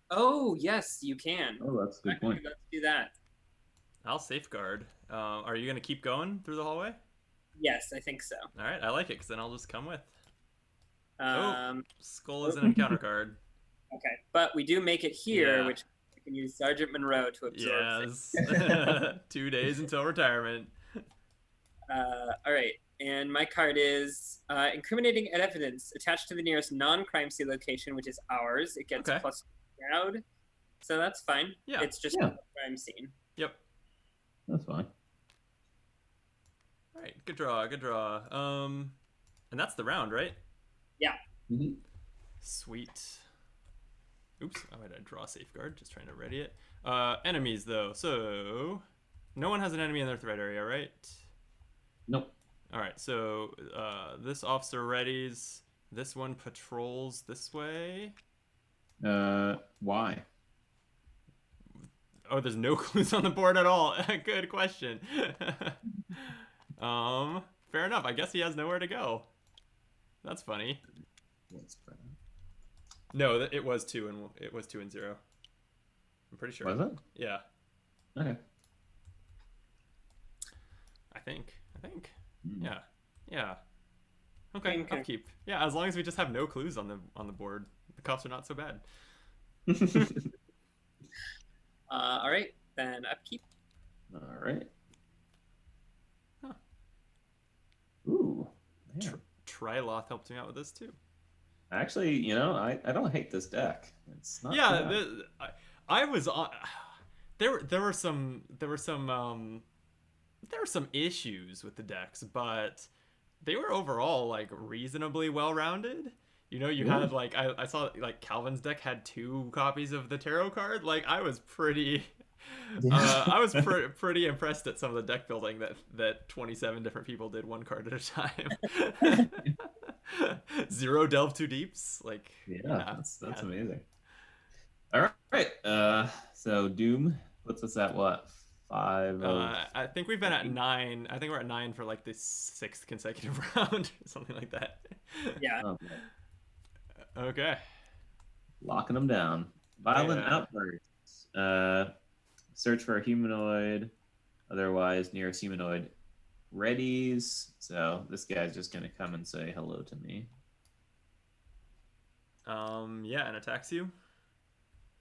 Oh yes, you can. Oh, that's a good Actually, point. let's do that. I'll safeguard. Are you gonna keep going through the hallway? Yes, I think so. All right, I like it because then I'll just come with. Um, Skull is an encounter card. Okay, but we do make it here, Yeah. which we can use Sergeant Monroe to absorb things. Yes. 2 days until retirement. All right, and my card is incriminating evidence attached to the nearest non-crime scene location, which is ours. It gets Okay. plus crowd, so that's fine. Yeah. It's just Yeah. a crime scene. Yep. That's fine. All right. Good draw. Good draw. And that's the round, right? Mm-hmm. Sweet. Oops. I might draw a safeguard. Just trying to ready it. Enemies though. So no one has an enemy in their threat area, right? Nope. All right. So this officer readies. This one patrols this way. Why? Oh, there's no clues on the board at all. Good question. Fair enough. I guess he has nowhere to go. That's funny. No, it was 2 and 0. I'm pretty sure. Was it? Yeah, Okay. I think. Mm. Yeah. Okay, Okay. upkeep. Yeah, as long as we just have no clues on the board, the cops are not so bad. All right, then upkeep. All right. Huh. Ooh. Yeah. Triloth helped me out with this too. Actually, you know, I don't hate this deck. It's not Yeah, bad. I was on. There were some issues with the decks, but they were overall like reasonably well rounded. You know, you had like I saw like Calvin's deck had 2 copies of the tarot card. Like I was pretty pretty impressed at some of the deck building that 27 different people did 1 card at a time. 0 delve too deeps. Like Yeah, that's amazing. All right. So Doom puts us at what? 5. I think we've been at 9. I think we're at 9 for like the 6th consecutive round, something like that. Yeah. Okay. Locking them down. Violent Yeah. outbursts. Search for a humanoid. Otherwise, nearest humanoid readies. So this guy's just gonna come and say hello to me. Yeah, and attacks you.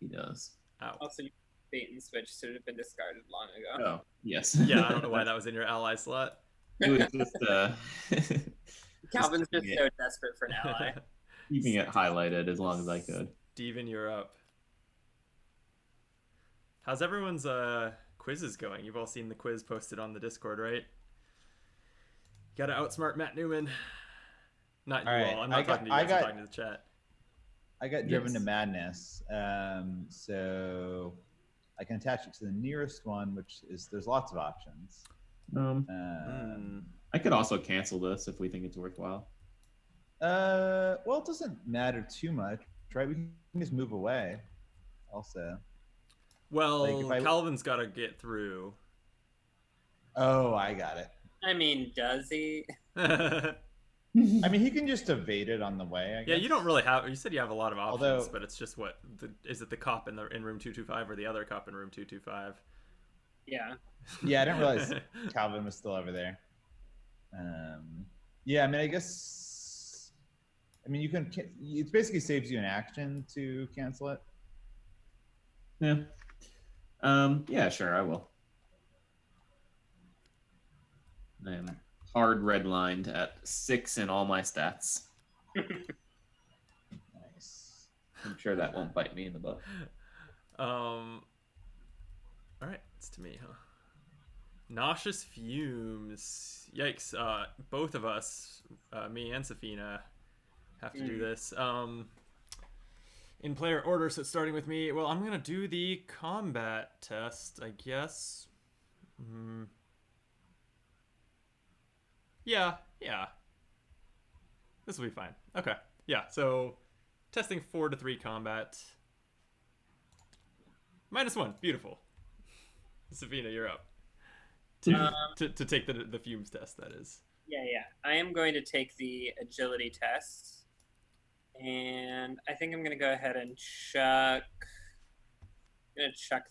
He does. Ow. Also, bait and switch should have been discarded long ago. Oh, yes. Yeah, I don't know why that was in your ally slot. It was just Calvin's just keeping so desperate for an ally. keeping it highlighted as long as I could. Steven, you're up. How's everyone's quizzes going? You've all seen the quiz posted on the Discord, right? Gotta outsmart Matt Newman. Not you All right, all. I'm not talking to you guys. I'm talking to the chat. I got driven Yes. to madness. So I can attach it to the nearest one, which is there's lots of options. I could also cancel this if we think it's worthwhile. Well, it doesn't matter too much, right? We can just move away. Also. Well, Like, if I- Calvin's got to get through. Oh, I got it. I mean, does he? Yeah, I mean, he can just evade it on the way. I guess. you don't really have. You said you have a lot of options, Although- but it's just what is it the cop in room 225 or the other cop in room 225? Yeah. Yeah, I didn't realize Calvin was still over there. Yeah, I mean, I guess. I mean, you can. It basically saves you an action to cancel it. Yeah. Yeah, sure, I will. I am hard redlined at 6 in all my stats. Nice. I'm sure that won't bite me in the butt. All right, it's to me, huh? Nauseous fumes. Yikes! Both of us, me and Safina, have to do this. In player order, so it's starting with me. Well, I'm gonna do the combat test, I guess. Yeah. This will be fine. Okay. Yeah. So, testing 4 to 3 combat. -1. Beautiful. Safina, you're up. To take the fumes test, that is. Yeah. I am going to take the agility test. And I think I'm going to go ahead and chuck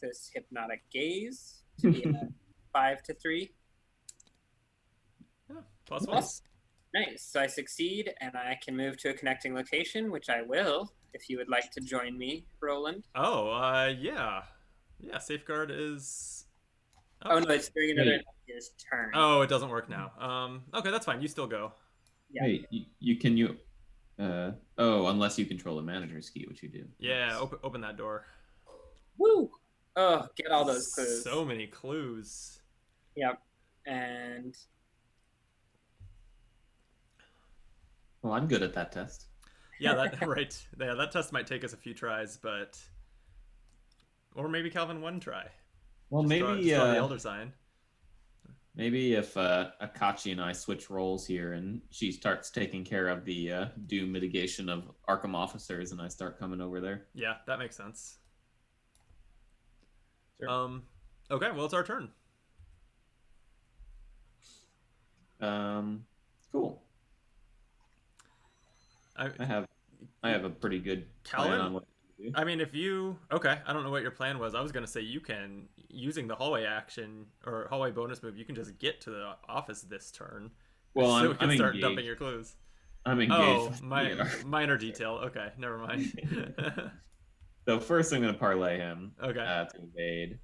this hypnotic gaze to be a 5 to 3. Yeah, +1. Yes. Nice. So I succeed, and I can move to a connecting location, which I will, if you would like to join me, Roland. Oh, yeah. Yeah, safeguard is... Oh, no, it's during another Wait. player's turn. Oh, it doesn't work now. Okay, that's fine. You still go. Yeah. Hey, you can you? Oh, unless you control the manager's key, which you do. Yeah, open that door. Woo! Oh, get all those clues. So many clues. Yep. And Well, I'm good at that test. Yeah, that right. Yeah, that test might take us a few tries, but or maybe Calvin one try. Well, Just maybe draw the elder sign. maybe if Akachi and I switch roles here, and she starts taking care of the doom mitigation of Arkham officers, and I start coming over there. Yeah, that makes sense. Sure. Okay, well, it's our turn. Cool. I I have a pretty good plan Calvin? on what to do. I mean, if you okay, I don't know what your plan was. I was gonna say you can using the hallway action or hallway bonus move. You can just get to the office this turn. Well, so I'm, we can I'm start engaged. dumping your clues. I'm engaged. Oh, with the minor detail. Okay, never mind. So first, I'm going to parlay him Okay. to evade.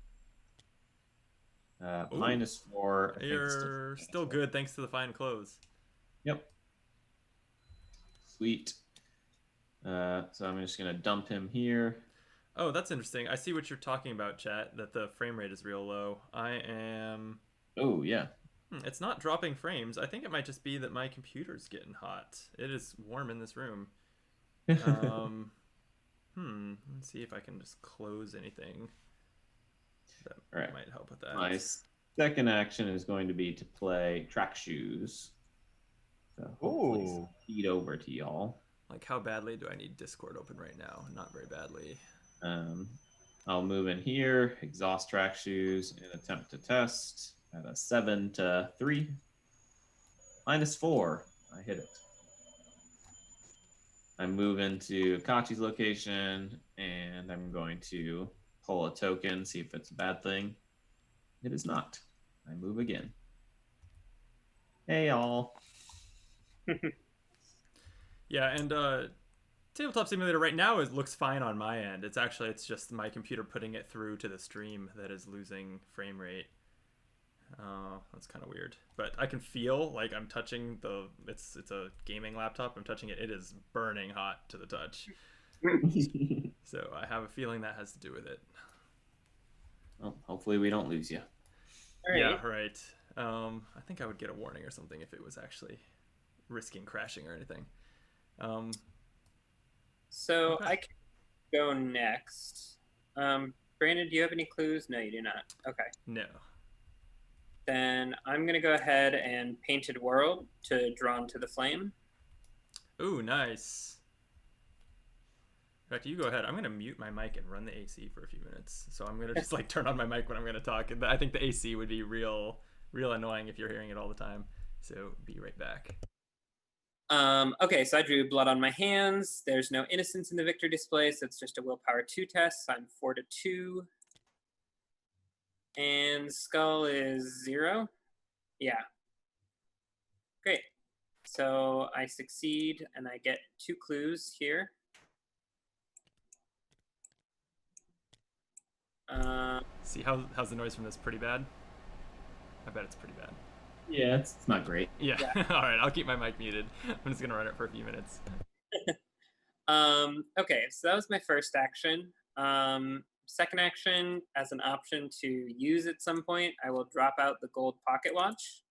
-4. I think You're still good thanks to the fine clothes. Yep. Sweet. So I'm just going to dump him here. Oh, that's interesting. I see what you're talking about, chat. That the frame rate is real low. I am. Oh, yeah. It's not dropping frames. I think it might just be that my computer's getting hot. It is warm in this room. Let's see if I can just close anything. That All right. might help with that. My second action is going to be to play track shoes. So hopefully Ooh. speed over to y'all. Like, how badly do I need Discord open right now? Not very badly. I'll move in here, exhaust track shoes, and attempt to test at a 7 to 3. -4. I hit it. I move into Kachi's location, and I'm going to pull a token, see if it's a bad thing. It is not. I move again. Hey, y'all. Yeah, and Tabletop Simulator right now looks fine on my end. It's just my computer putting it through to the stream that is losing frame rate. That's kind of weird. But I can feel like I'm touching it's a gaming laptop. I'm touching it. It is burning hot to the touch. So I have a feeling that has to do with it. Well, hopefully we don't lose you. All right. Yeah, right. I think I would get a warning or something if it was actually risking crashing or anything. So Okay. I can go next. Brandon, do you have any clues? No, you do not. Okay. No. Then I'm going to go ahead and Painted World to Drawn to the Flame. Ooh, nice. In fact, you go ahead. I'm going to mute my mic and run the AC for a few minutes. So I'm going to just like turn on my mic when I'm going to talk. And I think the AC would be real annoying if you're hearing it all the time. So be right back. Okay, so I drew Blood on my hands. There's no innocence in the victory display, so it's just a willpower 2 test. So I'm 4-2. And Skull is 0. Yeah. Great. So I succeed, and I get 2 clues here. See, how's the noise from this? Pretty bad? I bet it's pretty bad. Yeah, it's not great. Yeah. All right, I'll keep my mic muted. I'm just going to run it for a few minutes. Okay, so that was my first action. Second action, as an option to use at some point, I will drop out the gold pocket watch.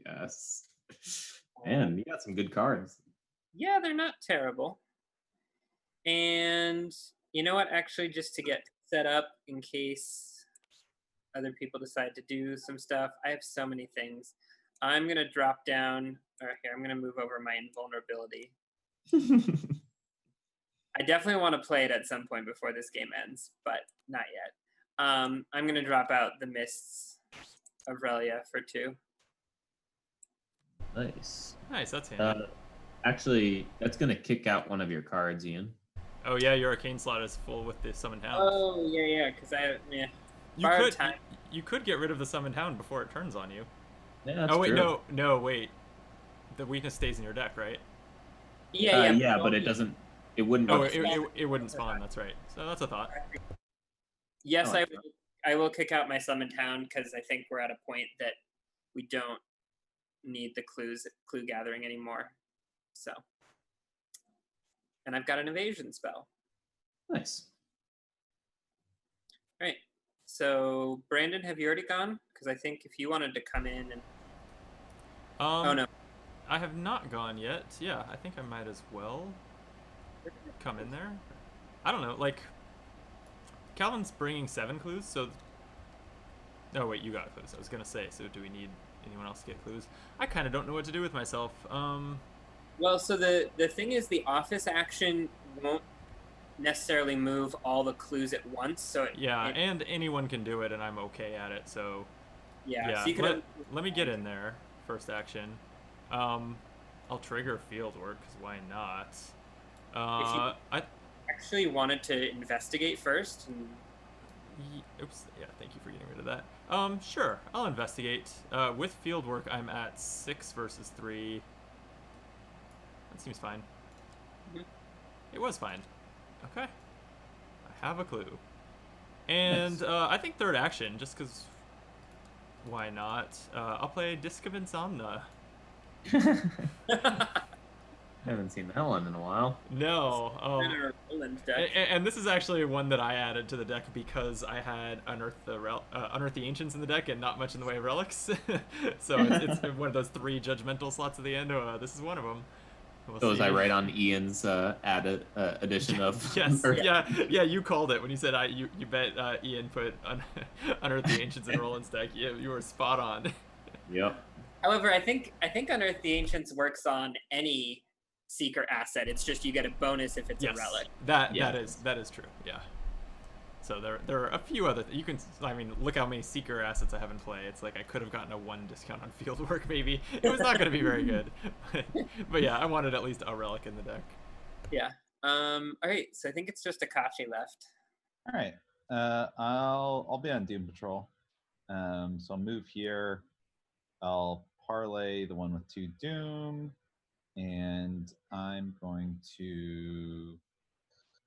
Yes. Man, you got some good cards. Yeah, they're not terrible. And you know what? Actually, just to get set up in case other people decide to do some stuff, I have so many things. I'm going to drop down, or here, I'm going to move over my invulnerability. I definitely want to play it at some point before this game ends, but not yet. I'm going to drop out the Mists of Relia for 2. Nice. Nice, that's handy. Actually, that's going to kick out one of your cards, Ian. Oh yeah, your arcane slot is full with the summoned hound. Oh, yeah, because You could get rid of the summoned hound before it turns on you. Yeah, that's Oh wait, true. no, wait. The weakness stays in your deck, right? Yeah, but it doesn't. It wouldn't. Oh, it wouldn't spawn. That's right. So that's a thought. Yes, I like I will kick out my summoned hound because I think we're at a point that we don't need the clue gathering anymore. So, and I've got an evasion spell. Nice. Right. So, Brandon, have you already gone? Because I think if you wanted to come in and oh no, I have not gone yet. Yeah, I think I might as well come in there. I don't know, like Calvin's bringing 7 clues, so no, wait, you got clues. I was gonna say, so do we need anyone else to get clues? I kind of don't know what to do with myself. Well, so the thing is, the office action won't necessarily move all the clues at once. So and anyone can do it, and I'm okay at it. So yeah. So you could let me get in there. First action. I'll trigger field work because why not? I actually wanted to investigate first. Oops. Yeah, thank you for getting rid of that. Sure, I'll investigate. With field work, I'm at 6 versus 3. That seems fine. Mm-hmm. It was fine. Okay. I have a clue. And Nice. I think third action, just because why not? I'll play Disc of Insomnia. I haven't seen that one in a while. No. deck. And this is actually one that I added to the deck because I had Unearth the Ancients in the deck and not much in the way of relics. So it's one of those 3 judgmental slots at the end. This is one of them. So was I right on Ian's addition of? Yes. Yeah. You called it when you said you bet Ian put Unearth the Ancients in Roland's deck. You were spot on. Yep. However, I think Unearth the Ancients works on any Seeker asset. It's just you get a bonus if it's a relic. That is true. Yeah. So there are a few other you can. I mean, look how many Seeker assets I have in play. It's like I could have gotten a 1 discount on field work. Maybe it was not going to be very good. But yeah, I wanted at least a relic in the deck. Yeah. All right. So I think it's just Akachi left. All right. I'll be on Doom Patrol. So I'll move here. I'll parlay the one with 2 Doom. And I'm going to.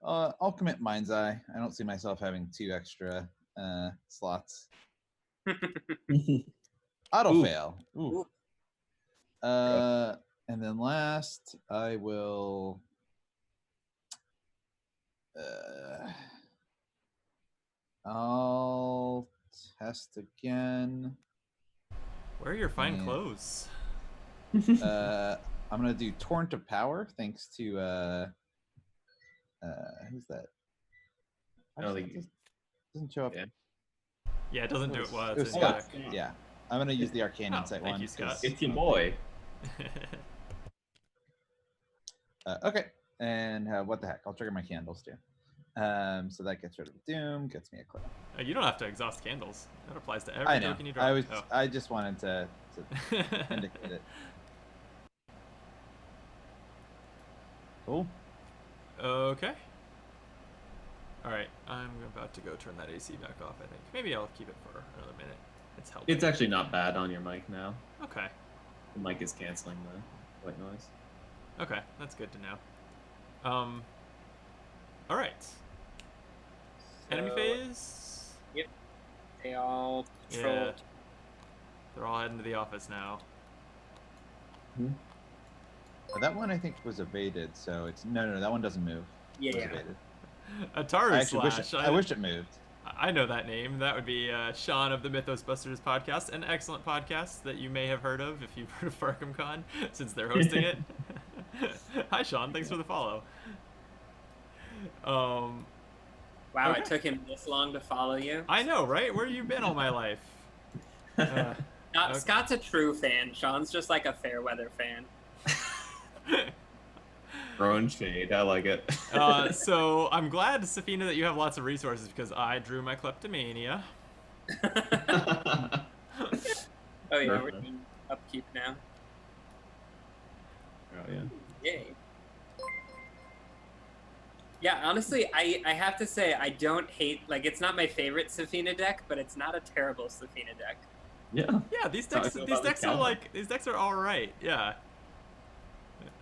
I'll commit Mind's Eye. I don't see myself having 2 extra slots. Auto Ooh. fail. Ooh. And then last, I will. I'll test again. Where are your fine Yeah. clothes? I'm gonna do Torrent of Power, thanks to who's that? Actually, it doesn't show up. Yeah. Yeah, it doesn't do it well. It was It's in Scott. deck. Yeah, I'm gonna use the Arcane Oh, Insight thank one. you, Scott. 'cause- It's your boy. Okay, and what the heck? I'll trigger my candles too. So that gets rid of Doom, gets me a clue. You don't have to exhaust candles. That applies to every I know. token you drop. I just wanted to indicate it. Cool. Okay. All right, I'm about to go turn that AC back off. I think maybe I'll keep it for another minute. It's helping. It's actually not bad on your mic now. Okay. The mic is canceling the white noise. Okay, that's good to know. All right. Enemy So, phase. Yep. They all patrol. Yeah. They're all heading to the office now. That one I think was evaded, so it's no, that one doesn't move. Yeah, It was yeah. evaded. Ataru I actually Slash. I wish it moved. I know that name. That would be Sean of the Mythos Busters podcast, an excellent podcast that you may have heard of if you've heard of FarkhamCon, since they're hosting it. Hi, Sean. Thanks for the follow. Wow, Okay. it took him this long to follow you. I know, right? Where you been all my life? Okay. Scott's a true fan. Sean's just like a fair weather fan. Throwing shade. I like it. So I'm glad, Safina, that you have lots of resources because I drew my kleptomania. Oh yeah, we're Perfect. doing upkeep now. Oh yeah. Yay. Yeah, honestly, I have to say I don't hate, like, it's not my favorite Safina deck, but it's not a terrible Safina deck. Yeah. Yeah, these How I decks feel these about decks this are Calvin. like these decks are all right. Yeah.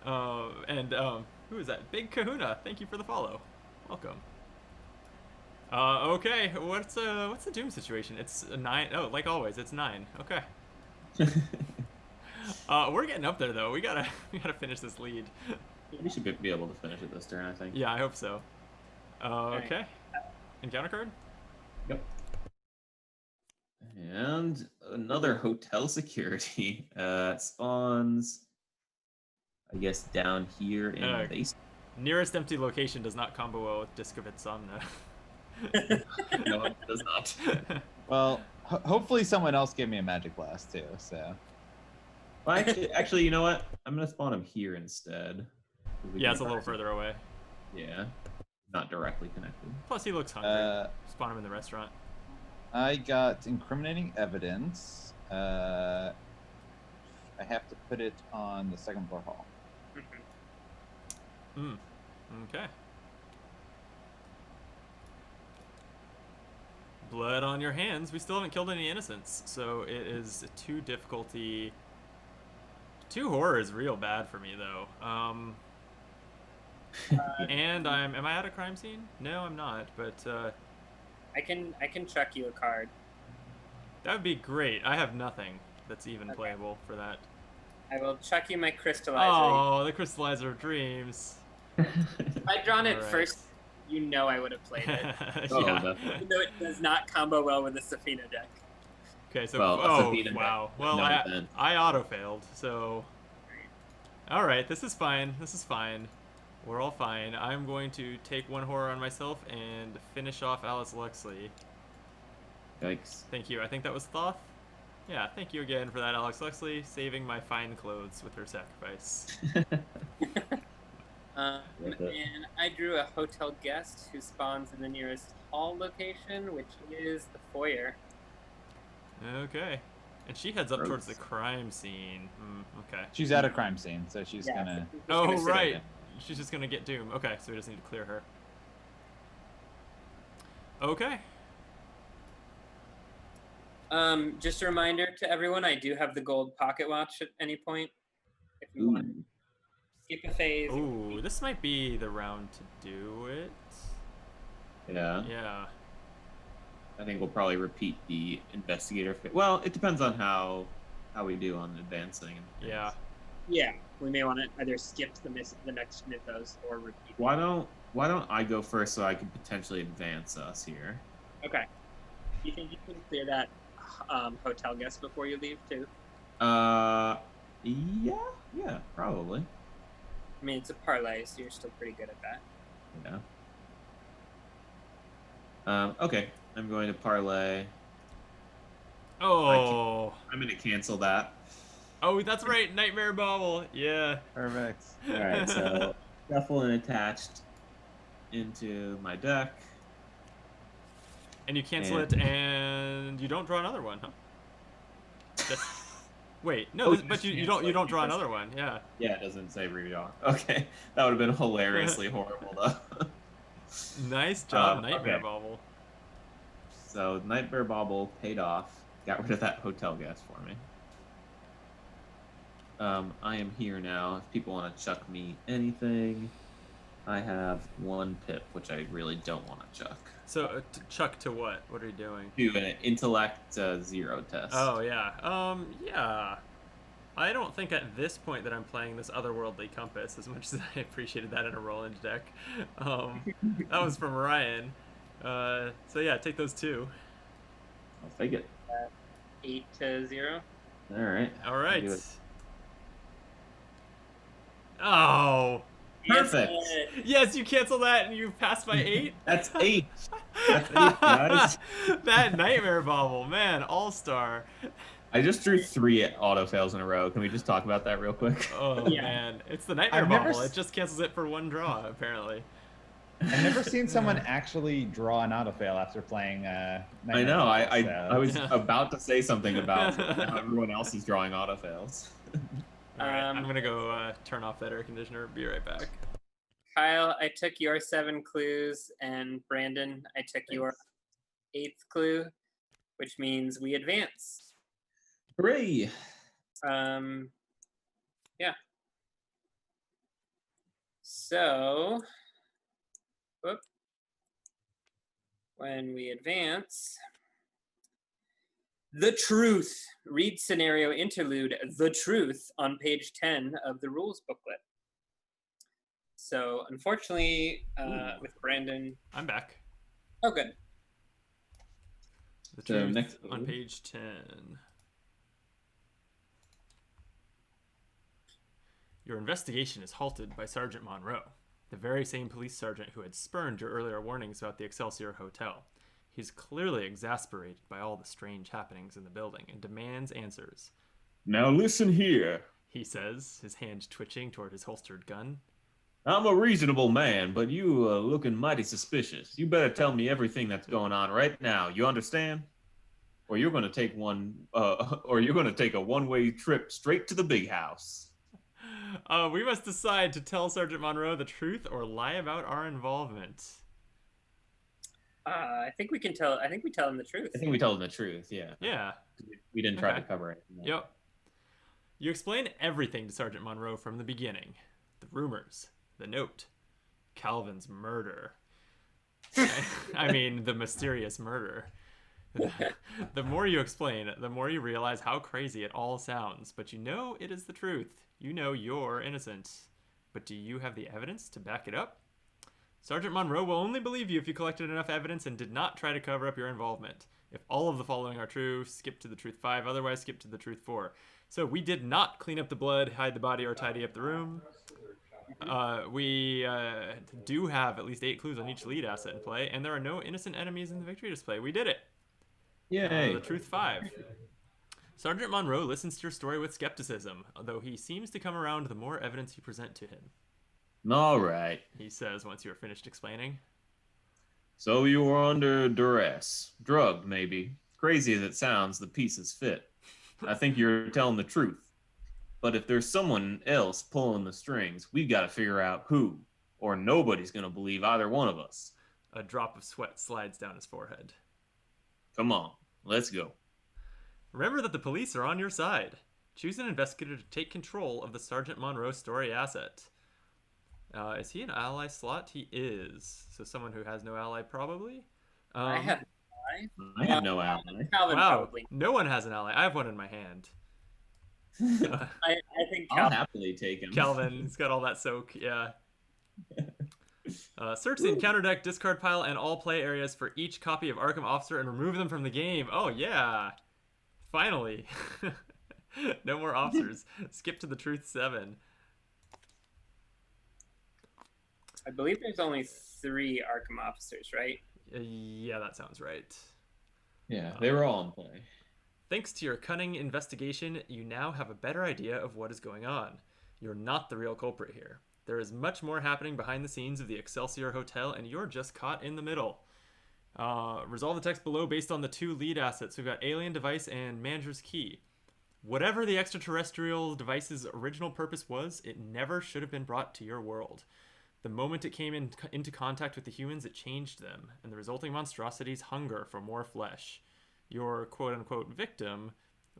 Who is that? Big Kahuna. Thank you for the follow. Welcome. Okay. What's the Doom situation? It's a 9. Oh, like always, it's 9. Okay. We're getting up there though. We gotta finish this lead. We should be able to finish it this turn, I think. Yeah, I hope so. Okay. Encounter card. Yep. And another hotel security spawns, I guess, down here in the base. Nearest empty location does not combo well with Disc of Insomnia. No, it does not. Well, hopefully someone else gave me a Magic Blast too. So Well, actually, you know what? I'm gonna spawn him here instead. Yeah, it's a little further away. Yeah, not directly connected. Plus, he looks hungry. Spawn him in the restaurant. I got incriminating evidence. I have to put it on the second floor hall. Okay. Blood on your hands. We still haven't killed any innocents, so it is 2 difficulty. 2 horror is real bad for me though. And am I at a crime scene? No, I'm not. But I can chuck you a card. that would be great. I have nothing that's even playable for that. I will chuck you my crystallizer. Oh, the crystallizer of dreams. If I'd drawn it Alright. first, you know I would have played it. Oh, Yeah. definitely. Even though it does not combo well with the Safina deck. Okay, so Well, oh Safina wow. deck, Well, no I event. auto failed. So all right, this is fine. This is fine. We're all fine. I'm going to take 1 horror on myself and finish off Alice Luxley. Yikes. Thank you. I think that was Thoth. Yeah, thank you again for that, Alex Luxley, saving my fine clothes with her sacrifice. Worth it. And I drew a hotel guest who spawns in the nearest hall location, which is the foyer. Okay. And she heads up towards the Gross. crime scene. Okay. She's at a crime scene, so she's Yeah, gonna. so she's just Oh, gonna sit right. there. She's just gonna get Doom. Okay, so we just need to clear her. Okay. Just a reminder to everyone, I do have the gold pocket watch at any point. If you want. Ooh. skip a phase. Ooh, this might be the round to do it. Yeah. Yeah. I think we'll probably repeat the investigator. Well, it depends on how we do on advancing. And things. Yeah. Yeah, we may want to either skip the next mythos or repeat. Why don't I go first so I can potentially advance us here? Okay. You think you can clear that hotel guest before you leave too? Yeah, probably. I mean, it's a parlay, so you're still pretty good at that. Yeah. Okay, I'm going to parlay. Oh. I'm going to cancel that. Oh, that's right. Nightmare Bobble. Yeah. Perfect. All right, so shuffle and attached into my deck. And you cancel And- it, and you don't draw another one, huh? Just... Wait, no, Oh, but you cancel don't it draw because- another one. Yeah. Yeah, it doesn't say redraw. Okay, that would have been hilariously horrible though. Nice job, Nightmare okay. Bobble. So Nightmare Bobble paid off. Got rid of that hotel guest for me. I am here now. If people want to chuck me anything, I have 1 pip, which I really don't want to chuck. So, Chuck, to what? What are you doing? Do an intellect 0 test. Oh, yeah. Yeah. I don't think at this point that I'm playing this otherworldly compass as much as I appreciated that in a roll-in deck. That was from Ryan. So yeah, take those 2. I'll take it. 8-0. All right. All right. Do it. Oh. Perfect. Yes, you cancel that and you pass by 8. That's 8. That's 8, guys. That Nightmare Bobble, man, all-star. I just drew 3 auto fails in a row. Can we just talk about that real quick? Oh Yeah. man, it's the Nightmare I've never Bobble. s- It just cancels it for 1 draw, apparently. I've never seen someone actually draw an auto fail after playing. I Nightmare know. Bobble, I so- was Yeah. about to say something about how everyone else is drawing auto fails. All right, Um, I'm gonna go turn off that air conditioner. Be right back. Kyle, I took your 7 clues, and Brandon, I took your 8th clue, which means we advance. Hooray! Yeah. So, whoop. When we advance, the truth. Read scenario interlude, the truth, on page 10 of the rules booklet. So, unfortunately, with Brandon. I'm back. Oh, good. The So truth next on clue. page 10. Your investigation is halted by Sergeant Monroe, the very same police sergeant who had spurned your earlier warnings about the Excelsior Hotel. He's clearly exasperated by all the strange happenings in the building and demands answers. Now listen here. He says, his hand twitching toward his holstered gun. I'm a reasonable man, but you looking mighty suspicious. You better tell me everything that's going on right now. You understand? Or you're going to take a one-way trip straight to the big house. We must decide to tell Sergeant Monroe the truth or lie about our involvement. I think we can tell. I think we tell him the truth. I think we told him the truth. Yeah. Yeah. We didn't try Okay. to cover it. No. Yep. You explain everything to Sergeant Monroe from the beginning. The rumors, the note, Calvin's murder. I mean, the mysterious murder. The more you explain, the more you realize how crazy it all sounds. But you know it is the truth. You know you're innocent. But do you have the evidence to back it up? Sergeant Monroe will only believe you if you collected enough evidence and did not try to cover up your involvement. If all of the following are true, skip to the truth 5, otherwise skip to the truth 4. So we did not clean up the blood, hide the body, or tidy up the room. We do have at least 8 clues on each lead asset in play, and there are no innocent enemies in the victory display. We did it. Yay. The truth 5. Sergeant Monroe listens to your story with skepticism, although he seems to come around the more evidence you present to him. All right. He says once you are finished explaining. So you were under duress. Drugged, maybe. Crazy as it sounds, the pieces fit. I think you're telling the truth. But if there's someone else pulling the strings, we've got to figure out who, or nobody's going to believe either one of us. A drop of sweat slides down his forehead. Come on, let's go. Remember that the police are on your side. Choose an investigator to take control of the Sergeant Monroe story asset. Is he an ally slot? He is. So someone who has no ally, probably. I have I have no ally. Calvin Wow, probably. no one has an ally. I have one in my hand. I think I'll Calvin. happily take him. Calvin's got all that soak. Yeah. Search the encounter deck, discard pile, and all play areas for each copy of Arkham Officer and remove them from the game. Oh, yeah. Finally. No more officers. Skip to the Truth 7. I believe there's only 3 Arkham officers, right? Yeah, that sounds right. Yeah, they were all in play. Thanks to your cunning investigation, you now have a better idea of what is going on. You're not the real culprit here. There is much more happening behind the scenes of the Excelsior Hotel, and you're just caught in the middle. Resolve the text below based on the 2 lead assets. We've got Alien Device and Manager's Key. Whatever the extraterrestrial device's original purpose was, it never should have been brought to your world. The moment it came into contact with the humans, it changed them, and the resulting monstrosity's hunger for more flesh. Your quote-unquote victim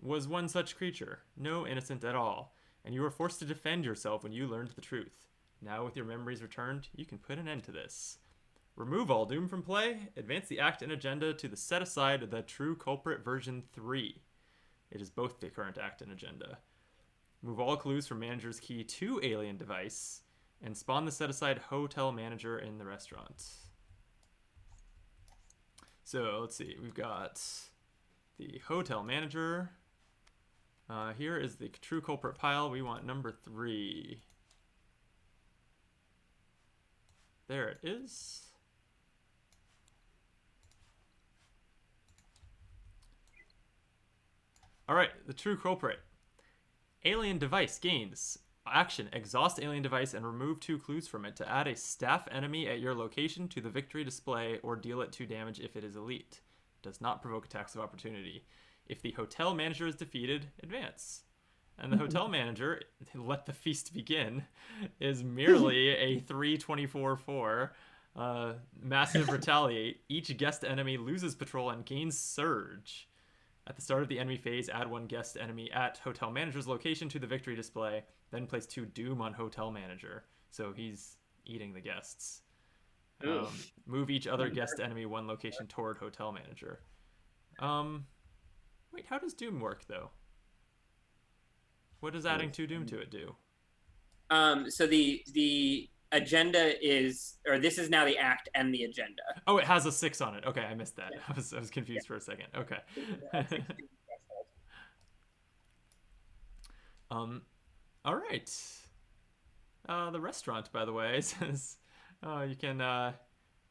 was one such creature, no innocent at all, and you were forced to defend yourself when you learned the truth. Now, with your memories returned, you can put an end to this. Remove all doom from play, advance the act and agenda to the set-aside the True Culprit version 3. It is both the current act and agenda. Move all clues from Manager's Key to Alien Device, and spawn the set-aside Hotel Manager in the restaurant. So, let's see. We've got the Hotel Manager. Here is the True Culprit pile. We want number 3. There it is. All right, the True Culprit. Alien Device gains action. Exhaust Alien Device and remove 2 clues from it to add a staff enemy at your location to the victory display or deal it 2 damage if it is elite. Does not provoke attacks of opportunity. If the Hotel Manager is defeated, advance. And the Hotel Manager, let the feast begin, is merely a 3/24/4 massive retaliate. Each guest enemy loses patrol and gains surge. At the start of the enemy phase, add 1 guest enemy at Hotel Manager's location to the victory display, then place 2 doom on Hotel Manager. So he's eating the guests. Move each other guest enemy 1 location toward Hotel Manager. Wait, how does doom work, though? What does adding 2 doom to it do? So the agenda is, or this is now the act and the agenda. Oh, it has a 6 on it. Okay, I missed that. I was confused for a second. Okay. All right. The restaurant, by the way, says you can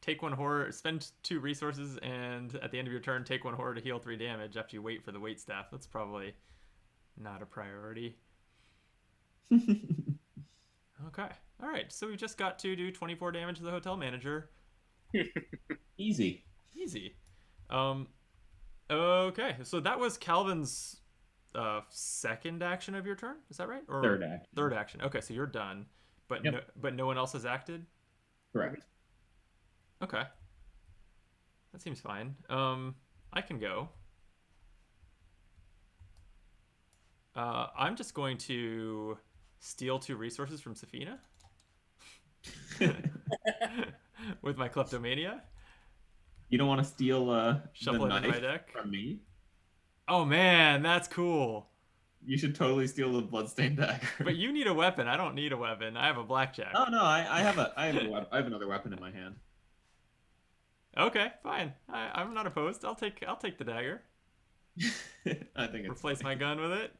take 1 horror, spend 2 resources, and at the end of your turn, take 1 horror to heal 3 damage after you wait for the wait staff. That's probably not a priority. Okay. All right. So we just got to do 24 damage to the Hotel Manager. Easy. Okay. So that was Calvin's second action of your turn. Is that right? Or Third action. Third action. Okay. So you're done. But Yep. no one else has acted. Correct. Okay. That seems fine. I can go. I'm just going to steal 2 resources from Safina with my kleptomania. You don't want to steal Shuffle the it into my knife deck. from me? Oh man, that's cool. You should totally steal the bloodstained dagger. But you need a weapon. I don't need a weapon. I have a blackjack. Oh no, I have another weapon in my hand. Okay, fine. I'm not opposed. I'll take the dagger. I think it's Replace my gun with it.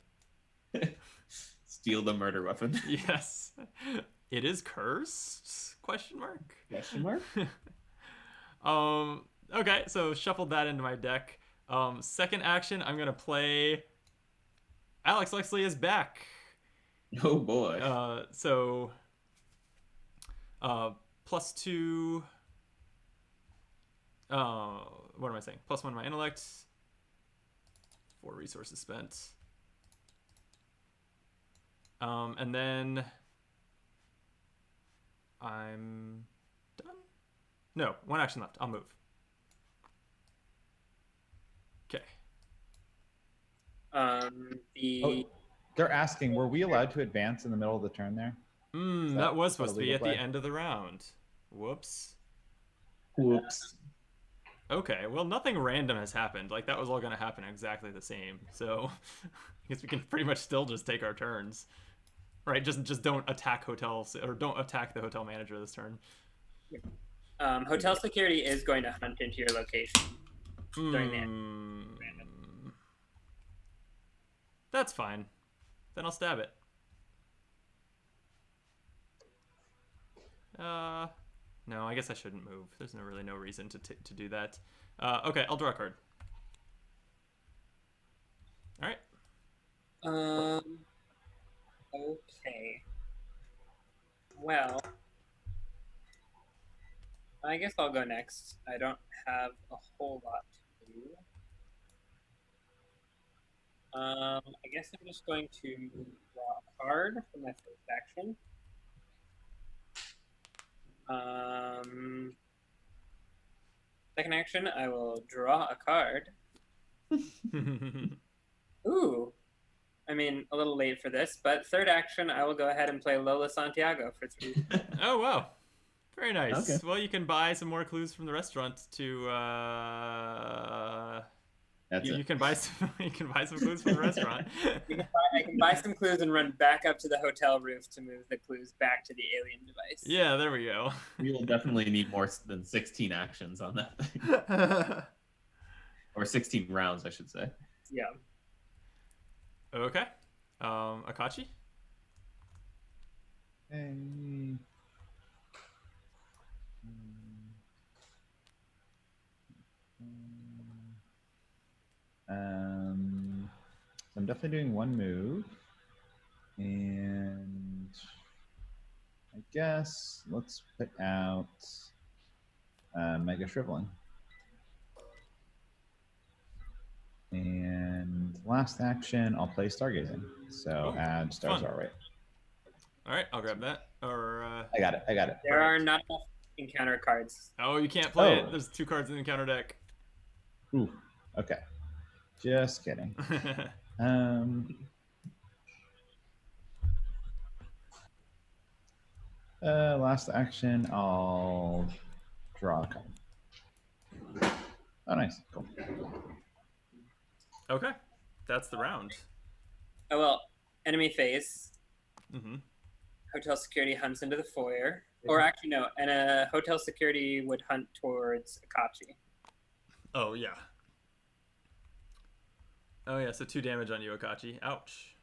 Steal the murder weapon. Yes. It is cursed? Question mark. Question mark? Okay, so shuffled that into my deck. Second action, I'm gonna play Alex Lexley is back. Oh boy. So +2 what am I saying? +1 my intellect. 4 resources spent. And then I'm done. No, 1 action left. I'll move. Okay. The They're asking, were we allowed to advance in the middle of the turn there? That was supposed to be legal at play? the end of the round. Whoops. Whoops. Okay, well, nothing random has happened. Like, that was all going to happen exactly the same. So, I guess we can pretty much still just take our turns. Right, just don't attack hotels, or don't attack the hotel manager this turn. Hotel security is going to hunt into your location during the end. That's fine. Then I'll stab it. No, I guess I shouldn't move. There's really no reason to do that. Okay, I'll draw a card. All right. Okay. Well, I guess I'll go next. I don't have a whole lot to do. I guess I'm just going to draw a card for my first action. Second action, I will draw a card. Ooh. I mean, a little late for this, but third action, I will go ahead and play Lola Santiago for 3. Oh, wow. Very nice. Okay. Well, you can buy some more clues from the restaurant to That's you it. can buy some clues from the restaurant. I can buy some clues and run back up to the hotel roof to move the clues back to the alien device. Yeah, there we go. We will definitely need more than 16 actions on that thing. Or 16 rounds, I should say. Yeah. Okay. Akachi? Hey. So I'm definitely doing one move, and I guess let's put out Mega Shriveling. And last action, I'll play Stargazing. So Oh, add Stars fun. Are Right. All right, I'll grab that. Or I got it. There are not enough encounter cards. oh, you can't play Oh. it. There's 2 cards in the encounter deck. Ooh, okay. Just kidding. Last action, I'll draw a card. Oh, nice. Cool. Okay, that's the round. Oh, well, enemy phase. Mm-hmm. Hotel security hunts into the foyer. Or actually, no, and a hotel security would hunt towards Akachi. Oh, yeah. Oh, yeah, so 2 damage on you, Akachi. Ouch.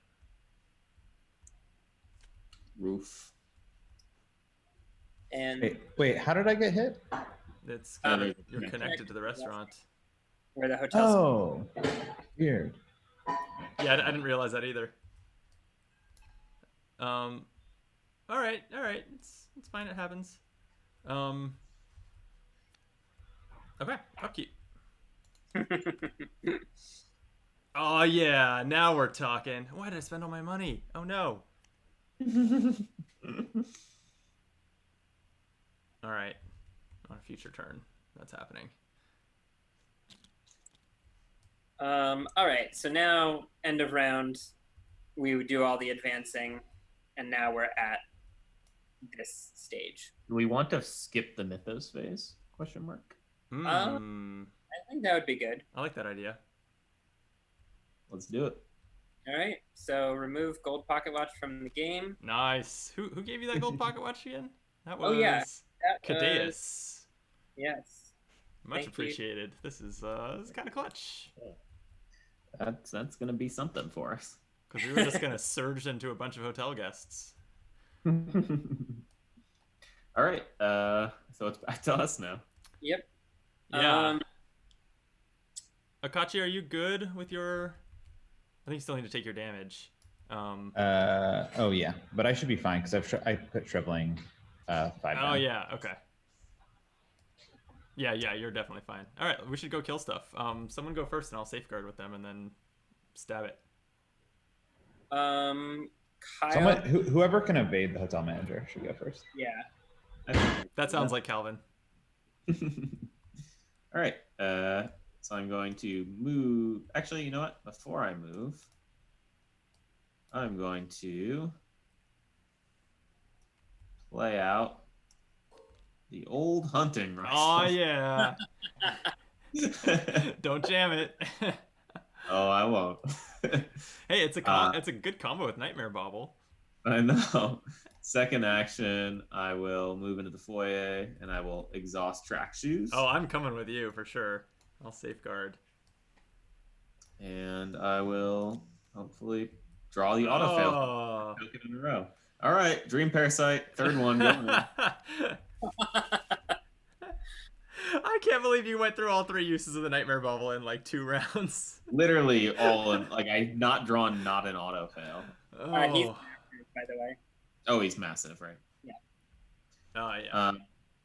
Roof. And Wait, how did I get hit? It's you're Yeah. connected to the restaurant. where the hotel Oh, weird. Yeah, I didn't realize that either. All right, it's fine. It happens. Okay, upkeep. Oh yeah, now we're talking. Why did I spend all my money? Oh no. All right, on a future turn, that's happening. All right, so now end of round, we would do all the advancing, and now we're at this stage. Do we want to skip the Mythos phase? Question mark. I think that would be good. I like that idea. Let's do it. All right, so remove gold pocket watch from the game. Nice. Who gave you that gold pocket watch again? That was Oh, yeah. That was- Cadeus. yes. Much Thank you. appreciated. This is kind of clutch. That's gonna be something for us. Because we were just gonna surge into a bunch of hotel guests. All right. So it's back to us now. Yep. Yeah. Akachi, are you good with your? I think you still need to take your damage. Oh yeah, but I should be fine because I put Shriveling 5 down. Oh yeah. Okay. Yeah, you're definitely fine. All right, we should go kill stuff. Someone go first, and I'll safeguard with them, and then stab it. Kyle. Whoever can evade the hotel manager should go first. Yeah. That sounds like Calvin. All right. So I'm going to move. Actually, you know what? Before I move, I'm going to play out the old hunting Oh rifle. yeah. Don't jam it. Oh, I won't. Hey, it's a good combo with Nightmare Bobble. I know. Second action, I will move into the foyer and I will exhaust track shoes. Oh, I'm coming with you for sure. I'll safeguard. And I will hopefully draw the autofail Oh. token in a row. All right, Dream Parasite, third one going. I can't believe you went through all 3 uses of the Nightmare Bubble in like 2 rounds. Literally all in, like I've not drawn not an autofail. He's Oh. by the way. Oh, he's massive, right? Oh yeah.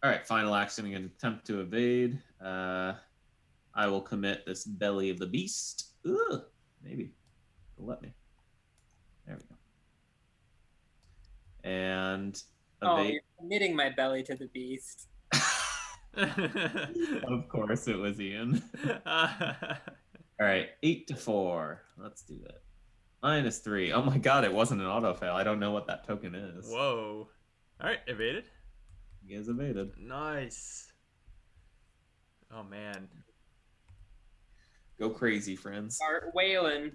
All right, final action. I'm going to attempt to evade. I will commit this Belly of the Beast. Ugh, maybe. It'll let me. There we go. And Oh, evade. you're committing my belly to the beast. Of course, it was Ian. All right, 8-4. Let's do that. -3. Oh my god, it wasn't an autofail. I don't know what that token is. Whoa. All right, evaded. He is evaded. Nice. Oh man. Go crazy, friends. Start wailing.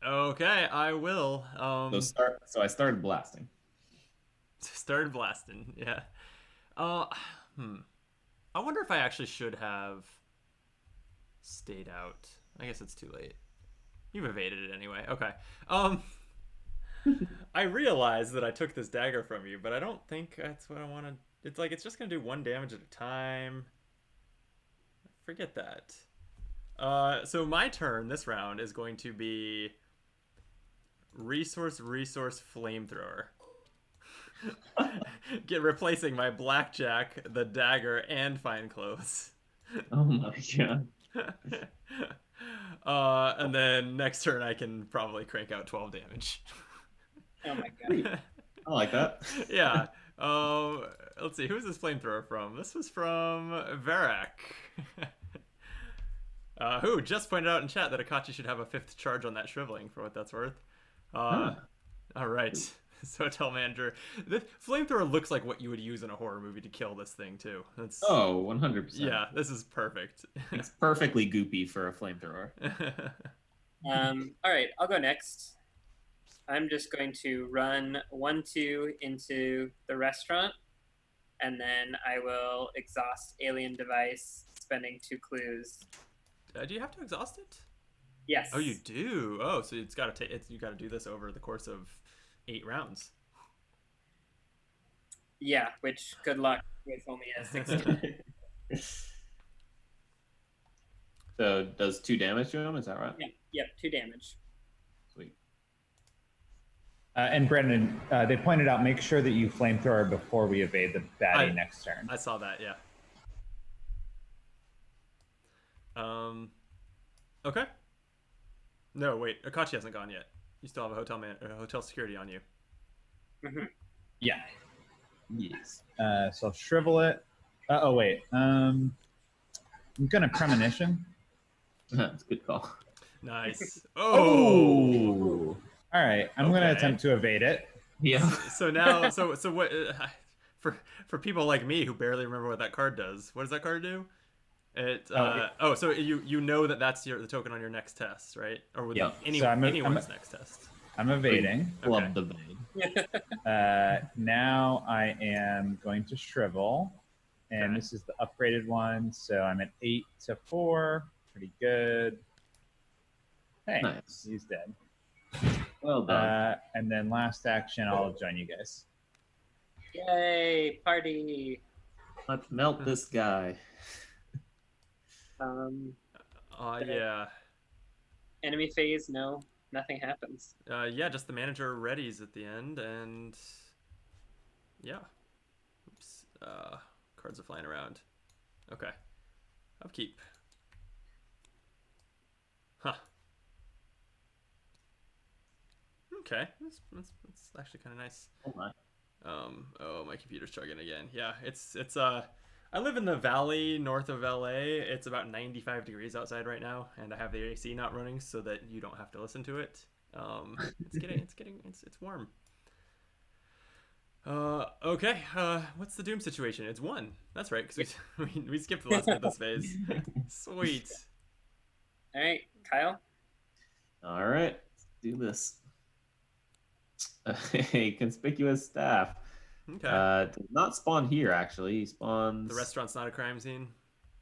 Okay, I will. So I started blasting. Started blasting. Yeah. I wonder if I actually should have stayed out. I guess it's too late. You've evaded it anyway. Okay. I realized that I took this dagger from you, but I don't think that's what I want to. It's like it's just gonna do 1 damage at a time. Forget that. So my turn this round is going to be resource flamethrower. Replacing my blackjack, the dagger, and fine clothes. Oh my god. And then next turn I can probably crank out 12 damage. Oh my god. I like that. Yeah. Let's see. Who's this flamethrower from? This was from Varak. Who just pointed out in chat that Akachi should have a 5th charge on that shriveling, for what that's worth. All right. So tell manager, the flamethrower looks like what you would use in a horror movie to kill this thing too. That's 100%. yeah. This is perfect. It's perfectly goopy for a flamethrower. All right, I'll go next. I'm just going to run 1-2 into the restaurant, and then I will exhaust alien device, spending 2 clues. Do you have to exhaust it? Yes. Oh, you do. Oh, so it's got to take. You got to do this over the course of 8 rounds. Yeah, which good luck with only a 16. So does 2 damage to him? Is that right? Yeah, yep, 2 damage. Sweet. And Brendan, they pointed out, make sure that you flamethrower before we evade the baddie next turn. I saw that. Yeah. Okay. No, wait. Akachi hasn't gone yet. You still have a hotel security on you. Mm-hmm. Yeah. Yes. So I'll shrivel it. Oh wait. I'm gonna premonition. That's a good call. Nice. Oh. All right. I'm gonna Okay. attempt to evade it. Yeah. So now, so what? For people like me who barely remember what that card does, what does that card do? So you know that's the token on your next test, right? Or with Yeah. anyone's next test. I'm evading. Love the vein. Now I am going to shrivel, and Okay. this is the upgraded one. So I'm at 8-4. Pretty good. Hey, Nice. he's dead. Well done. And then last action, I'll join you guys. Yay, party. Let's melt this guy. Yeah. Enemy phase, no, nothing happens. Yeah, just the manager readies at the end, and yeah. Oops. Cards are flying around. Okay. Upkeep. Huh. Okay. That's actually kind of nice. Oh my. Oh, my computer's chugging again. Yeah, it's I live in the valley north of LA. It's about 95 degrees outside right now, and I have the AC not running so that you don't have to listen to it. It's warm. Okay. What's the doom situation? It's 1. That's right, because we skipped the last bit of this phase. Sweet. All right, Kyle. All right, let's do this. A conspicuous staff. Okay. Does not spawn here, actually. He spawns The restaurant's not a crime scene.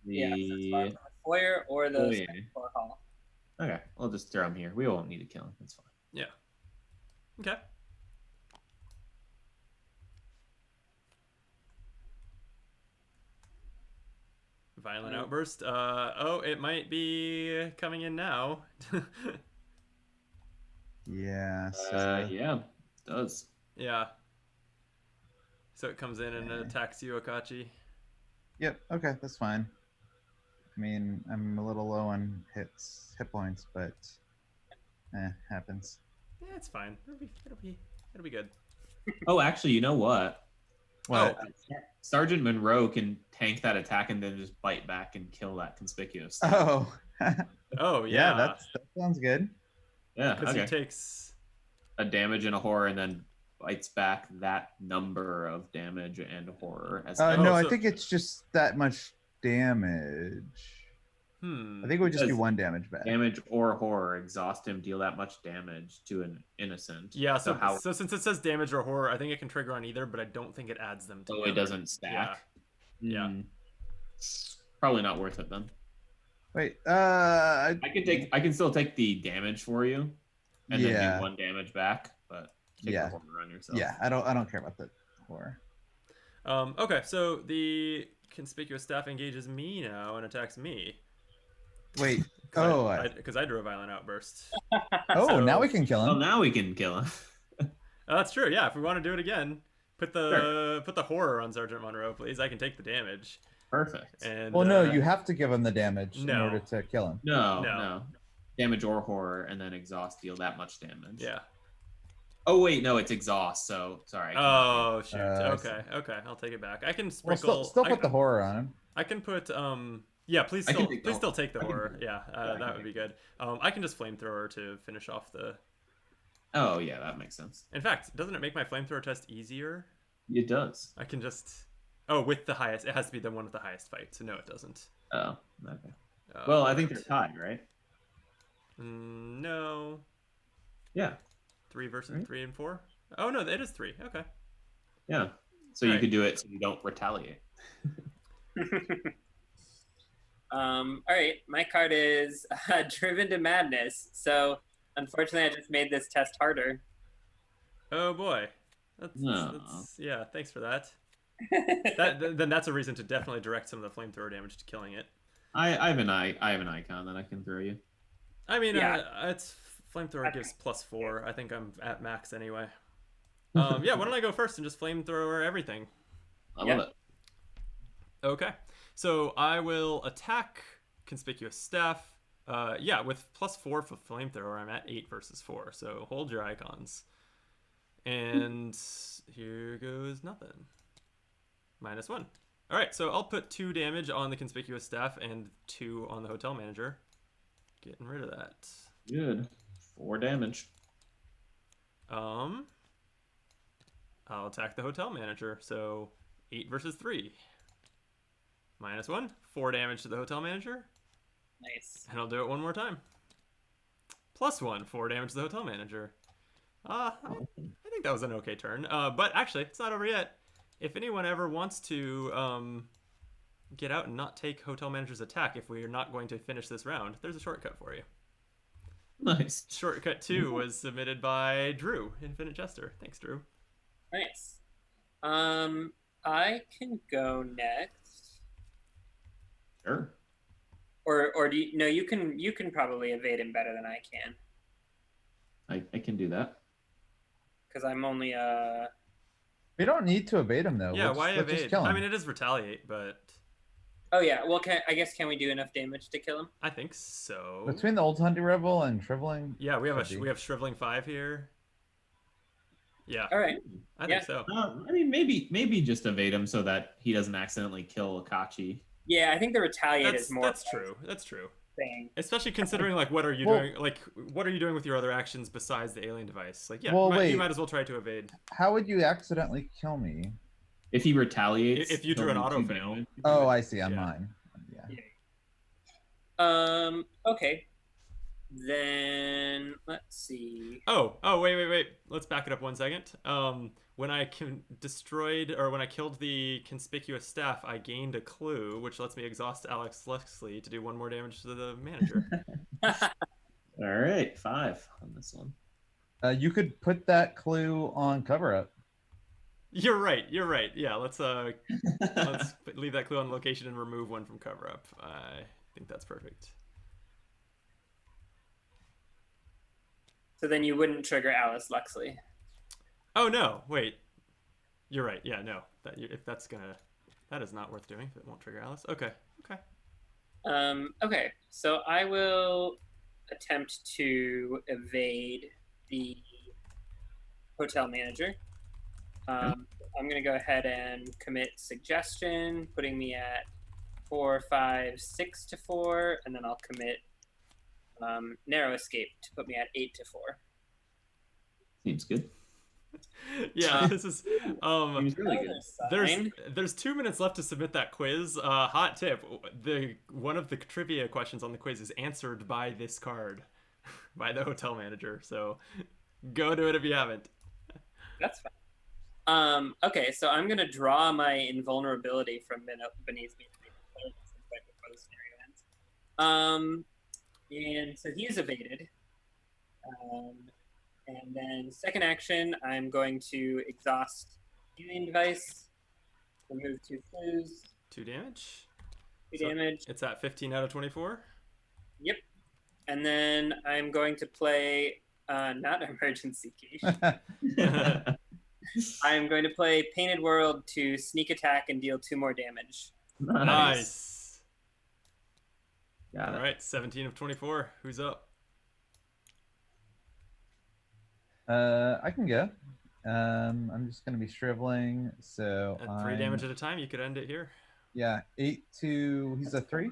Yeah, so it's the fine. The foyer or the foyer. second floor hall. Okay, we'll just throw him here. We won't need to kill him. That's fine. Yeah. Okay. Violent outburst. Oh, it might be coming in now. Yeah. Yeah, it does. Yeah. So it comes in and attacks you, Akachi. Yep. Okay, that's fine. I mean, I'm a little low on hit points, but happens. Yeah, it's fine. It'll be good. Oh, actually, you know what? What? Sergeant Monroe can tank that attack and then just bite back and kill that conspicuous. Oh. Oh yeah. that sounds good. Yeah, Because okay. he takes. A damage and a horror and then bites back that number of damage and horror. As No, so- I think it's just that much damage. I think it would just be Because 1 damage back. damage or horror, exhaust him, deal that much damage to an innocent. Yeah. So how? so since it says damage or horror, I think it can trigger on either, but I don't think it adds them So together. it doesn't stack. Yeah. Hmm. Probably not worth it then. Wait. I can still take the damage for you, and then Yeah. do 1 damage back, but take Yeah. the horror on yourself. Yeah, I don't care about the horror. Okay. So the conspicuous staff engages me now and attacks me. Wait. Oh. Because I drew a violent outburst. Oh, now so- we can kill Oh, him. now we can kill him. That's true. Yeah. If we want to do it again, put the horror on Sergeant Monroe, please. I can take the damage. Perfect. And Well, no, you have to give him the damage in no. order to kill him. No. Damage or horror, and then exhaust, deal that much damage. Yeah. Oh wait, no, it's exhaust. So sorry. Oh shoot. I see. Okay. I'll take it back. I can Well, sprinkle. still put the horror on him. I can put. Yeah. Please I can still. take Please the- still take the I can- horror. Yeah. I can That would be good. I can just flamethrower to finish off the. Oh yeah, that makes sense. In fact, doesn't it make my flamethrower test easier? It does. I can just. Oh, with the highest. It has to be the one with the highest fight. So no, it doesn't. Oh, okay. Well, I think they're tied, right? No. Yeah. 3 versus Right. 3 and 4. Oh no, it is 3. Okay. Yeah. So you Right. could do it so you don't retaliate. All right, my card is Driven to Madness. So unfortunately, I just made this test harder. Oh boy. No. Yeah. Thanks for that. Then that's a reason to definitely direct some of the flamethrower damage to killing it. I have an icon that I can throw you. I mean, Yeah. it's flamethrower gives +4. I think I'm at max anyway. Yeah. Why don't I go first and just flamethrower everything? I Yeah. love it. Okay. So I will attack conspicuous staff. Yeah, with +4 for flamethrower, I'm at 8 versus 4. So hold your icons. And here goes nothing. -1. All right, so I'll put 2 damage on the conspicuous staff and 2 on the hotel manager. Getting rid of that. Good. 4 damage. I'll attack the hotel manager. So 8 versus 3. -1. 4 damage to the hotel manager. Nice. And I'll do it one more time. +1. 4 damage to the hotel manager. I think that was an okay turn. But actually, it's not over yet. If anyone ever wants to get out and not take hotel manager's attack if we are not going to finish this round, there's a shortcut for you. Nice. Shortcut 2 was submitted by Drew, Infinite Jester. Thanks, Drew. Nice. I can go next. Sure. Or do you, no? You can probably evade him better than I can I can do that. because I'm only We don't need to evade him though. Yeah, why Let's just evade? kill him. I mean, it is retaliate, but Oh yeah. Well, I guess can we do enough damage to kill him? I think so. Between the old Hunting Rebel and Shriveling. Yeah, we have should be. we have Shriveling 5 here. Yeah, All right. I yeah. think so. I mean, maybe just evade him so that he doesn't accidentally kill Akachi. Yeah, I think the retaliate is more. That's true. That's true. thing. Especially considering, like, what are you Well- doing? Like, what are you doing with your other actions besides the alien device? Like, yeah, Well, you wait. might as well try to evade. How would you accidentally kill me? If he retaliates, If you drew he'll an do auto 2 fail. damage. Oh, I see. I'm Yeah. mine. Yeah. Okay. Then let's see. Oh, wait. Let's back it up 1 second. When I when I killed the conspicuous staff, I gained a clue, which lets me exhaust Alex Lexley to do 1 more damage to the manager. All right, 5 on this one. You could put that clue on cover up. You're right. Yeah, let's leave that clue on location and remove 1 from cover up. I think that's perfect. So then you wouldn't trigger Alice Luxley. Oh no! Wait, you're right. Yeah, no. That is not worth doing. If it won't trigger Alice. Okay. Okay, so I will attempt to evade the hotel manager. I'm going to go ahead and commit suggestion, putting me at 4, 5, 6 to 4, and then I'll commit narrow escape to put me at 8 to 4. Seems good. Yeah, this is Seems really good. there's 2 minutes left to submit that quiz. Hot tip: one of the trivia questions on the quiz is answered by this card, by the hotel manager. So go do it if you haven't. That's fine. Okay, so I'm gonna draw my invulnerability from beneath me. And so he's evaded. And then second action, I'm going to exhaust alien device, remove 2 clues, 2 damage. 2 damage. It's at 15 out of 24. Yep. And then I'm going to play not emergency key. I'm going to play Painted World to sneak attack and deal 2 more damage. Nice. Got it. All right, 17 of 24. Who's up? I can go. I'm just gonna be shriveling. So At 3 damage at a time, you could end it here. Yeah, 8 to. He's a 3.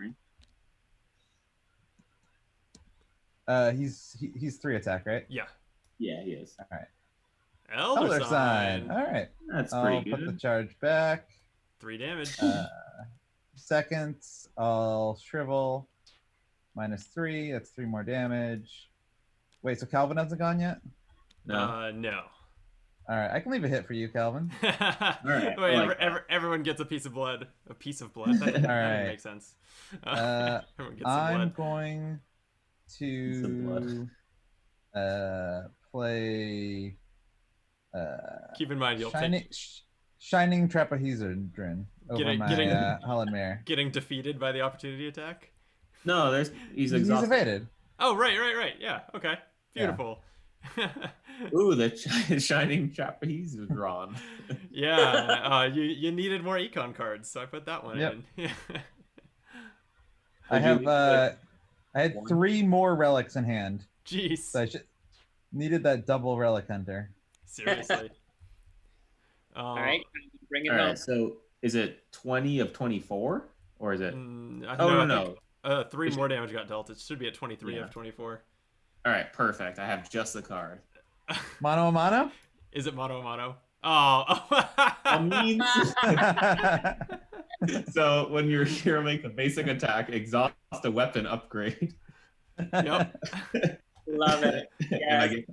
He's 3 attack, right? Yeah. Yeah, he is. All right. Elder sign. All right. That's I'll pretty put the good. charge back. 3 damage. Seconds. I'll shrivel. -3. That's 3 more damage. Wait, so Calvin hasn't gone yet? No. No. All right, I can leave a hit for you, Calvin. right, Wait, I like everyone gets a piece of blood. A piece of blood. That All right. makes sense. Uh, Everyone gets some I'm blood. going to play Keep in mind, you'll take Shining Trapezohedron over Getting- my Holland Mare. getting defeated by the opportunity attack. No, he's He's exhausted. evaded. Oh, right. Yeah. Okay. Beautiful. Ooh, the shining trapeze is drawn. Yeah. You needed more econ cards, so I put that one Yep. in. Yeah. I have I had one? 3 more relics in hand. Jeez. So I needed that double relic hunter. Seriously. All right, bring it All home. right, so is it 20 of 24? Or is it? No. 3 more damage got dealt. It should be at 23 Yeah. of 24. All right, perfect. I have just the card. Mano a mano? Is it mono a mono? Oh. I mean, so when your hero makes a basic attack, exhaust a weapon upgrade. Yep. Love it. And I get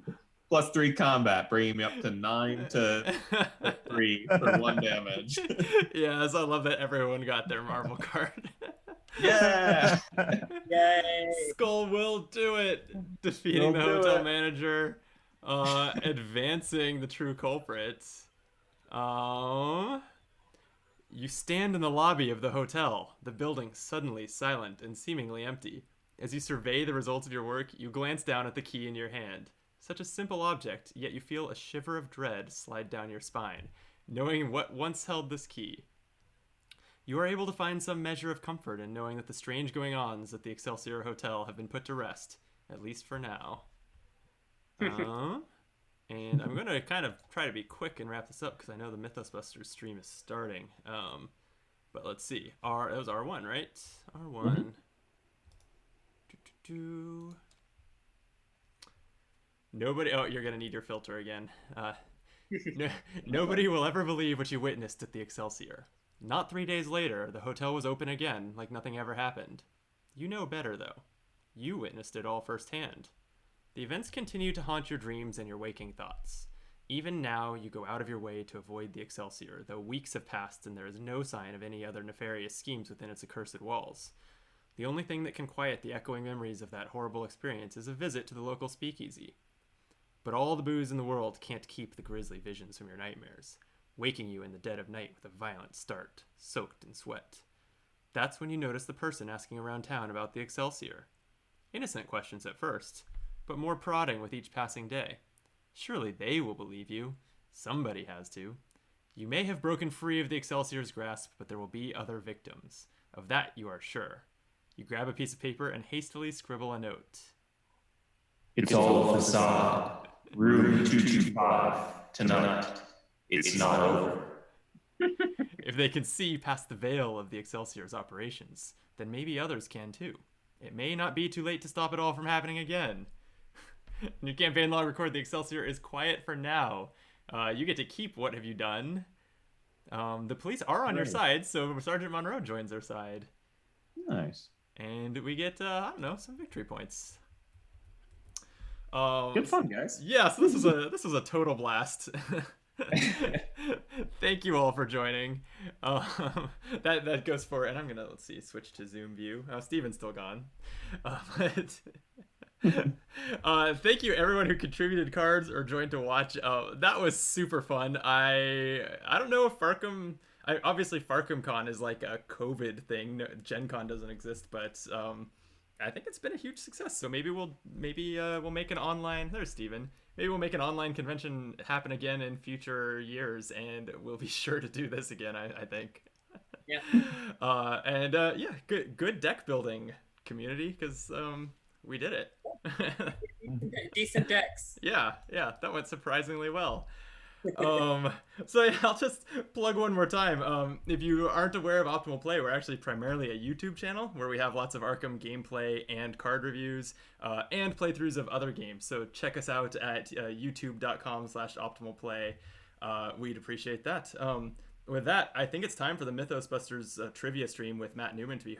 +3 combat, bringing me up to 9 to 3 for 1 damage. Yes, I love that everyone got their Marvel card. Yeah. Yay! Skull will do it. Defeating Will the do hotel it. manager. Advancing the true culprit. You stand in the lobby of the hotel, the building suddenly silent and seemingly empty. As you survey the results of your work, you glance down at the key in your hand. Such a simple object, yet you feel a shiver of dread slide down your spine, knowing what once held this key. You are able to find some measure of comfort in knowing that the strange going-ons at the Excelsior Hotel have been put to rest, at least for now. And I'm going to kind of try to be quick and wrap this up because I know the Mythos Busters stream is starting. But let's see. That was R1, right? R1. Nobody. Oh, you're gonna need your filter again. Nobody will ever believe what you witnessed at the Excelsior. Not 3 days later, the hotel was open again, like nothing ever happened. You know better, though. You witnessed it all firsthand. The events continue to haunt your dreams and your waking thoughts. Even now, you go out of your way to avoid the Excelsior, though weeks have passed and there is no sign of any other nefarious schemes within its accursed walls. The only thing that can quiet the echoing memories of that horrible experience is a visit to the local speakeasy. But all the booze in the world can't keep the grisly visions from your nightmares, waking you in the dead of night with a violent start, soaked in sweat. That's when you notice the person asking around town about the Excelsior. Innocent questions at first, but more prodding with each passing day. Surely they will believe you. Somebody has to. You may have broken free of the Excelsior's grasp, but there will be other victims. Of that you are sure. You grab a piece of paper and hastily scribble a note. It's all a facade. Room 225. Tonight. It's not over. If they can see past the veil of the Excelsior's operations, then maybe others can too. It may not be too late to stop it all from happening again. Your campaign log record the Excelsior is quiet for now. You get to keep what have you done. The police are on your side, so Sergeant Monroe joins their side. Nice. And we get, I don't know, some victory points. Good fun, guys. Yes, this was a total blast. Thank you all for joining. That goes for, and I'm gonna switch to Zoom view. Steven's still gone, but thank you everyone who contributed cards or joined to watch. That was super fun. I don't know if obviously FarkhamCon is like a COVID thing. Gen Con doesn't exist, but I think it's been a huge success. So maybe we'll make an online. There's Steven. Maybe we'll make an online convention happen again in future years, and we'll be sure to do this again. I think. Yeah. Yeah, good deck building community, because we did it. Decent decks. Yeah, that went surprisingly well. So yeah, I'll just plug one more time. If you aren't aware of Optimal Play, we're actually primarily a YouTube channel where we have lots of Arkham gameplay and card reviews, and playthroughs of other games. So check us out at youtube.com/optimalplay. We'd appreciate that. With that, I think it's time for the Mythos Busters trivia stream with Matt Newman to be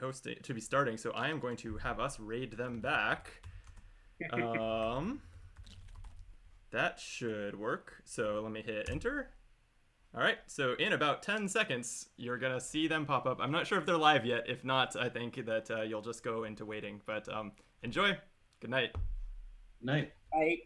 starting. So I am going to have us raid them back. That should work. So let me hit enter. All right, so in about 10 seconds, you're gonna see them pop up. I'm not sure if they're live yet. If not, I think that you'll just go into waiting. But enjoy. Good night. Night. Bye.